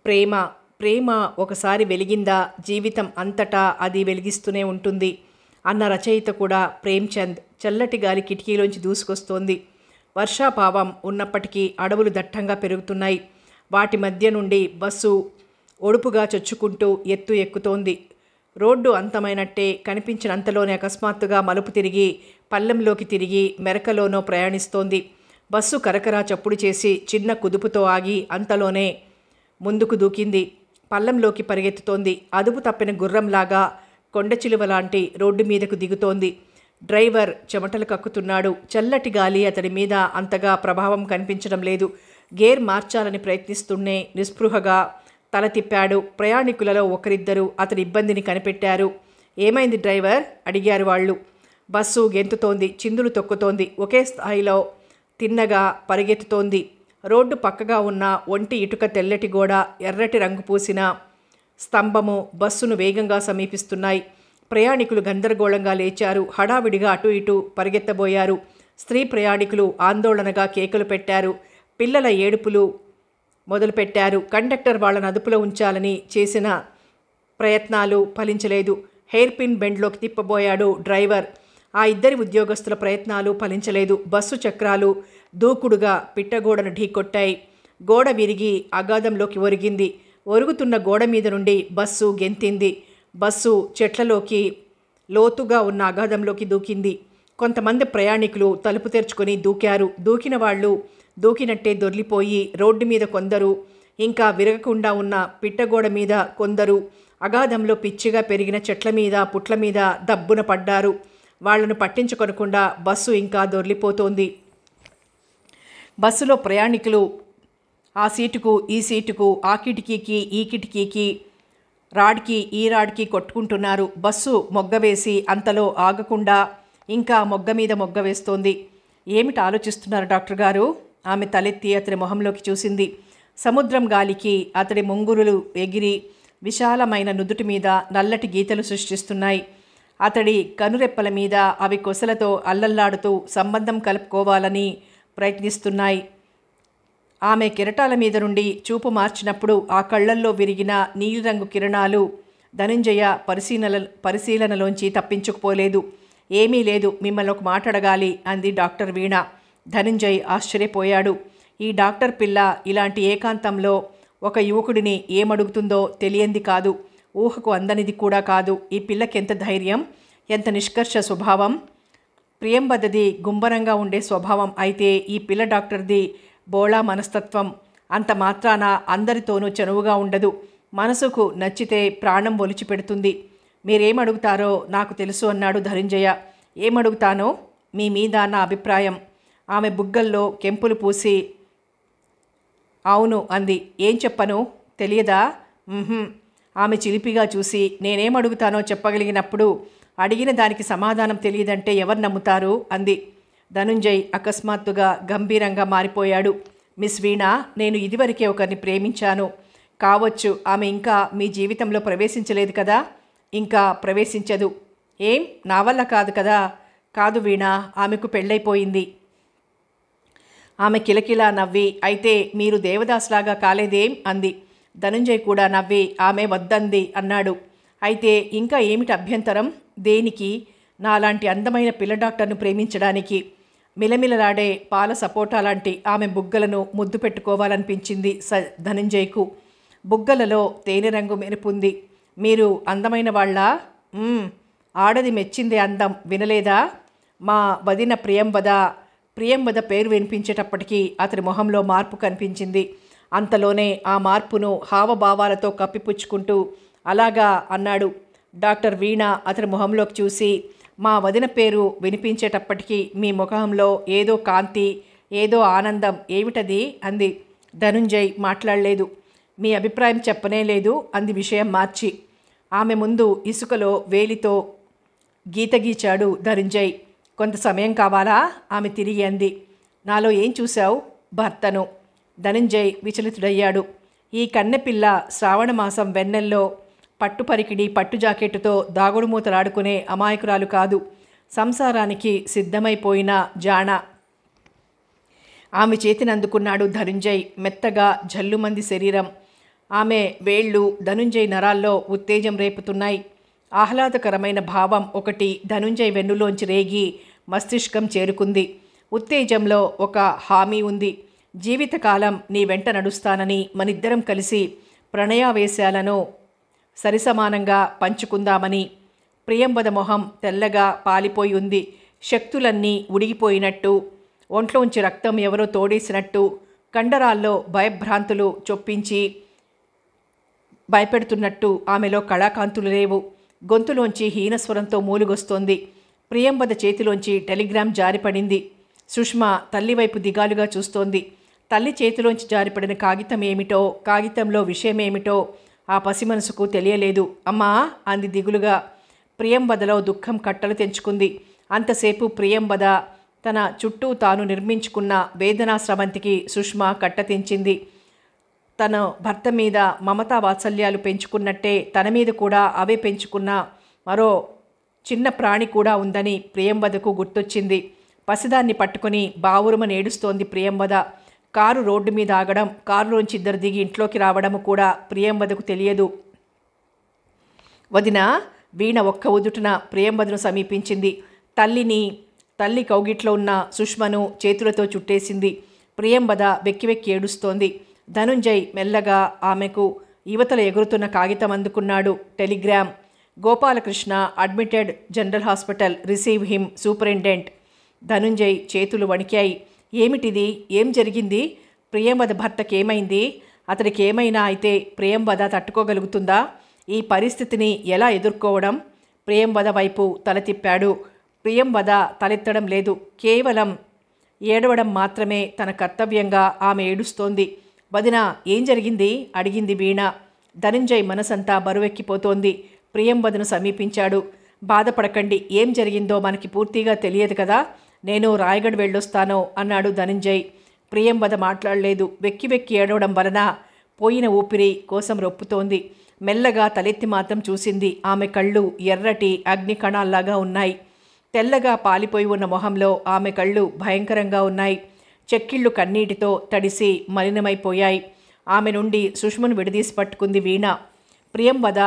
ప్రేమ, ప్రేమ ఒకసారి వెలిగిందా జీవితం అంతటా అది వెలిగిస్తూనే ఉంటుంది అన్న రచయిత కూడా ప్రేమ్చంద్. చల్లటి గాలి కిటికీలోంచి దూసుకొస్తోంది. వర్షాభావం ఉన్నప్పటికీ అడవులు దట్టంగా పెరుగుతున్నాయి. వాటి మధ్య నుండి బస్సు ఒడుపుగా చొచ్చుకుంటూ ఎత్తు ఎక్కుతోంది. రోడ్డు అంతమైనట్టే కనిపించినంతలోనే అకస్మాత్తుగా మలుపు తిరిగి పల్లెంలోకి తిరిగి మెరకలోనో ప్రయాణిస్తోంది. బస్సు కరకరా చప్పుడు చేసి చిన్న కుదుపుతో ఆగి అంతలోనే ముందుకు దూకింది. పల్లంలోకి పరిగెత్తుతోంది. అదుపు తప్పిన గుర్రంలాగా కొండచిలువ లాంటి రోడ్డు మీదకు దిగుతోంది. డ్రైవర్ చెమటలు కక్కుతున్నాడు. చల్లటి గాలి అతడి మీద అంతగా ప్రభావం కనిపించడం లేదు. గేర్ మార్చాలని ప్రయత్నిస్తూనే నిస్పృహగా తల తిప్పాడు. ప్రయాణికులలో ఒకరిద్దరు అతడి ఇబ్బందిని కనిపెట్టారు. ఏమైంది డ్రైవర్ అడిగారు వాళ్ళు. బస్సు గెంతుతోంది, చిందులు తొక్కుతోంది, ఒకే స్థాయిలో తిన్నగా పరిగెత్తుతోంది. రోడ్డు పక్కగా ఉన్న ఒంటి ఇటుక తెల్లటి గోడ, ఎర్రటి రంగు పూసిన స్తంభము బస్సును వేగంగా సమీపిస్తున్నాయి. ప్రయాణికులు గందరగోళంగా లేచారు. హడావిడిగా అటు ఇటు పరిగెత్తబోయారు. స్త్రీ ప్రయాణికులు ఆందోళనగా కేకలు పెట్టారు. పిల్లల ఏడుపులు మొదలుపెట్టారు. కండక్టర్ వాళ్ళను అదుపులో ఉంచాలని చేసిన ప్రయత్నాలు ఫలించలేదు. హెయిర్ పిన్ బెండ్లోకి తిప్పబోయాడు డ్రైవర్. ఆ ఇద్దరి ఉద్యోగస్తుల ప్రయత్నాలు ఫలించలేదు. బస్సు చక్రాలు దూకుడుగా పిట్టగోడను ఢీకొట్టాయి. గోడ విరిగి అగాధంలోకి ఒరిగింది. ఒరుగుతున్న గోడ మీద నుండి బస్సు గెంతింది. బస్సు చెట్లలోకి లోతుగా ఉన్న అగాధంలోకి దూకింది. కొంతమంది ప్రయాణికులు తలుపు తెరుచుకొని దూకారు. దూకిన వాళ్ళు దూకినట్టే దొర్లిపోయి రోడ్డు మీద కొందరు, ఇంకా విరగకుండా ఉన్న పిట్టగోడ మీద కొందరు, అగాధంలో పిచ్చిగా పెరిగిన చెట్ల మీద, పుట్ల మీద దబ్బున పడ్డారు. వాళ్లను పట్టించుకొనకుండా బస్సు ఇంకా దొర్లిపోతోంది. బస్సులో ప్రయాణికులు ఆ సీటుకు ఈ సీటుకు, ఆ కిటికీకి ఈ కిటికీకి, రాడ్కి ఈ రాడ్కి కొట్టుకుంటున్నారు. బస్సు మొగ్గ వేసి అంతలో ఆగకుండా ఇంకా మొగ్గ మీద మొగ్గ వేస్తోంది. ఏమిటి ఆలోచిస్తున్నారు డాక్టర్ గారు? ఆమె తలెత్తి అతడి మొహంలోకి చూసింది. సముద్రం గాలికి అతడి ముంగురులు ఎగిరి విశాలమైన నుదుటి మీద నల్లటి గీతలు సృష్టిస్తున్నాయి. అతడి కనురెప్పల మీద అవి కొసలతో అల్లల్లాడుతూ సంబంధం కలుపుకోవాలని ప్రయత్నిస్తున్నాయి. ఆమె కెరటాల మీద నుండి చూపు మార్చినప్పుడు ఆ కళ్ళల్లో విరిగిన నీలిరంగు కిరణాలు ధనంజయ పరిశీలనలోంచి తప్పించుకుపోలేదు. ఏమీ లేదు, మిమ్మల్ని ఒక మాట అడగాలి అంది డాక్టర్ వీణ. ధనంజయ్ ఆశ్చర్యపోయాడు. ఈ డాక్టర్ పిల్ల ఇలాంటి ఏకాంతంలో ఒక యువకుడిని ఏమడుగుతుందో తెలియంది కాదు, ఊహకు అందనిది కూడా కాదు. ఈ పిల్లకెంత ధైర్యం, ఎంత నిష్కర్ష స్వభావం. ప్రియంబద్దది గుంభరంగా ఉండే స్వభావం అయితే ఈ పిల్ల డాక్టర్ది బోళా మనస్తత్వం. అంత మాత్రాన అందరితోనూ చనువుగా ఉండదు. మనసుకు నచ్చితే ప్రాణం ఒలిచి పెడుతుంది. మీరేమడుగుతారో నాకు తెలుసు అన్నాడు ధనంజయ. ఏమడుగుతానో మీ మీద నా అభిప్రాయం. ఆమె బుగ్గల్లో కెంపులు పూసి అవును అంది. ఏం చెప్పను తెలియదా? ఆమె చిలిపిగా చూసి నేనేం అడుగుతానో చెప్పగలిగినప్పుడు అడిగిన దానికి సమాధానం తెలియదంటే ఎవరు నమ్ముతారు అంది. ధనుంజయ్ అకస్మాత్తుగా గంభీరంగా మారిపోయాడు. మిస్ వీణ, నేను ఇదివరకే ఒకరిని ప్రేమించాను. కావచ్చు ఆమె ఇంకా మీ జీవితంలో ప్రవేశించలేదు కదా? ఇంకా ప్రవేశించదు. ఏం నా వల్ల కాదు కదా? కాదు వీణ, ఆమెకు పెళ్ళైపోయింది. ఆమె కిలకిలా నవ్వి అయితే మీరు దేవదాస్లాగా కాలేదేం అంది. ధనుంజయ్ కూడా నవ్వి ఆమె వద్దంది అన్నాడు. అయితే ఇంకా ఏమిటి అభ్యంతరం? దేనికి? నాలాంటి అందమైన పిల్ల డాక్టర్ను ప్రేమించడానికి. మిలమిలలాడే పాల సపోటా లాంటి ఆమె బుగ్గలను ముద్దు పెట్టుకోవాలనిపించింది ధనుంజయ్కు. బుగ్గలలో తేనె రంగు మెరుపుంది. మీరు అందమైన వాళ్ళ? ఆడది మెచ్చిందే అందం వినలేదా? మా వదిన ప్రియంవద పేరు వినిపించేటప్పటికీ అతని మొహంలో మార్పు కనిపించింది. అంతలోనే ఆ మార్పును హావభావాలతో కప్పిపుచ్చుకుంటూ అలాగా అన్నాడు. డాక్టర్ వీణ అతని మొహంలోకి చూసి మా వదిన పేరు వినిపించేటప్పటికీ మీ ముఖంలో ఏదో కాంతి, ఏదో ఆనందం, ఏమిటది అంది. ధనుంజయ్ మాట్లాడలేదు. మీ అభిప్రాయం చెప్పనే లేదు అంది విషయం మార్చి. ఆమె ముందు ఇసుకలో వేలితో గీత గీచాడు ధనుంజయ్. కొంత సమయం కావాలా? ఆమె తిరిగి అంది. నాలో ఏం చూశావు? భర్తను. ధనుంజయ్ విచలితుడయ్యాడు. ఈ కన్నెపిల్ల శ్రావణమాసం వెన్నెల్లో పట్టుపరికిడి పట్టు జాకెట్టుతో దాగుడుమూతలాడుకునే అమాయకురాలు కాదు. సంసారానికి సిద్ధమైపోయిన జాణ. ఆమె చేతిని అందుకున్నాడు ధనుంజయ్. మెత్తగా జల్లుమంది శరీరం. ఆమె వేళ్ళు ధనుంజయ్ నరాల్లో ఉత్తేజం రేపుతున్నాయి. ఆహ్లాదకరమైన భావం ఒకటి ధనుంజయ్ వెన్నులోంచి రేగి మస్తిష్కం చేరుకుంది. ఉత్తేజంలో ఒక హామీ ఉంది. జీవితకాలం నీ వెంట నడుస్తానని, మనిద్దరం కలిసి ప్రణయావేశాలను సరిసమానంగా పంచుకుందామని. ప్రియంవద మొహం తెల్లగా పాలిపోయి ఉంది. శక్తులన్నీ ఉడిగిపోయినట్టు, ఒంట్లోంచి రక్తం ఎవరో తోడేసినట్టు, కండరాల్లో భయభ్రాంతులు చొప్పించి భయపెడుతున్నట్టు ఆమెలో కళాకాంతులు లేవు. గొంతులోంచి హీనస్వరంతో మూలుగొస్తోంది. ప్రియంవద చేతిలోంచి టెలిగ్రామ్ జారిపడింది. సుష్మ తల్లివైపు దిగాలుగా చూస్తోంది. తల్లి చేతిలోంచి జారిపడిన కాగితం ఏమిటో, కాగితంలో విషయమేమిటో ఆ పసి మనసుకు తెలియలేదు. అమ్మా అంది దిగులుగా. ప్రియంవదలో దుఃఖం కట్టలు తెంచుకుంది. అంతసేపు ప్రియంవద తన చుట్టూ తాను నిర్మించుకున్న వేదనా స్రవంతికి సుష్మ కట్టతెంచింది. తన భర్త మీద మమతా వాత్సల్యాలు పెంచుకున్నట్టే తన మీద కూడా అవే పెంచుకున్న మరో చిన్న ప్రాణి కూడా ఉందని ప్రియంవదకు గుర్తొచ్చింది. పసిదాన్ని పట్టుకుని బావురుమని ఏడుస్తోంది ప్రియంవద. కారు రోడ్డు మీద ఆగడం, కారులోంచి ఇద్దరు దిగి ఇంట్లోకి రావడం కూడా ప్రియంవదకు తెలియదు. వదిన వీణ ఒక్క ఉదుటున ప్రియంవదను సమీపించింది. తల్లి కౌగిట్లో ఉన్న సుష్మను చేతులతో చుట్టేసింది. ప్రియంవద వెక్కి వెక్కి ఏడుస్తోంది. ధనుంజయ్ మెల్లగా ఆమెకు యువతల ఎగురుతున్న కాగితం అందుకున్నాడు. Telegram. Gopalakrishna admitted general hospital. Receive him superintendent. Dhanunjay చేతులు వణికాయి. ఏమిటిది? ఏం జరిగింది? ప్రియంవద భర్తకేమైంది? అతడికి ఏమైనా అయితే ప్రియంవద తట్టుకోగలుగుతుందా? ఈ పరిస్థితిని ఎలా ఎదుర్కోవడం? ప్రియంవద వైపు తల తిప్పాడు. ప్రియంవద తలెత్తడం లేదు. కేవలం ఏడవడం మాత్రమే తన కర్తవ్యంగా ఆమె ఏడుస్తోంది. వదిన ఏం జరిగింది? అడిగింది వీణ. ధనుంజయ్ మనసంతా బరువెక్కిపోతోంది. ప్రియంవదను సమీపించాడు. బాధపడకండి, ఏం జరిగిందో మనకి పూర్తిగా తెలియదు కదా. నేను రాయగఢ్ వెళ్ళొస్తాను అన్నాడు ధనుంజయ్. ప్రియంవద మాట్లాడలేదు. వెక్కి వెక్కి ఏడవడం వలన పోయిన ఊపిరి కోసం రొప్పుతోంది. మెల్లగా తలెత్తి మాత్రం చూసింది. ఆమె కళ్ళు ఎర్రటి అగ్ని కణాల్లాగా ఉన్నాయి. తెల్లగా పాలిపోయి ఉన్న మొహంలో ఆమె కళ్ళు భయంకరంగా ఉన్నాయి. చెక్కిళ్ళు కన్నీటితో తడిసి మలినమైపోయాయి. ఆమె నుండి సుష్మను విడదీసి పట్టుకుంది వీణ. ప్రియంవద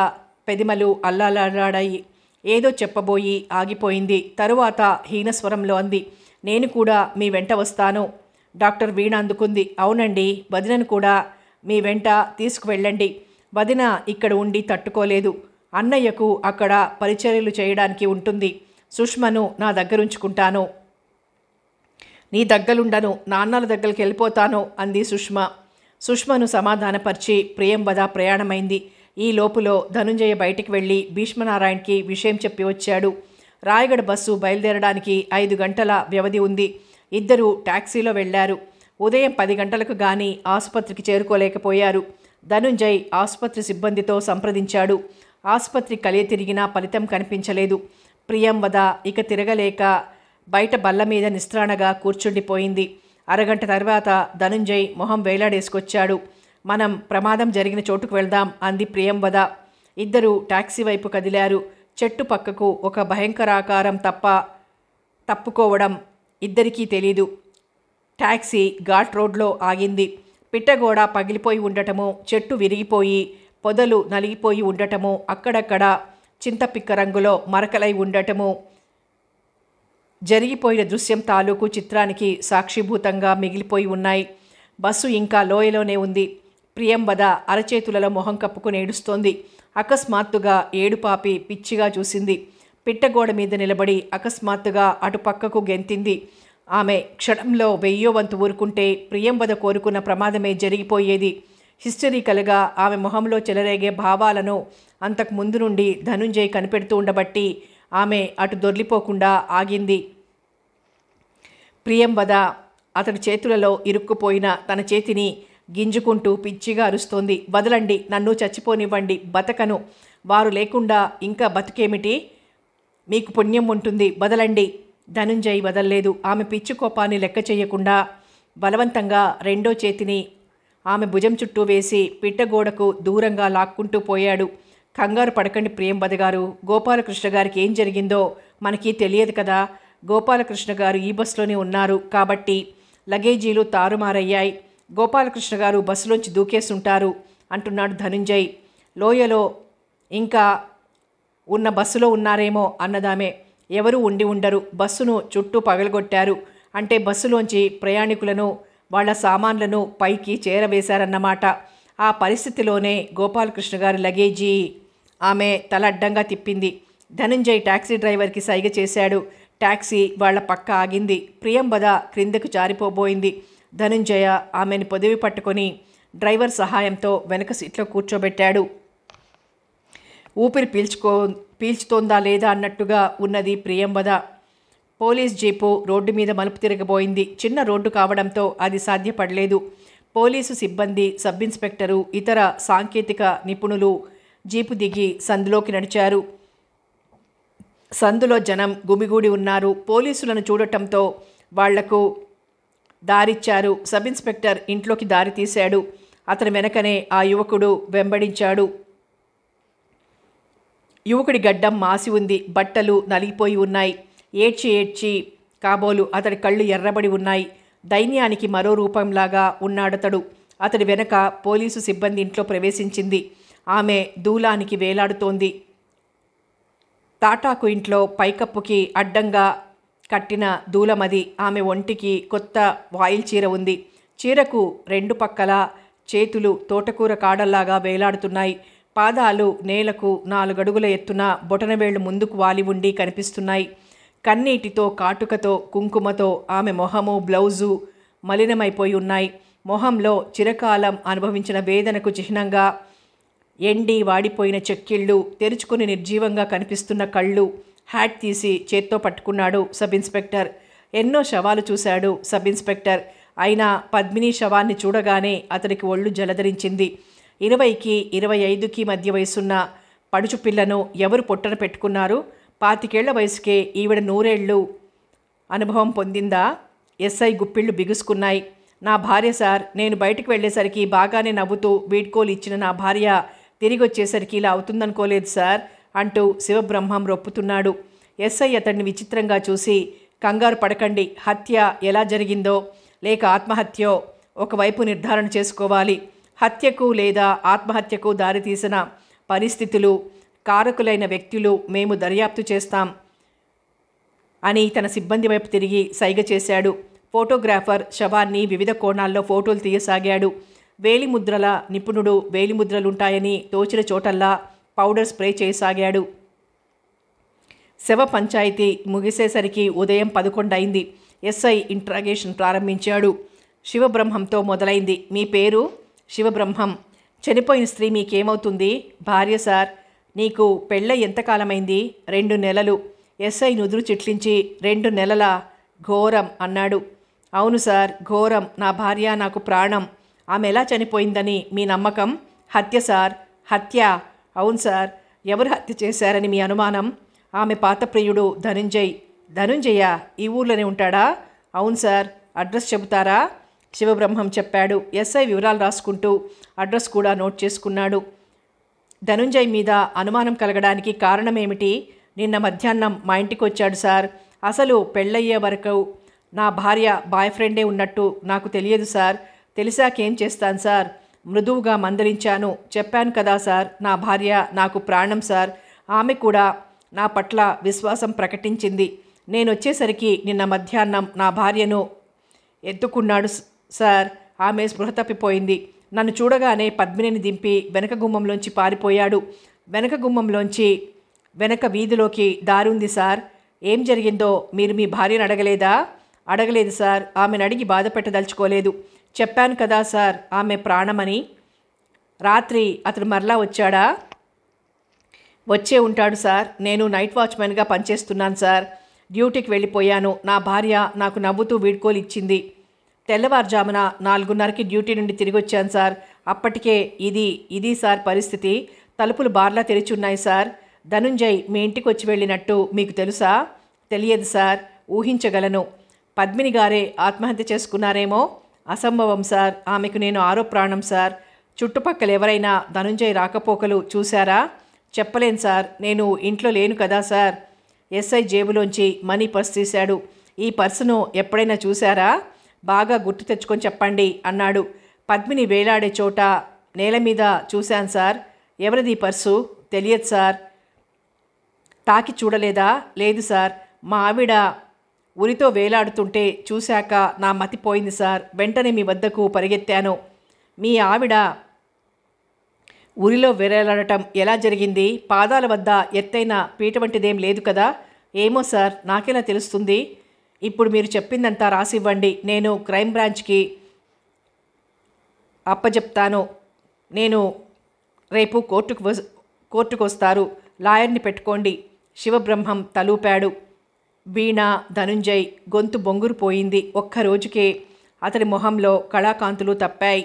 పెదిమలు అల్లాలాడాయి. ఏదో చెప్పబోయి ఆగిపోయింది. తరువాత హీనస్వరంలో అంది, నేను కూడా మీ వెంట వస్తాను. డాక్టర్ వీణ అందుకుంది. అవునండి, వదినను కూడా మీ వెంట తీసుకువెళ్ళండి. వదిన ఇక్కడ ఉండి తట్టుకోలేదు. అన్నయ్యకు అక్కడ పరిచర్యలు చేయడానికి ఉంటుంది. సుష్మను నా దగ్గరుంచుకుంటాను. నీ దగ్గరుండను, నాన్నల దగ్గరికి వెళ్ళిపోతాను అంది సుష్మ. సుష్మను సమాధానపరిచి ప్రియంవద ప్రయాణమైంది. ఈ లోపులో ధనుంజయ బయటికి వెళ్ళి భీష్మనారాయణకి విషయం చెప్పి వచ్చాడు. రాయగడ బస్సు బయలుదేరడానికి 5 గంటల వ్యవధి ఉంది. ఇద్దరూ టాక్సీలో వెళ్లారు. ఉదయం 10 గంటలకు గాని ఆసుపత్రికి చేరుకోలేకపోయారు. ధనుంజయ్ ఆసుపత్రి సిబ్బందితో సంప్రదించాడు. ఆసుపత్రి కలియ తిరిగినా ఫలితం కనిపించలేదు. ప్రియంవద ఇక తిరగలేక బయట బల్ల మీద నిస్త్రాణగా కూర్చుండిపోయింది. అరగంట తర్వాత ధనుంజయ్ మొహం వేలాడేసుకొచ్చాడు. మనం ప్రమాదం జరిగిన చోటుకు వెళ్దాం అంది ప్రియంవద. ఇద్దరూ టాక్సీ వైపు కదిలారు. చెట్టు పక్కకు ఒక భయంకరాకారం తప్పుకోవడం ఇద్దరికీ తెలీదు. టాక్సీ ఘాట్ రోడ్లో ఆగింది. పిట్టగోడ పగిలిపోయి ఉండటము, చెట్టు విరిగిపోయి పొదలు నలిగిపోయి ఉండటము, అక్కడక్కడ చింతపిక్క రంగులో మరకలై ఉండటము జరిగిపోయిన దృశ్యం తాలూకు చిత్రానికి సాక్షిభూతంగా మిగిలిపోయి ఉన్నాయి. బస్సు ఇంకా లోయలోనే ఉంది. ప్రియంవద అరచేతులలో మొహం కప్పుకుని ఏడుస్తోంది. అకస్మాత్తుగా ఏడుపాపి పిచ్చిగా చూసింది. పిట్టగోడ మీద నిలబడి అకస్మాత్తుగా అటు పక్కకు గెంతింది. ఆమె క్షణంలో 1000వ వంతు ఊరుకుంటే ప్రియంవద కోరుకున్న ప్రమాదమే జరిగిపోయేది. హిస్టరికల్గా ఆమె మొహంలో చెలరేగే భావాలను అంతకు ముందు నుండి ధనుంజయ్ కనిపెడుతూ ఉండబట్టి ఆమె అటు దొర్లిపోకుండా ఆగింది. ప్రియంవద అతడి చేతులలో ఇరుక్కుపోయిన తన చేతిని గింజుకుంటూ పిచ్చిగా అరుస్తోంది. వదలండి, నన్ను చచ్చిపోనివ్వండి, బతకను. వారు లేకుండా ఇంకా బతుకేమిటి? మీకు పుణ్యం ఉంటుంది, వదలండి. ధనుంజయ్ వదల్లేదు. ఆమె పిచ్చి కోపాన్ని లెక్క చేయకుండా బలవంతంగా రెండో చేతిని ఆమె భుజం చుట్టూ వేసి పిట్టగోడకు దూరంగా లాక్కుంటూ పోయాడు. కంగారు పడకండి ప్రియంవద గారు. గోపాలకృష్ణ గారికి ఏం జరిగిందో మనకి తెలియదు కదా. గోపాలకృష్ణ గారు ఈ బస్సులోనే ఉన్నారు కాబట్టి లగేజీలు తారుమారయ్యాయి. గోపాలకృష్ణ గారు బస్సులోంచి దూకేస్తుంటారు అంటున్నాడు ధనుంజయ్. లోయలో ఇంకా ఉన్న బస్సులో ఉన్నారేమో అన్నదామే. ఎవరూ ఉండి ఉండరు. బస్సును చుట్టూ పగలగొట్టారు అంటే బస్సులోంచి ప్రయాణికులను వాళ్ళ సామాన్లను పైకి చేరవేశారన్నమాట. ఆ పరిస్థితిలోనే గోపాలకృష్ణ గారి లగేజీ. ఆమె తల అడ్డంగా తిప్పింది. ధనుంజయ్ టాక్సీ డ్రైవర్కి సైగ చేశాడు. టాక్సీ వాళ్ల పక్క ఆగింది. ప్రియంవద క్రిందకు జారిపోబోయింది. ధనుంజయ ఆమెను పొదివి పట్టుకొని డ్రైవర్ సహాయంతో వెనక సీట్లో కూర్చోబెట్టాడు. ఊపిరి పీల్చుతోందా లేదా అన్నట్టుగా ఉన్నది ప్రియంవద. పోలీస్ జీపు రోడ్డు మీద మలుపు తిరగబోయింది. చిన్న రోడ్డు కావడంతో అది సాధ్యపడలేదు. పోలీసు సిబ్బంది, సబ్ ఇన్స్పెక్టరు, ఇతర సాంకేతిక నిపుణులు జీపు దిగి సందులోకి నడిచారు. సందులో జనం గుమిగూడి ఉన్నారు. పోలీసులను చూడటంతో వాళ్లకు దారిచ్చారు. సబ్ ఇన్స్పెక్టర్ ఇంట్లోకి దారి తీశాడు. అతని వెనకనే ఆ యువకుడు వెంబడించాడు. యువకుడి గడ్డం మాసి ఉంది. బట్టలు నలిగిపోయి ఉన్నాయి. ఏడ్చి కాబోలు అతడి కళ్ళు ఎర్రబడి ఉన్నాయి. దైన్యానికి మరో రూపంలాగా ఉన్నాడతడు. అతడి వెనక పోలీసు సిబ్బంది ఇంట్లో ప్రవేశించింది. ఆమె దూలానికి వేలాడుతోంది. తాటాకు ఇంట్లో పైకప్పుకి అడ్డంగా కట్టిన దూలమది. ఆమె ఒంటికి కొత్త వాయిల్ చీర ఉంది. చీరకు రెండు పక్కల చేతులు తోటకూర కాడల్లాగా వేలాడుతున్నాయి. పాదాలు నేలకు 4 అడుగుల ఎత్తున బొటనవేళ్లు ముందుకు వాలి ఉండి కనిపిస్తున్నాయి. కన్నీటితో, కాటుకతో, కుంకుమతో ఆమె మొహము, బ్లౌజు మలినమైపోయి ఉన్నాయి. మొహంలో చిరకాలం అనుభవించిన వేదనకు చిహ్నంగా ఎండి వాడిపోయిన చెక్కిళ్ళు, తెరుచుకుని నిర్జీవంగా కనిపిస్తున్న కళ్ళు. హ్యాట్ తీసి చేత్తో పట్టుకున్నాడు సబ్ ఇన్స్పెక్టర్. ఎన్నో శవాలు చూశాడు సబ్ ఇన్స్పెక్టర్. అయినా పద్మిని శవాన్ని చూడగానే అతడికి ఒళ్ళు జలధరించింది. 20కి 25కి మధ్య వయసున్న పడుచు పిల్లను ఎవరు పొట్టన పెట్టుకున్నారు? 25 ఏళ్ల వయసుకే ఈవిడ 100 ఏళ్ళు అనుభవం పొందిందా? ఎస్ఐ గుప్పిళ్ళు బిగుసుకున్నాయి. నా భార్య సార్, నేను బయటకు వెళ్ళేసరికి బాగానే నవ్వుతూ వీడ్కోలు ఇచ్చిన నా భార్య తిరిగి వచ్చేసరికి ఇలా అవుతుందనుకోలేదు సార్ అంటూ శివబ్రహ్మం రొప్పుతున్నాడు. ఎస్ఐ అతన్ని విచిత్రంగా చూసి, కంగారు పడకండి, హత్య ఎలా జరిగిందో లేక ఆత్మహత్యో ఒకవైపు నిర్ధారణ చేసుకోవాలి. హత్యకు లేదా ఆత్మహత్యకు దారితీసిన పరిస్థితులు, కారకులైన వ్యక్తులు మేము దర్యాప్తు చేస్తాం అని తన సిబ్బంది వైపు తిరిగి సైగ చేశాడు. ఫోటోగ్రాఫర్ శవాన్ని వివిధ కోణాల్లో ఫోటోలు తీయసాగాడు. వేలిముద్రల నిపుణుడు వేలిముద్రలుంటాయని తోచిన చోటల్లా పౌడర్ స్ప్రే చేయసాగాడు. శవ పంచాయతీ ముగిసేసరికి ఉదయం 11 అయింది. ఎస్ఐ ఇంట్రాగేషన్ ప్రారంభించాడు. శివబ్రహ్మంతో మొదలైంది. మీ పేరు? శివబ్రహ్మం. చనిపోయిన స్త్రీ మీకేమవుతుంది? భార్య సార్. నీకు పెళ్ళై ఎంతకాలమైంది? 2 నెలలు. ఎస్ఐ నుదురు చిట్లించి 2 నెలల ఘోరం అన్నాడు. అవును సార్, ఘోరం. నా భార్య నాకు ప్రాణం. ఆమె ఎలా చనిపోయిందని మీ నమ్మకం? హత్య సార్, హత్య. అవును సార్. ఎవరు హత్య చేశారని మీ అనుమానం? ఆమె పాత ప్రియుడు ధనుంజయ్. ధనుంజయ ఈ ఊర్లోనే ఉంటాడా? అవును సార్. అడ్రస్ చెబుతారా? శివబ్రహ్మం చెప్పాడు. ఎస్ఐ వివరాలు రాసుకుంటూ అడ్రస్ కూడా నోట్ చేసుకున్నాడు. ధనుంజయ్ మీద అనుమానం కలగడానికి కారణమేమిటి? నిన్న మధ్యాహ్నం మా ఇంటికి వచ్చాడు సార్. అసలు పెళ్ళయ్యే వరకు నా భార్య బాయ్ ఫ్రెండే ఉన్నట్టు నాకు తెలియదు సార్. తెలిసాకేం చేస్తాను సార్? మృదువుగా మందలించాను. చెప్పాను కదా సార్, నా భార్య నాకు ప్రాణం సార్. ఆమె కూడా నా పట్ల విశ్వాసం ప్రకటించింది. నేను వచ్చేసరికి నిన్న మధ్యాహ్నం నా భార్యను ఎత్తుకున్నాడు సార్. ఆమె స్పృహ తప్పిపోయింది. నన్ను చూడగానే పద్మినిని దింపి వెనక గుమ్మంలోంచి పారిపోయాడు. వెనక గుమ్మంలోంచి వెనక వీధిలోకి దారుంది సార్. ఏం జరిగిందో మీరు మీ భార్యను అడగలేదా? అడగలేదు సార్. ఆమెను అడిగి బాధ పెట్టదలుచుకోలేదు. చెప్పాను కదా సార్, ఆమె ప్రాణమని. రాత్రి అతడు మరలా వచ్చాడా? వచ్చే ఉంటాడు సార్. నేను నైట్ వాచ్మెన్గా పనిచేస్తున్నాను సార్. డ్యూటీకి వెళ్ళిపోయాను. నా భార్య నాకు నవ్వుతూ వీడ్కోలు ఇచ్చింది. తెల్లవారుజామున 4:30కి డ్యూటీ నుండి తిరిగి వచ్చాను సార్. అప్పటికే ఇది సార్ పరిస్థితి. తలుపులు బార్లా తెరిచున్నాయి సార్. ధనుంజయ్ మీ ఇంటికి వచ్చి వెళ్ళినట్టు మీకు తెలుసా? తెలియదు సార్. ఊహించగలను. పద్మిని గారే ఆత్మహత్య చేసుకున్నారేమో? అసంభవం సార్. ఆమెకు నేను ఆరో ప్రాణం సార్. చుట్టుపక్కల ఎవరైనా ధనుంజయ్ రాకపోకలు చూశారా? చెప్పలేను సార్. నేను ఇంట్లో లేను కదా సార్. ఎస్ఐ జేబులోంచి మనీ పర్స్ తీశాడు. ఈ పర్సును ఎప్పుడైనా చూశారా? బాగా గుర్తు తెచ్చుకొని చెప్పండి అన్నాడు. పద్మిని వేలాడే చోట నేల మీద చూశాను సార్. ఎవరిది పర్సు? తెలియదు సార్. తాకి చూడలేదా? లేదు సార్. మా ఆవిడ ఉరితో వేలాడుతుంటే చూశాక నా మతి పోయింది సార్. వెంటనే మీ వద్దకు పరిగెత్తాను. మీ ఆవిడ ఉరిలో వేలాడటం ఎలా జరిగింది? పాదాల వద్ద ఎత్తైన పీట వంటిదేం లేదు కదా? ఏమో సార్, నాకెలా తెలుస్తుంది? ఇప్పుడు మీరు చెప్పిందంతా రాసివ్వండి. నేను క్రైమ్ బ్రాంచ్కి అప్పచెప్తాను. నేను రేపు కోర్టుకు వస్తారు. లాయర్ని పెట్టుకోండి. శివబ్రహ్మం తలూపాడు. వీణ, ధనుంజయ్ గొంతు బొంగురుపోయింది. ఒక్కరోజుకే అతడి మొహంలో కళాకాంతులు తప్పాయి.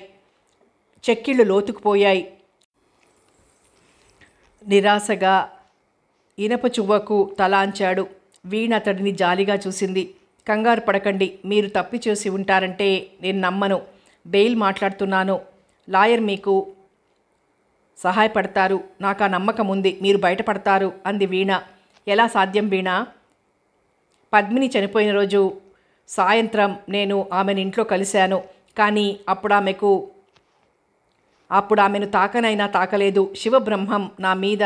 చెక్కిళ్ళు లోతుకుపోయాయి. నిరాశగా ఇనప చువ్వకు తలాంచాడు. వీణ అతడిని జాలిగా చూసింది. కంగారు పడకండి. మీరు తప్పి చేసి ఉంటారంటే నేను నమ్మను. బెయిల్ మాట్లాడుతున్నాను. లాయర్ మీకు సహాయపడతారు. నాకు ఆ నమ్మకం ఉంది. మీరు బయటపడతారు అంది వీణ. ఎలా సాధ్యం వీణ? పద్మిని చనిపోయిన రోజు సాయంత్రం నేను ఆమెను ఇంట్లో కలిశాను. కానీ అప్పుడు ఆమెను తాకనైనా తాకలేదు. శివబ్రహ్మం నా మీద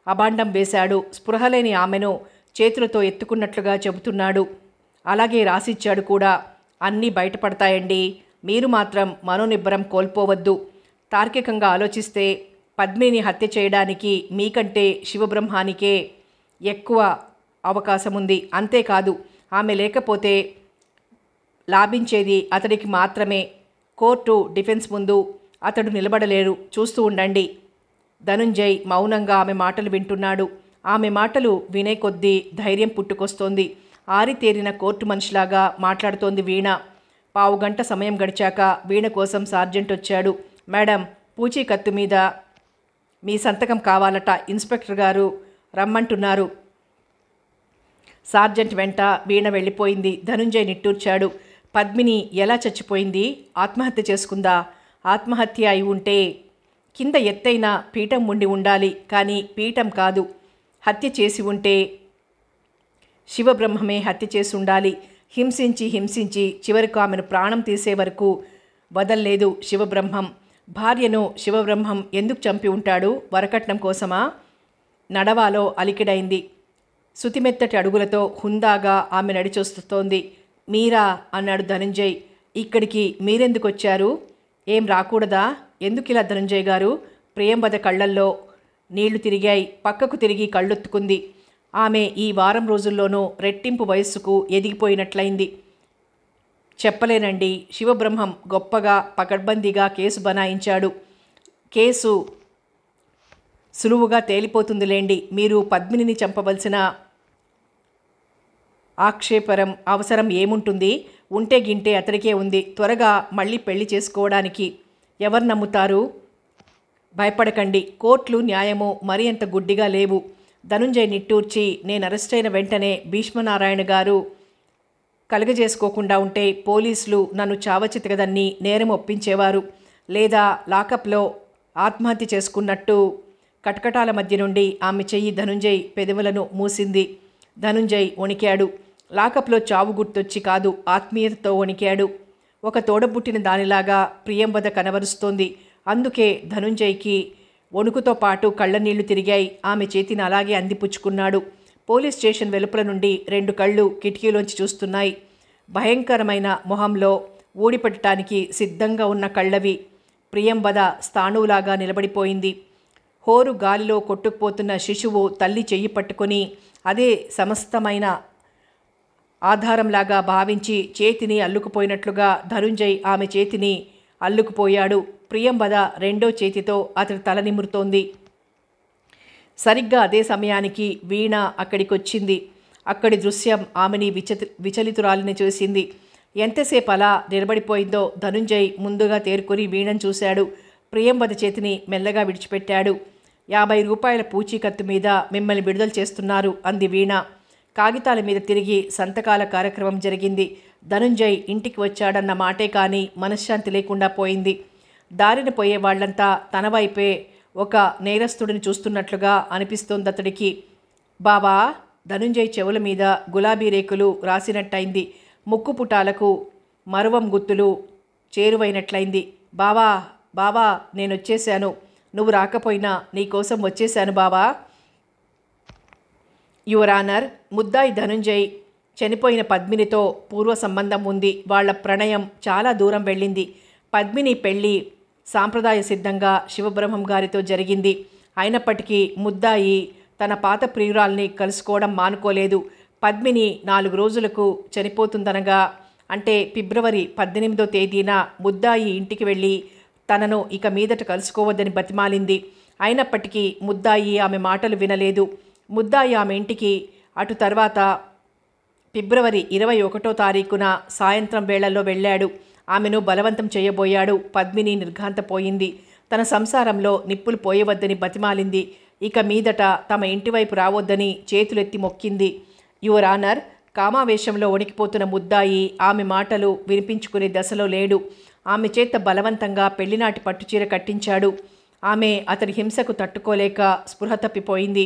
అబాండం వేశాడు. స్పృహలేని ఆమెను చేతులతో ఎత్తుకున్నట్లుగా చెబుతున్నాడు. అలాగే రాసిచ్చాడు కూడా. అన్నీ బయటపడతాయండి. మీరు మాత్రం మనోనిబ్బరం కోల్పోవద్దు. తార్కికంగా ఆలోచిస్తే పద్మిని హత్య చేయడానికి మీకంటే శివబ్రహ్మానికే ఎక్కువ అవకాశం ఉంది. అంతేకాదు, ఆమె లేకపోతే లాభించేది అతడికి మాత్రమే. కోర్టు, డిఫెన్స్ ముందు అతడు నిలబడలేరు. చూస్తూ ఉండండి. ధనుంజయ్ మౌనంగా ఆమె మాటలు వింటున్నాడు. ఆమె మాటలు వినే కొద్దీ ధైర్యం పుట్టుకొస్తోంది. ఆరితేరిన కోర్టు మనిషిలాగా మాట్లాడుతోంది వీణ. పావుగంట సమయం గడిచాక వీణ కోసం సార్జెంట్ వచ్చాడు. మేడం, పూచీకత్తు మీద మీ సంతకం కావాలట. ఇన్స్పెక్టర్ గారు రమ్మంటున్నారు. సార్జెంట్ వెంట వీణ వెళ్ళిపోయింది. ధనుంజయ్ నిట్టూర్చాడు. పద్మిని ఎలా చచ్చిపోయింది? ఆత్మహత్య చేసుకుందా? ఆత్మహత్య అయి ఉంటే కింద ఎత్తైన పీఠం ఉండి ఉండాలి. కానీ పీఠం కాదు. హత్య చేసి ఉంటే శివబ్రహ్మమే హత్య చేసి ఉండాలి. హింసించి చివరికి ఆమెను ప్రాణం తీసే వరకు వదల్లేదు శివబ్రహ్మం. భార్యను శివబ్రహ్మం ఎందుకు చంపి ఉంటాడు? వరకట్నం కోసమా? నడవాలో అలికిడైంది. శుతిమెత్తటి అడుగులతో హుందాగా ఆమె నడిచొస్తోంది. మీరా అన్నాడు ధనుంజయ్. ఇక్కడికి మీరెందుకు వచ్చారు? ఏం రాకూడదా? ఎందుకిలా ధనుంజయ్ గారు? ప్రియంవద కళ్ళల్లో నీళ్లు తిరిగాయి. పక్కకు తిరిగి కళ్ళొత్తుకుంది. ఆమె ఈ వారం రోజుల్లోనూ రెట్టింపు వయస్సుకు ఎదిగిపోయినట్లయింది. చెప్పలేనండి. శివబ్రహ్మం గొప్పగా పకడ్బందీగా కేసు బనాయించాడు. కేసు సులువుగా తేలిపోతుందిలేండి. మీరు పద్మినిని చంపవలసిన ఆక్షేపరం అవసరం ఏముంటుంది? ఉంటే గింటే అతడికే ఉంది. త్వరగా మళ్ళీ పెళ్లి చేసుకోవడానికి ఎవరు నమ్ముతారు? భయపడకండి. కోర్టులు న్యాయము మరి అంత గుడ్డిగా లేవు. ధనుంజయ్ నిట్టూర్చి, నేను అరెస్ట్ అయిన వెంటనే భీష్మనారాయణ గారు కలుగజేసుకోకుండా ఉంటే పోలీసులు నన్ను చావచితగదన్ని నేరం ఒప్పించేవారు. లేదా లాకప్లో ఆత్మహత్య చేసుకున్నట్టు. కటకటాల మధ్య నుండి ఆమె చెయ్యి ధనుంజయ్ పెదవులను మూసింది. ధనుంజయ్ వణికాడు. లాకప్లో చావు గుర్తొచ్చి కాదు, ఆత్మీయతతో వణికాడు. ఒక తోడబుట్టిన దానిలాగా ప్రియంవద కనబరుస్తోంది. అందుకే ధనుంజయ్కి వణుకుతో పాటు కళ్ళనీళ్లు తిరిగాయి. ఆమె చేతిని అలాగే అందిపుచ్చుకున్నాడు. పోలీస్ స్టేషన్ వెలుపల నుండి 2 కళ్ళు కిటికీలోంచి చూస్తున్నాయి. భయంకరమైన మొహంలో ఊడిపడటానికి సిద్ధంగా ఉన్న కళ్ళవి. ప్రియంవద స్థాణువులాగా నిలబడిపోయింది. హోరు గాలిలో కొట్టుకుపోతున్న శిశువు తల్లి చెయ్యి పట్టుకొని అదే సమస్తమైన ఆధారంలాగా భావించి చేతిని అల్లుకుపోయినట్లుగా ధనుంజయ్ ఆమె చేతిని అల్లుకుపోయాడు. ప్రియంవద రెండో చేతితో అతడి తల నిమురుతోంది. సరిగ్గా అదే సమయానికి వీణ అక్కడికొచ్చింది. అక్కడి దృశ్యం ఆమెని విచలితురాలిని చేసింది. ఎంతసేపు అలా నిలబడిపోయిందో ధనుంజయ్ ముందుగా తేరుకొని వీణను చూశాడు. ప్రియంవద చేతిని మెల్లగా విడిచిపెట్టాడు. 50 రూపాయల పూచీకత్తు మీద మిమ్మల్ని విడుదల చేస్తున్నారు అంది వీణ. కాగితాల మీద తిరిగి సంతకాల కార్యక్రమం జరిగింది. ధనుంజయ్ ఇంటికి వచ్చాడన్న మాటే కానీ మనశ్శాంతి లేకుండా పోయింది. దారిన పోయే వాళ్లంతా తన వైపే ఒక నేరస్తుడిని చూస్తున్నట్లుగా అనిపిస్తోంది అతడికి. బావా, ధనుంజయ్ చెవుల మీద గులాబీ రేకులు రాసినట్టయింది. ముక్కు పుటాలకు మరువం గుత్తులు చేరువైనట్లయింది. బావా, బావా, నేనొచ్చేశాను. నువ్వు రాకపోయినా నీకోసం వచ్చేశాను బావా. యువర్ ఆనర్, ముద్దాయి ధనుంజయ్ చనిపోయిన పద్మినితో పూర్వ సంబంధం ఉంది. వాళ్ల ప్రణయం చాలా దూరం వెళ్ళింది. పద్మిని పెళ్లి సాంప్రదాయ సిద్ధంగా శివబ్రహ్మం గారితో జరిగింది. అయినప్పటికీ ముద్దాయి తన పాత ప్రియురాల్ని కలుసుకోవడం మానుకోలేదు. పద్మిని 4 రోజులకు చనిపోతుందనగా, అంటే ఫిబ్రవరి 18వ తేదీన ముద్దాయి ఇంటికి వెళ్ళి తనను ఇక మీదట కలుసుకోవద్దని బతిమాలింది. అయినప్పటికీ ముద్దాయి ఆమె మాటలు వినలేదు. ముద్దాయి ఆమె ఇంటికి అటు తర్వాత ఫిబ్రవరి 21వ తారీఖున సాయంత్రం వేళల్లో వెళ్ళాడు. ఆమెను బలవంతం చేయబోయాడు. పద్మిని నిర్ఘాంతపోయింది. తన సంసారంలో నిప్పులు పోయవద్దని బతిమాలింది. ఇక మీదట తమ ఇంటివైపు రావద్దని చేతులెత్తి మొక్కింది. యువర్ ఆనర్, కామావేశంలో వణికిపోతున్న ముద్దాయి ఆమె మాటలు వినిపించుకునే దశలో లేడు. ఆమె చేత బలవంతంగా పెళ్లినాటి పట్టుచీర కట్టించాడు. ఆమె అతడి హింసకు తట్టుకోలేక స్పృహ తప్పిపోయింది.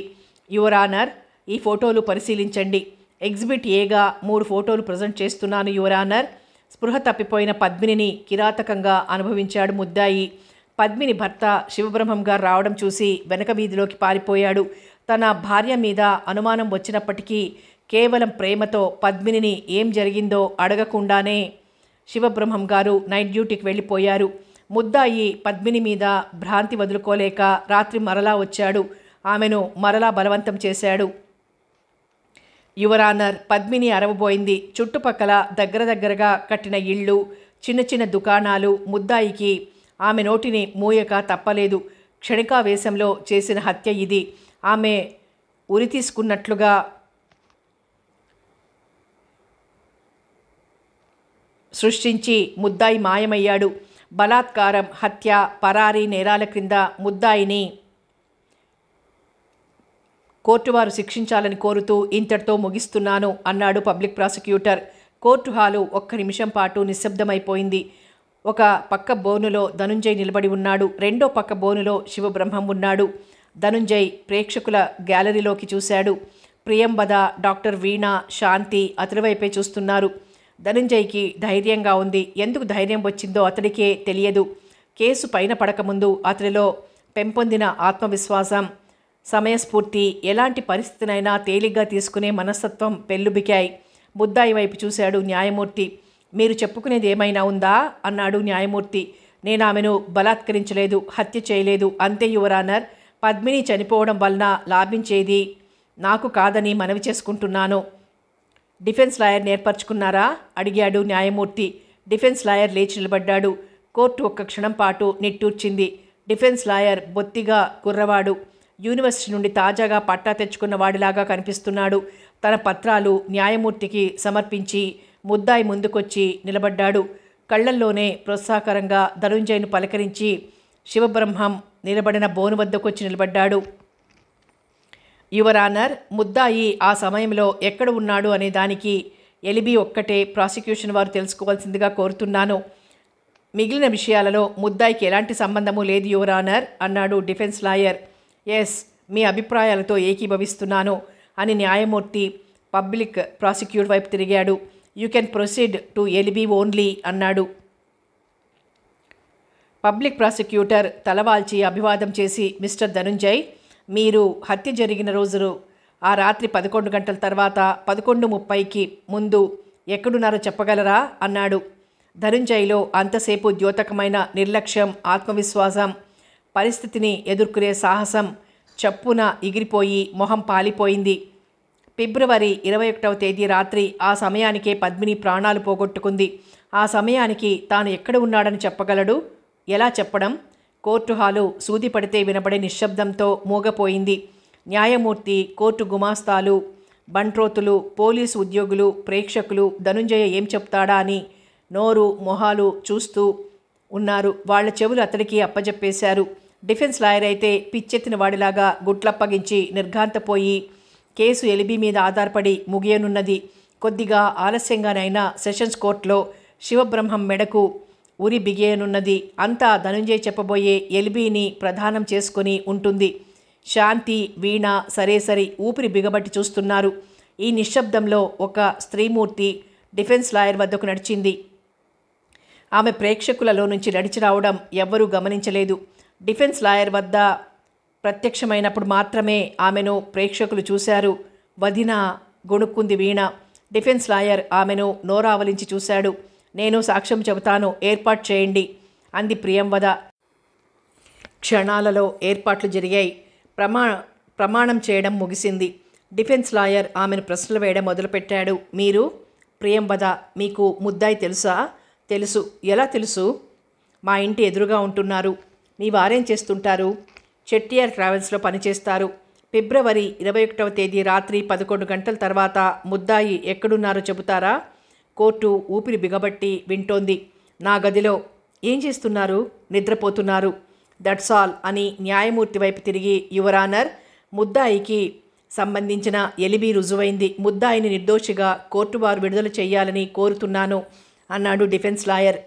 యువర్ ఆనర్, ఈ ఫోటోలు పరిశీలించండి. ఎగ్జిబిట్ ఏగా 3 ఫోటోలు ప్రజెంట్ చేస్తున్నాను యువర్ ఆనర్. స్పృహ తప్పిపోయిన పద్మినిని కిరాతకంగా అనుభవించాడు ముద్దాయి. పద్మిని భర్త శివబ్రహ్మం గారు రావడం చూసి వెనక వీధిలోకి పారిపోయాడు. తన భార్య మీద అనుమానం వచ్చినప్పటికీ కేవలం ప్రేమతో పద్మినిని ఏం జరిగిందో అడగకుండానే శివబ్రహ్మం గారు నైట్ డ్యూటీకి వెళ్ళిపోయారు. ముద్దాయి పద్మిని మీద భ్రాంతి వదులుకోలేక రాత్రి మరలా వచ్చాడు. ఆమెను మరలా బలవంతం చేశాడు. యువర్ ఆనర్, పద్మిని అరవబోయింది. చుట్టుపక్కల దగ్గరగా కట్టిన ఇళ్ళు, చిన్న చిన్న దుకాణాలు ముద్దాయికి ఆమె నోటిని మూయక తప్పలేదు. క్షణికావేశంలో చేసిన హత్య ఇది. ఆమె ఉరి తీసుకున్నట్లుగా సృష్టించి ముద్దాయి మాయమయ్యాడు. బలాత్కారం, హత్య, పరారీ నేరాల క్రింద ముద్దాయిని కోర్టువారు శిక్షించాలని కోరుతూ ఇంతటితో ముగిస్తున్నాను అన్నాడు పబ్లిక్ ప్రాసిక్యూటర్. కోర్టు హాలు 1 నిమిషం పాటు నిశ్శబ్దమైపోయింది. ఒక పక్క బోనులో ధనుంజయ్ నిలబడి ఉన్నాడు. రెండో పక్క బోనులో శివబ్రహ్మం ఉన్నాడు. ధనుంజయ్ ప్రేక్షకుల గ్యాలరీలోకి చూశాడు. ప్రియంవద, డాక్టర్ వీణ, శాంతి అతడి వైపే చూస్తున్నారు. ధనుంజయ్కి ధైర్యంగా ఉంది. ఎందుకు ధైర్యం వచ్చిందో అతడికే తెలియదు. కేసు పైన పడకముందు అతడిలో పెంపొందిన ఆత్మవిశ్వాసం, సమయస్ఫూర్తి, ఎలాంటి పరిస్థితినైనా తేలిగ్గా తీసుకునే మనస్తత్వం పెల్లుబికాయి. ముద్దాయి వైపు చూశాడు న్యాయమూర్తి. మీరు చెప్పుకునేది ఏమైనా ఉందా అన్నాడు న్యాయమూర్తి. నేను ఆమెను బలాత్కరించలేదు, హత్య చేయలేదు, అంతే యువర్ ఆనర్. పద్మిని చనిపోవడం వలన లాభించేది నాకు కాదని మనవి చేసుకుంటున్నాను. డిఫెన్స్ లాయర్ని ఏర్పరచుకున్నారా అడిగాడు న్యాయమూర్తి. డిఫెన్స్ లాయర్ లేచి నిలబడ్డాడు. కోర్టు 1 క్షణం పాటు నిట్టూర్చింది. డిఫెన్స్ లాయర్ బొత్తిగా కుర్రవాడు. యూనివర్సిటీ నుండి తాజాగా పట్టా తెచ్చుకున్న వాడిలాగా కనిపిస్తున్నాడు. తన పత్రాలు న్యాయమూర్తికి సమర్పించి ముద్దాయి ముందుకొచ్చి నిలబడ్డాడు. కళ్ళల్లోనే ప్రోత్సాహకరంగా ధనుంజయ్ను పలకరించి శివబ్రహ్మం నిలబడిన బోను వద్దకొచ్చి నిలబడ్డాడు. యువర్ ఆనర్, ముద్దాయి ఆ సమయంలో ఎక్కడ ఉన్నాడు అనే దానికి ఎలిబి ఒక్కటే ప్రాసిక్యూషన్ వారు తెలుసుకోవాల్సిందిగా కోరుతున్నాను. మిగిలిన విషయాలలో ముద్దాయికి ఎలాంటి సంబంధము లేదు యువర్ ఆనర్ అన్నాడు డిఫెన్స్ లాయర్. ఎస్, మీ అభిప్రాయాలతో ఏకీభవిస్తున్నాను అని న్యాయమూర్తి పబ్లిక్ ప్రాసిక్యూటర్ వైపు తిరిగాడు. You can proceed to alibi only అన్నాడు. పబ్లిక్ ప్రాసిక్యూటర్ తలవాల్చి అభివాదం చేసి, మిస్టర్ ధనుంజయ్, మీరు హత్య జరిగిన రోజు ఆ రాత్రి 11 గంటల తర్వాత 11:30కి ముందు ఎక్కడున్నారో చెప్పగలరా అన్నాడు. ధనుంజయ్లో అంతసేపు ద్యోతకమైన నిర్లక్ష్యం, ఆత్మవిశ్వాసం, పరిస్థితిని ఎదుర్కొనే సాహసం చప్పున ఎగిరిపోయి మొహం పాలిపోయింది. ఫిబ్రవరి 21వ తేదీ రాత్రి ఆ సమయానికే పద్మిని ప్రాణాలు పోగొట్టుకుంది. ఆ సమయానికి తాను ఎక్కడ ఉన్నాడని చెప్పగలడు? ఎలా చెప్పడం? కోర్టు హాలు సూది పడితే వినబడే నిశ్శబ్దంతో మూగపోయింది. న్యాయమూర్తి, కోర్టు గుమాస్తాలు, బంట్రోతులు, పోలీసు ఉద్యోగులు, ప్రేక్షకులు ధనుంజయ ఏం చెప్తాడా అని నోరు మొహాలు చూస్తూ ఉన్నారు. వాళ్ల చెవులు అతడికి అప్పజెప్పేశారు. డిఫెన్స్ లాయర్ అయితే పిచ్చెత్తిన వాడిలాగా గుట్లప్పగించి నిర్ఘాంతపోయి కేసు ఎలిబి మీద ఆధారపడి ముగియనున్నది. కొద్దిగా ఆలస్యంగానైనా సెషన్స్ కోర్టులో శివబ్రహ్మం మెడకు ఉరి బిగియనున్నది. అంతా ధనుంజయ్ చెప్పబోయే ఎలిబిని ప్రధానం చేసుకొని ఉంటుంది. శాంతి, వీణ సరేసరి ఊపిరి బిగబట్టి చూస్తున్నారు. ఈ నిశ్శబ్దంలో ఒక స్త్రీమూర్తి డిఫెన్స్ లాయర్ వద్దకు నడిచింది. ఆమె ప్రేక్షకులలో నుంచి నడిచి రావడం ఎవ్వరూ గమనించలేదు. డిఫెన్స్ లాయర్ వద్ద ప్రత్యక్షమైనప్పుడు మాత్రమే ఆమెను ప్రేక్షకులు చూశారు. వదిన, గొణుక్కుంది వీణ. డిఫెన్స్ లాయర్ ఆమెను నోరావలించి చూశాడు. నేను సాక్ష్యం చెబుతాను, ఏర్పాటు చేయండి అంది ప్రియంవద. క్షణాలలో ఏర్పాట్లు జరిగాయి. ప్రమాణం చేయడం ముగిసింది. డిఫెన్స్ లాయర్ ఆమెను ప్రశ్నలు వేయడం మొదలుపెట్టాడు. మీరు? ప్రియంవద, మీకు ముద్దాయి తెలుసా? తెలుసు. ఎలా తెలుసు? మా ఇంటి ఎదురుగా ఉంటున్నారు. మీ వారేం చేస్తుంటారు? చెట్టియార్ ట్రావెల్స్లో పనిచేస్తారు. ఫిబ్రవరి 21వ తేదీ రాత్రి 11 గంటల తర్వాత ముద్దాయి ఎక్కడున్నారో చెబుతారా? కోర్టు ఊపిరి బిగబట్టి వింటోంది. నా గదిలో. ఏం చేస్తున్నారు? నిద్రపోతున్నారు. దట్స్ ఆల్ అని న్యాయమూర్తి వైపు తిరిగి, యువర్ ఆనర్, ముద్దాయికి సంబంధించిన ఎలిబి రుజువైంది. ముద్దాయిని నిర్దోషిగా కోర్టు వారు విడుదల చేయాలని కోరుతున్నాను అన్నాడు డిఫెన్స్ లాయర్.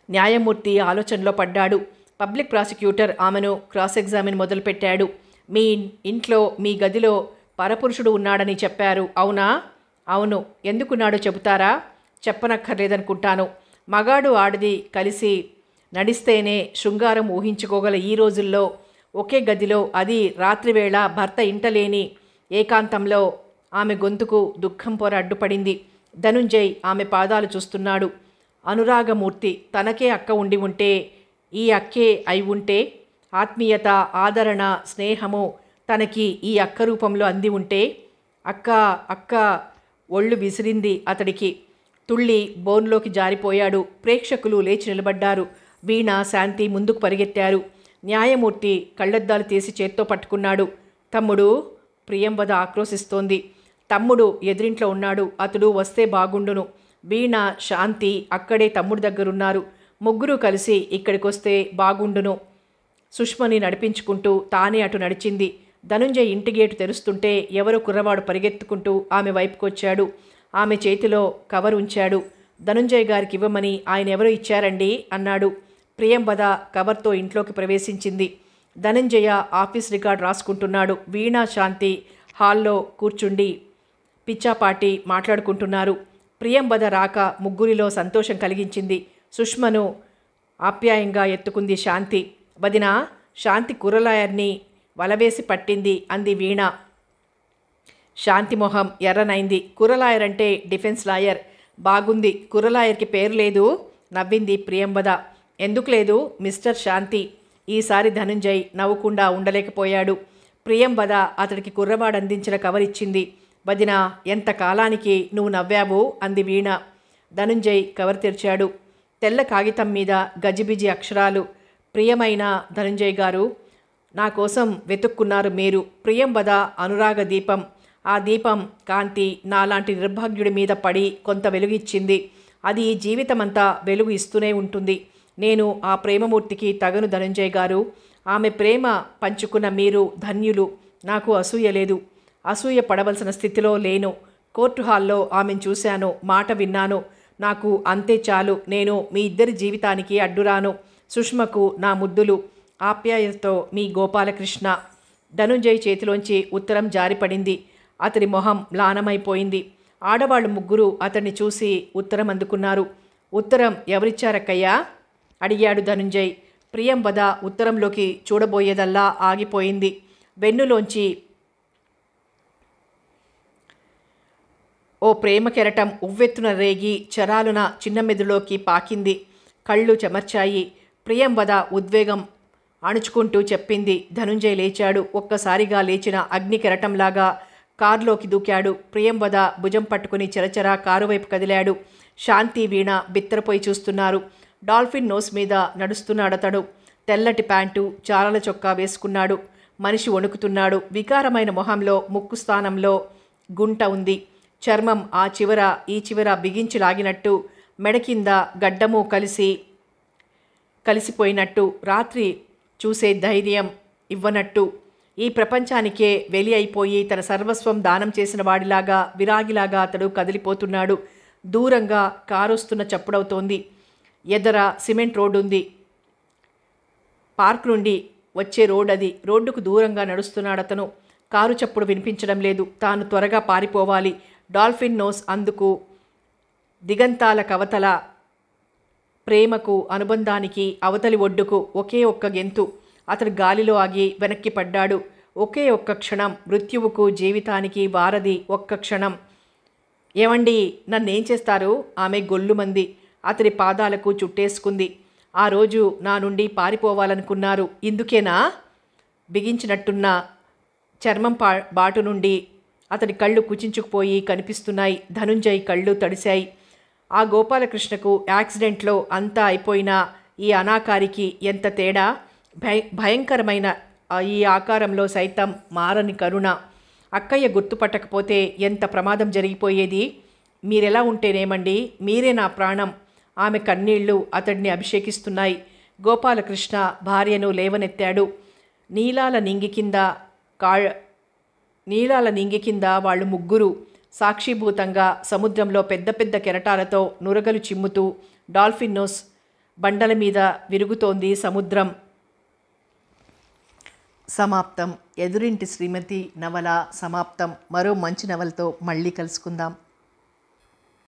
న్యాయమూర్తి ఆలోచనలో పడ్డాడు. పబ్లిక్ ప్రాసిక్యూటర్ ఆమెను క్రాస్ ఎగ్జామిన్ మొదలుపెట్టాడు. మీ ఇంట్లో, మీ గదిలో పరపురుషుడు ఉన్నాడని చెప్పారు, అవునా? అవును. ఎందుకున్నాడో చెబుతారా? చెప్పనక్కర్లేదనుకుంటాను. మగాడు ఆడది కలిసి నడిస్తేనే శృంగారం ఊహించుకోగల ఈ రోజుల్లో ఒకే గదిలో, అది రాత్రివేళ భర్త ఇంటలేని ఏకాంతంలో ఆమె గొంతుకు దుఃఖం పొర అడ్డుపడింది. ధనుంజయ్ ఆమె పాదాలు చూస్తున్నాడు. అనురాగమూర్తి తనకే అక్క ఉండి ఉంటే, ఈ అక్కే అయి ఉంటే, ఆత్మీయత, ఆదరణ, స్నేహము తనకి ఈ అక్క రూపంలో అంది ఉంటే, అక్క అక్క ఒళ్ళు విసిరింది అతడికి. తుళ్ళి బోన్లోకి జారిపోయాడు. ప్రేక్షకులు లేచి నిలబడ్డారు. వీణ, శాంతి ముందుకు పరిగెత్తారు. న్యాయమూర్తి కళ్ళద్దాలు తీసి చేత్తో పట్టుకున్నాడు. తమ్ముడు, ప్రియంవద ఆక్రోశిస్తోంది. తమ్ముడు ఎదురింట్లో ఉన్నాడు, అతడు వస్తే బాగుండును. వీణ, శాంతి అక్కడే తమ్ముడు దగ్గరున్నారు. ముగ్గురు కలిసి ఇక్కడికొస్తే బాగుండును. సుష్మని నడిపించుకుంటూ తానే అటు నడిచింది. ధనుంజయ్ ఇంటి గేటు తెరుస్తుంటే ఎవరో కుర్రవాడు పరిగెత్తుకుంటూ ఆమె వైపుకొచ్చాడు. ఆమె చేతిలో కవర్ ఉంచాడు. ధనుంజయ్ గారికి ఇవ్వమని ఆయన ఎవరో ఇచ్చారండి అన్నాడు. ప్రియంవద కవర్తో ఇంట్లోకి ప్రవేశించింది. ధనంజయ ఆఫీస్ రికార్డ్ రాసుకుంటున్నాడు. వీణ, శాంతి హాల్లో కూర్చుండి పిచ్చాపాటి మాట్లాడుకుంటున్నారు. ప్రియంవద రాక ముగ్గురిలో సంతోషం కలిగించింది. సుష్మను ఆప్యాయంగా ఎత్తుకుంది శాంతి. వదినా, శాంతి కుర్రలాయర్ని వలవేసి పట్టింది అంది వీణ. శాంతి మొహం ఎర్రనైంది. కుర్రలాయర్ అంటే డిఫెన్స్ లాయర్. బాగుంది, కుర్రలాయర్కి పేరు లేదు నవ్వింది ప్రియంవద. ఎందుకు లేదు మిస్టర్ శాంతి? ఈసారి ధనుంజయ్ నవ్వకుండా ఉండలేకపోయాడు. ప్రియంవద అతడికి కుర్రవాడు అందించిన కవర్ ఇచ్చింది. వదినా, ఎంతకాలానికి నువ్వు నవ్వావు అంది వీణ. ధనుంజయ్ కవర్ తెరిచాడు. తెల్ల కాగితం మీద గజిబిజి అక్షరాలు. ప్రియమైన ధనుంజయ్ గారు, నా కోసం వెతుక్కున్నారు మీరు. ప్రియంవద అనురాగ దీపం. ఆ దీపం కాంతి నాలాంటి నిర్భాగ్యుడి మీద పడి కొంత వెలుగిచ్చింది. అది జీవితమంతా వెలుగు ఇస్తూనే ఉంటుంది. నేను ఆ ప్రేమమూర్తికి తగను ధనంజయ్ గారు. ఆమె ప్రేమ పంచుకున్న మీరు ధన్యులు. నాకు అసూయ లేదు. అసూయ పడవలసిన స్థితిలో లేను. కోర్టు హాల్లో ఆమెను చూశాను, మాట విన్నాను. నాకు అంతే చాలు. నేను మీ ఇద్దరి జీవితానికి అడ్డురాను. సుష్మకు నా ముద్దులు. ఆప్యాయతతో మీ గోపాలకృష్ణ. ధనుంజయ్ చేతిలోంచి ఉత్తరం జారిపడింది. అతడి మొహం మ్లానమైపోయింది. ఆడవాళ్ళు ముగ్గురు అతన్ని చూసి ఉత్తరం అందుకున్నారు. ఉత్తరం ఎవరిచ్చారక్కయ్యా అడిగాడు ధనుంజయ్. ప్రియంవద ఉత్తరంలోకి చూడబోయేదల్లా ఆగిపోయింది. వెన్నులోంచి ఓ ప్రేమ కెరటం ఉవ్వెత్తున రేగి చరాలున చిన్న మెదులోకి పాకింది. కళ్ళు చెమర్చాయి. ప్రియంవద ఉద్వేగం అణుచుకుంటూ చెప్పింది. ధనుంజయ్ లేచాడు. ఒక్కసారిగా లేచిన అగ్ని కెరటంలాగా కారులోకి దూకాడు. ప్రియంవద భుజం పట్టుకుని చరచరా కారు వైపు కదిలాడు. శాంతి, వీణ బిత్తరపోయి చూస్తున్నారు. డాల్ఫిన్ నోస్ మీద నడుస్తున్నాడతడు. తెల్లటి ప్యాంటు, చారల చొక్కా వేసుకున్నాడు. మనిషి వణుకుతున్నాడు. వికారమైన మొహంలో ముక్కు స్థానంలో గుంట ఉంది. చర్మం ఆ చివర ఈ చివర బిగించి లాగినట్టు, మెడ కింద గడ్డము కలిసిపోయినట్టు, రాత్రి చూసే ధైర్యం ఇవ్వనట్టు, ఈ ప్రపంచానికే వెలి అయిపోయి తన సర్వస్వం దానం చేసిన వాడిలాగా, విరాగిలాగా అతడు కదిలిపోతున్నాడు. దూరంగా కారొస్తున్న చప్పుడవుతోంది. ఎదర సిమెంట్ రోడ్డు ఉంది. పార్క్ నుండి వచ్చే రోడ్ అది. రోడ్డుకు దూరంగా నడుస్తున్నాడతను. కారు చప్పుడు వినిపించడం లేదు. తాను త్వరగా పారిపోవాలి. డాల్ఫిన్ నోస్ అందుకు దిగంతాల కవతల ప్రేమకు, అనుబంధానికి అవతలి ఒడ్డుకు ఒకే ఒక్క గెంతు. అతడు గాలిలో ఆగి వెనక్కి పడ్డాడు. ఒకే ఒక్క క్షణం. మృత్యువుకు జీవితానికి వారధి ఒక్క క్షణం. ఏమండి, నన్నేం చేస్తారు? ఆమె గొల్లుమంది. అతడి పాదాలకు చుట్టేసుకుంది. ఆ రోజు నా నుండి పారిపోవాలనుకున్నారు, ఇందుకేనా? బిగించినట్టున్న చర్మం బాటు నుండి అతడి కళ్ళు కుచించుకుపోయి కనిపిస్తున్నాయి. ధనుంజయ్ కళ్ళు తడిశాయి. ఆ గోపాలకృష్ణకు యాక్సిడెంట్లో అంతా అయిపోయినా ఈ అనాకారికి ఎంత తేడా! భయంకరమైన ఈ ఆకారంలో సైతం మారని కరుణ. అక్కయ్య గుర్తుపట్టకపోతే ఎంత ప్రమాదం జరిగిపోయేది. మీరెలా ఉంటేనేమండి, మీరే నా ప్రాణం. ఆమె కన్నీళ్లు అతడిని అభిషేకిస్తున్నాయి. గోపాలకృష్ణ భార్యను లేవనెత్తాడు. నీలాల నింగి కింద వాళ్ళు ముగ్గురు సాక్షిభూతంగా సముద్రంలో పెద్ద పెద్ద కెరటాలతో నురగలు చిమ్ముతూ డాల్ఫిన్ నోస్ బండల మీద విరుగుతోంది సముద్రం. సమాప్తం. ఎదురింటి శ్రీమతి నవల సమాప్తం. మరో మంచి నవలతో మళ్ళీ కలుసుకుందాం.